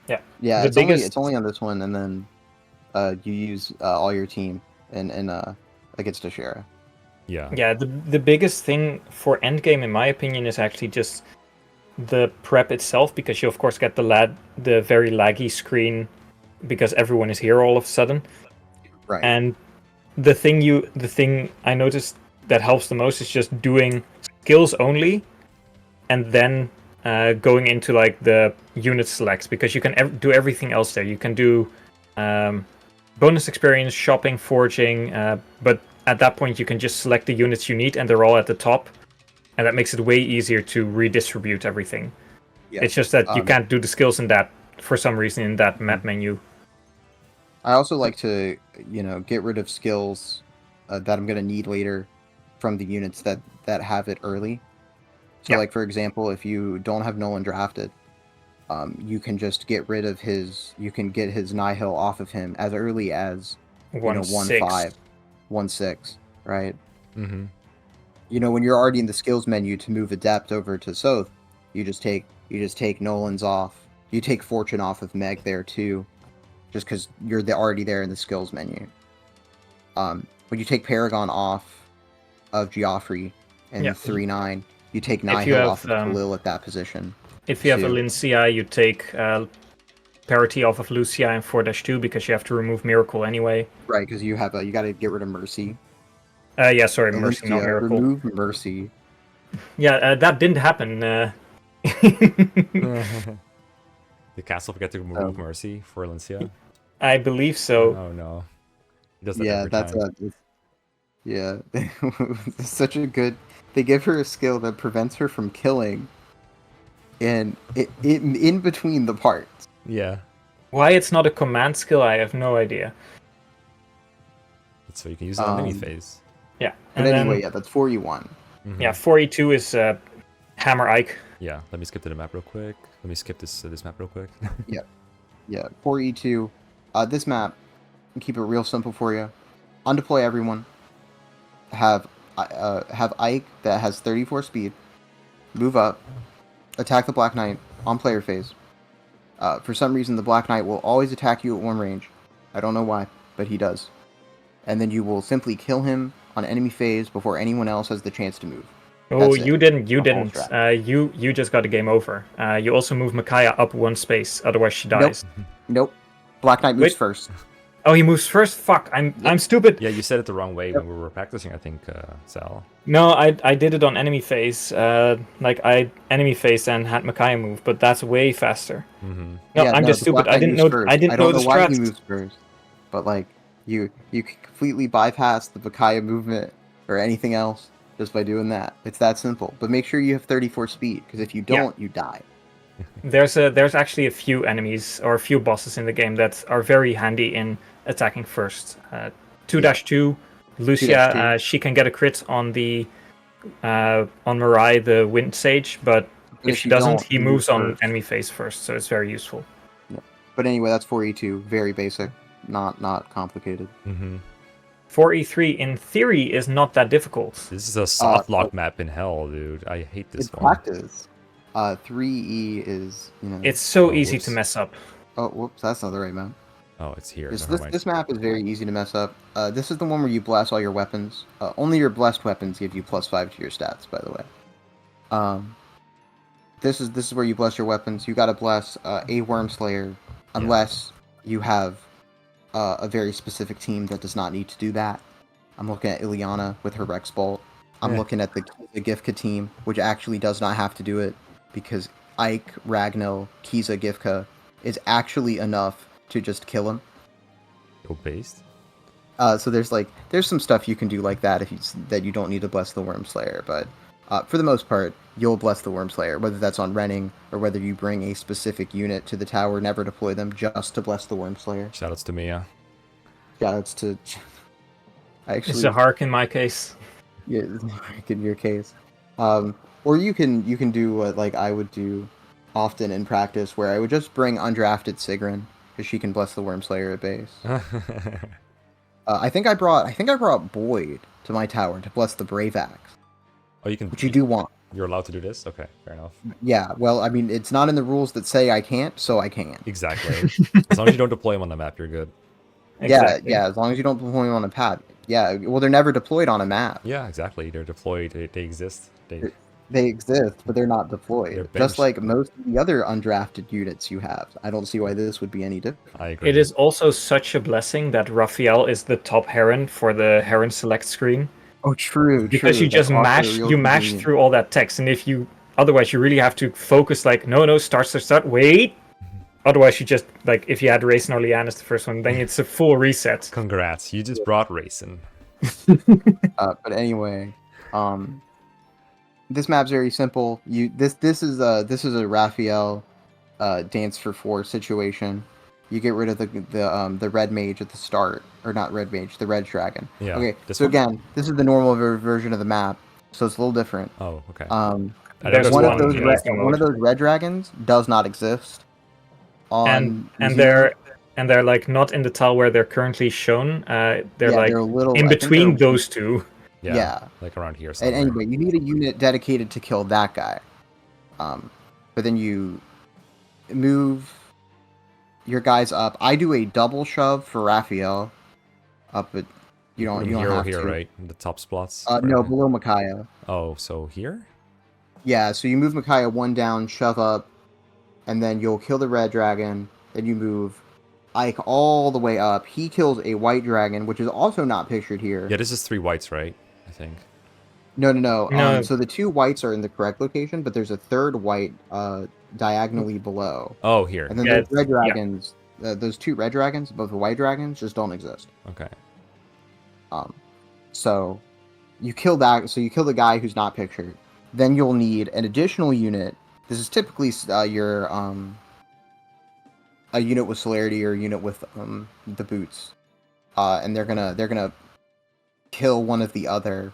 C: Yeah.
B: The
C: It's only on this one, and then you use all your team and against Ashera.
B: Yeah, the biggest thing for endgame, in my opinion, is actually just the prep itself, because you of course get the very laggy screen because everyone is here all of a sudden.
C: Right.
B: And the thing I noticed that helps the most is just doing skills only, and then going into like the unit selects, because you can do everything else there. You can do bonus experience, shopping, forging, but at that point you can just select the units you need, and they're all at the top, and that makes it way easier to redistribute everything.
C: Yeah.
B: It's just that you can't do the skills in that, for some reason, in that map menu.
C: I also like to, get rid of skills that I'm going to need later from the units that have it early. So, like, for example, if you don't have Nolan drafted, you can just get rid of you can get his Nihil off of him as early as, 1-5, 1-6, right?
A: Mm-hmm.
C: When you're already in the skills menu to move Adept over to Soth, you just take Nolan's off. You take Fortune off of Meg there, too. Just because you're already there in the skills menu. When you take Paragon off of Geoffrey and 3-9, you take Nihil off of Khalil at that position.
B: If you have Alincia, you take parity off of Lucia in 4-2 because you have to remove Miracle anyway.
C: Right, because you got to get rid of Mercy.
B: Mercy, not Miracle.
C: Remove Mercy.
B: Yeah, that didn't happen.
A: Did Castle forget to remove Mercy for Alincia?
B: I believe so.
A: Oh no. He does that every time.
C: It's such a good... They give her a skill that prevents her from killing and in between the parts.
A: Yeah.
B: Why it's not a command skill, I have no idea.
A: So you can use it on any phase.
B: Yeah.
C: But anyway, that's 4E1.
A: Mm-hmm.
B: Yeah, 4E2 is Hammer Ike.
A: Yeah, let me skip to the map real quick. Let me skip this map real quick.
C: Yeah, 4E2. This map, keep it real simple for you. Undeploy everyone. Have Ike that has 34 speed. Move up. Attack the Black Knight on player phase. For some reason, the Black Knight will always attack you at 1 range. I don't know why, but he does. And then you will simply kill him on enemy phase before anyone else has the chance to move.
B: Oh, you didn't. You just got a game over. You also move Micaiah up 1 space, otherwise she dies.
C: Nope. Black Knight moves first.
B: Oh, he moves first? Fuck, I'm stupid.
A: Yeah, you said it the wrong way when we were practicing, I think, Sal.
B: No, I did it on enemy phase. I enemy phase and had Micaiah move, but that's way faster.
A: Mm-hmm.
B: No, I'm just stupid. I didn't know the strats.
C: Why he moves first, but like you can completely bypass the Micaiah movement or anything else just by doing that. It's that simple. But make sure you have 34 speed, because if you don't, you die.
B: There's actually a few enemies or a few bosses in the game that are very handy in attacking first. 2-2, Lucia, she can get a crit on the on Mirai, the Wind Sage, but if she doesn't, he moves on enemy phase first, so it's very useful.
C: Yeah. But anyway, that's 4E2, very basic, not complicated.
A: Mm-hmm.
B: 4E3 in theory is not that difficult.
A: This is a soft lock map in hell, dude. I hate this one.
C: Practice. 3E is,
B: It's so easy to mess up.
C: Oh, whoops, that's not the right map.
A: Oh, it's here.
C: This map is very easy to mess up. This is the one where you bless all your weapons. Only your blessed weapons give you +5 to your stats, by the way. This is where you bless your weapons. You gotta bless a Worm Slayer, unless you have a very specific team that does not need to do that. I'm looking at Ileana with her Rex Bolt. I'm looking at the Gifka team, which actually does not have to do it, because Ike, Ragnell, Kyza, Gifka is actually enough to just kill him.
A: Go based.
C: So there's some stuff you can do like that that you don't need to bless the Worm Slayer, but for the most part, you'll bless the Worm Slayer, whether that's on Renning or whether you bring a specific unit to the tower, never deploy them, just to bless the Worm Slayer.
A: Shoutouts to Mia.
C: Shoutouts to...
B: It's a Hark in my case.
C: Yeah, in your case. Or you can do what like I would do often in practice, where I would just bring undrafted Sigrun because she can bless the Worm Slayer at base. I think I brought Boyd to my tower to bless the Brave Axe.
A: Oh, you can.
C: Which you do want.
A: You're allowed to do this? Okay, fair enough.
C: Yeah, well, I mean, it's not in the rules that say I can't, so I can't.
A: Exactly. As long as you don't deploy them on the map, you're good.
B: Exactly.
C: Yeah, as long as you don't deploy them on a pad. Yeah, well, they're never deployed on a map.
A: Yeah, exactly. They're deployed. They exist.
C: They exist, but they're not deployed.
A: They're
C: Just
A: benched.
C: like most of the other undrafted units you have. I don't see why this would be any different.
A: I agree.
B: It is also such a blessing that Raphael is the top Heron for the Heron select screen.
C: Oh, true.
B: Because
C: true.
B: you just mash through all that text, and if you otherwise you really have to focus like no start wait. Otherwise you just like if you had Raisin or Leanne the first one, then it's a full reset.
A: Congrats, you just brought Raisin.
C: But anyway, this map's very simple. This is a Raphael dance for 4 situation. You get rid of the red mage at the start, or not red mage, the red dragon.
A: Yeah.
C: Okay. So again, this is the normal version of the map, so it's a little different.
A: Oh, okay.
B: There's
C: One of those
B: one
C: of those red dragons does not exist.
B: And they're like not in the tile where they're currently shown. They're like
C: they're a little,
B: in between those two.
A: Yeah, like around here somewhere.
C: And anyway, you need a unit dedicated to kill that guy. But then you move your guys up. I do a double shove for Raphael up, but you don't have
A: here,
C: to.
A: right? In the top spots.
C: No, below Micaiah.
A: Oh, so here?
C: Yeah, so you move Micaiah 1 down, shove up, and then you'll kill the red dragon. Then you move Ike all the way up. He kills a white dragon, which is also not pictured here.
A: Yeah, this is 3 whites, right? I think.
C: No. So the 2 whites are in the correct location, but there's a 3rd white diagonally below.
A: Oh, here.
C: And then those red dragons, those 2 red dragons above the white dragons, just don't exist.
A: Okay.
C: So you kill that. So you kill the guy who's not pictured. Then you'll need an additional unit. This is typically your a unit with celerity or a unit with the boots, and they're gonna kill one of the other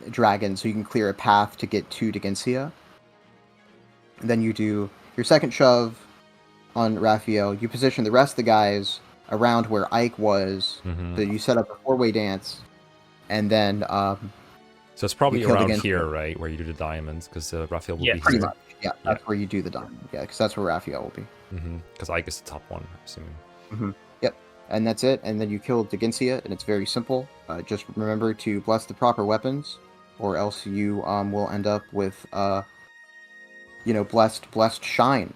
C: dragons, so you can clear a path to get to Degencia. And then you do your second shove on Raphael. You position the rest of the guys around where Ike was, so you set up a 4-way dance, and then
A: so it's probably around here, right, where you do the diamonds, because Raphael will be
C: pretty
A: here.
C: much. Yeah, that's where you do the diamond. Yeah, because that's where Raphael will be.
A: Because Ike is the top one, I'm assuming.
C: Yep, and that's it. And then you kill Degencia, and it's very simple. Just remember to bless the proper weapons, or else you will end up with blessed shine.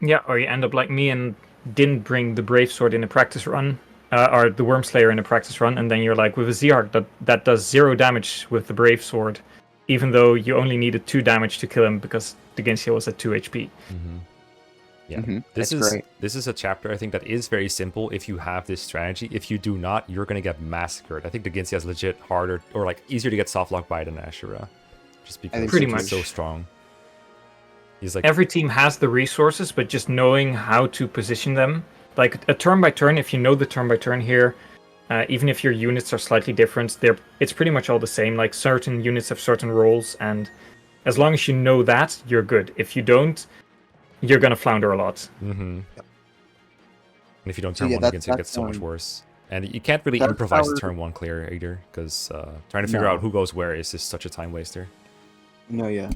B: Yeah, or you end up like me and didn't bring the Brave Sword in a practice run, or the Worm Slayer in a practice run, and then you're like with a Zerg that does 0 damage with the Brave Sword, even though you only needed 2 damage to kill him because Degencia was at 2 HP.
A: Yeah, this is a chapter I think that is very simple if you have this strategy. If you do not, you're gonna get massacred. I think Degencia is legit harder or like easier to get soft locked by than Ashura, just because he's so strong. He's like
B: every team has the resources, but just knowing how to position them, like a turn by turn. If you know the turn by turn here, even if your units are slightly different, it's pretty much all the same. Like certain units have certain roles, and as long as you know that, you're good. If you don't, you're gonna flounder a lot.
A: And if you don't turn one against it, gets so much worse. And you can't really improvise the turn 1 clear either, because trying to figure out who goes where is just such a time waster.
C: No.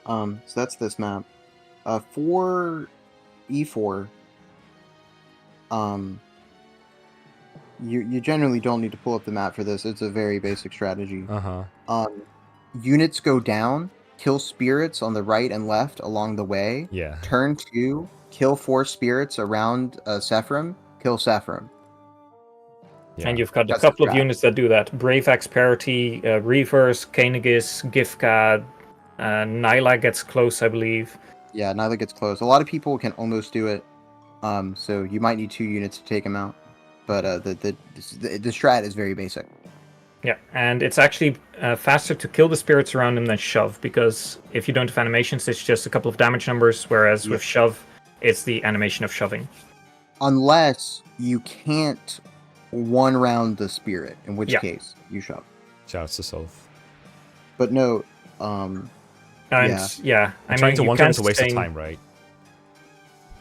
C: So that's this map. For E4, you generally don't need to pull up the map for this. It's a very basic strategy. Units go down, kill spirits on the right and left along the way.
A: Yeah.
C: Turn 2, kill 4 spirits around Sephram, kill Sephram.
B: Yeah. And you've got a couple of units that do that. Brave Axe Parity, Reavers, Kanegis, Gifka, Nyla gets close, I believe.
C: Yeah, Nyla gets close. A lot of people can almost do it, so you might need 2 units to take him out. But the strat is very basic.
B: Yeah, and it's actually faster to kill the spirits around him than shove, because if you don't have animations, it's just a couple of damage numbers, whereas with shove, it's the animation of shoving.
C: Unless you can't 1 round the spirit, in which case you shove.
A: Shouts to Soth.
C: But no,
B: And
C: yeah.
B: yeah, I
A: I'm trying
B: mean,
A: to
B: you
A: wonder
B: can
A: it's a waste of
B: sustain-
A: time, right?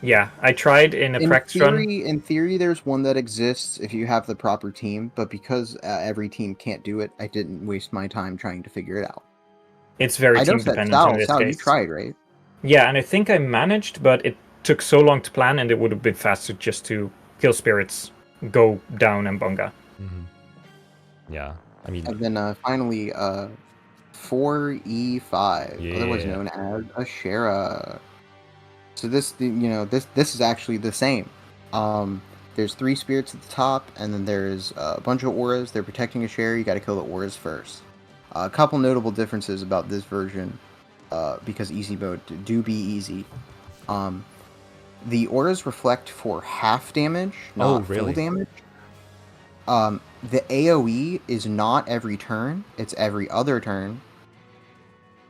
B: Yeah, I tried in a practice run.
C: In theory, there's one that exists if you have the proper team, but because every team can't do it, I didn't waste my time trying to figure it out.
B: It's very
C: I know
B: team
C: that
B: dependent in this
C: Sal, you
B: case.
C: tried, right?
B: Yeah, and I think I managed, but it took so long to plan, and it would have been faster just to kill spirits, go down, and bunga.
A: Yeah, I mean,
C: And then finally, 4E5, otherwise
A: yeah.
C: known as a Shera. So this is actually the same. There's 3 spirits at the top, and then there's a bunch of auras. They're protecting a Shera. You got to kill the auras first. A couple notable differences about this version, because easy mode do be easy. The auras reflect for half damage, not full damage. The AoE is not every turn; it's every other turn.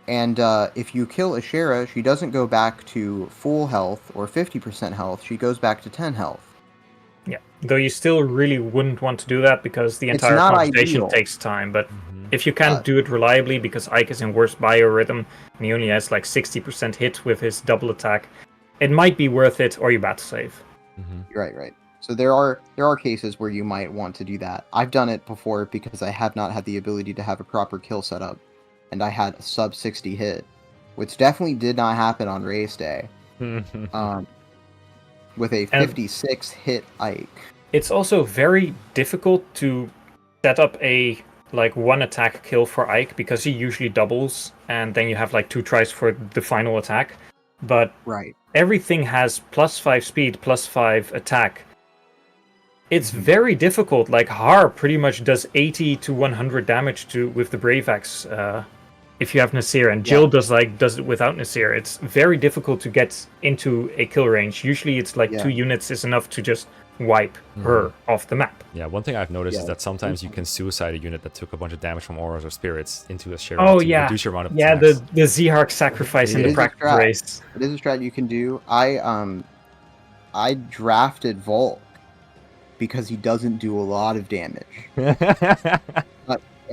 C: And if you kill a Shera, she doesn't go back to full health or 50% health. She goes back to 10 health.
B: Yeah, though you still really wouldn't want to do that because the
C: It's
B: entire
C: not
B: computation
C: ideal.
B: takes time. But if you can't do it reliably because Ike is in worse biorhythm and he only has like 60% hit with his double attack, it might be worth it, or you battle save.
C: Right. So there are cases where you might want to do that. I've done it before because I have not had the ability to have a proper kill setup, and I had a sub 60 hit, which definitely did not happen on race day. With a 56 hit Ike.
B: It's also very difficult to set up a like one attack kill for Ike because he usually doubles, and then you have like 2 tries for the final attack. But everything has +5 speed, +5 attack. It's very difficult. Like Har pretty much does 80 to 100 damage with the Brave Axe if you have Nasir, and Jill does it without Nasir. It's very difficult to get into a kill range. Usually it's like 2 units is enough to just wipe her off the map.
A: Yeah, one thing I've noticed is that sometimes you can suicide a unit that took a bunch of damage from auras or spirits into a Shera to reduce your amount of attacks.
B: the Zhark sacrifice in the practice race.
C: It is a strat you can do. I drafted Volk because he doesn't do a lot of damage.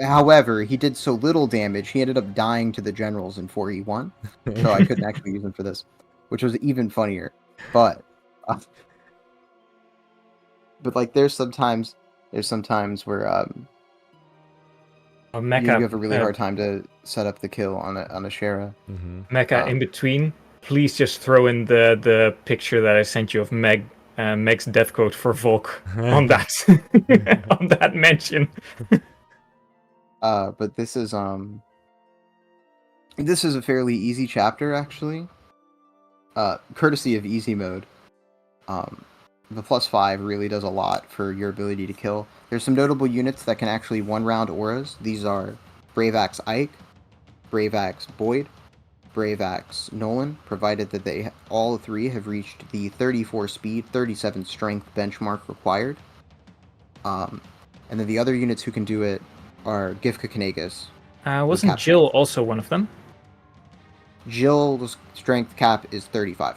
C: However, he did so little damage, he ended up dying to the generals in 4E1, so I couldn't actually use him for this, which was even funnier. But like, there's sometimes where
B: Mekkah,
C: you have a really hard time to set up the kill on a Shera.
B: Mekkah, in between, please just throw in the picture that I sent you of Meg's death code for Volk on that on that mention.
C: But this is a fairly easy chapter, actually. Courtesy of easy mode. The +5 really does a lot for your ability to kill. There's some notable units that can actually one-round auras. These are Brave Axe Ike, Brave Axe Boyd, Brave Axe Nolan, provided that they all 3 have reached the 34 speed, 37 strength benchmark required. And then the other units who can do it are Gifka Kanegas.
B: Wasn't Jill also one of them?
C: Jill's strength cap is 35.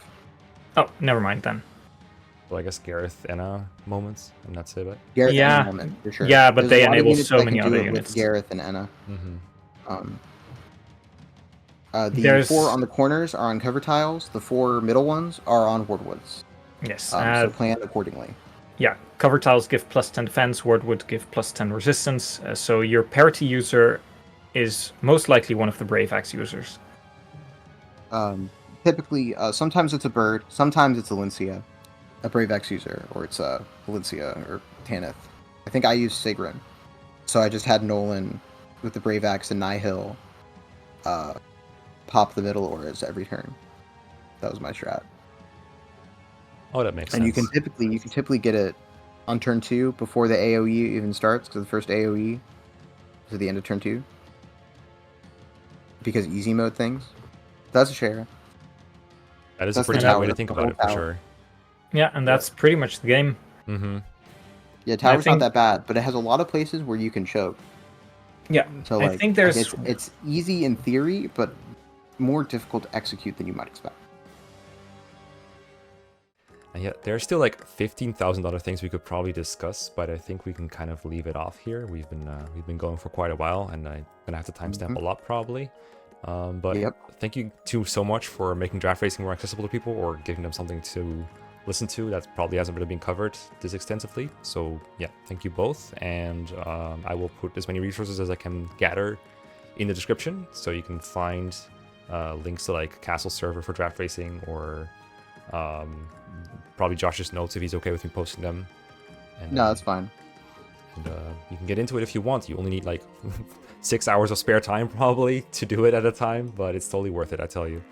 B: Oh, never mind then.
A: Well, I guess Gareth Enna moments, and that's it. But
C: Gareth Enna moment, for sure.
B: Yeah, but
C: There's
B: they enable so many other units.
C: With Gareth and Enna. The 4 on the corners are on cover tiles. The 4 middle ones are on wardwoods.
B: Yes.
C: So plan accordingly.
B: Yeah, cover tiles give +10 defense, wardwood give +10 resistance. So your parity user is most likely one of the Brave Axe users.
C: Typically, sometimes it's a bird, sometimes it's a Lincia, a Brave Axe user, or it's a Lincia or Tanith. I think I used Sigrun, so I just had Nolan with the Brave Axe and Nihil pop the middle auras every turn. That was my strat.
A: Oh, that makes sense.
C: And you can typically get it on turn 2 before the AoE even starts, because the first AoE is at the end of turn 2. Because easy mode things. That's a share.
A: That is a pretty good way to think about it, for sure.
B: Yeah, and that's pretty much the game.
C: Yeah, tower's not that bad, but it has a lot of places where you can choke.
B: Yeah,
C: so
B: I think there's...
C: It's easy in theory, but more difficult to execute than you might expect.
A: And yet there's still like 15,000 other things we could probably discuss, but I think we can kind of leave it off here. We've been going for quite a while, and I'm gonna have to timestamp a lot probably. But thank you two so much for making draft racing more accessible to people, or giving them something to listen to that probably hasn't really been covered this extensively. So yeah, thank you both, and I will put as many resources as I can gather in the description, so you can find links to like Castle server for draft racing, or probably Josh's notes if he's okay with me posting them. And,
C: No, that's fine.
A: And you can get into it if you want. You only need like 6 hours of spare time probably to do it at a time, but it's totally worth it, I tell you.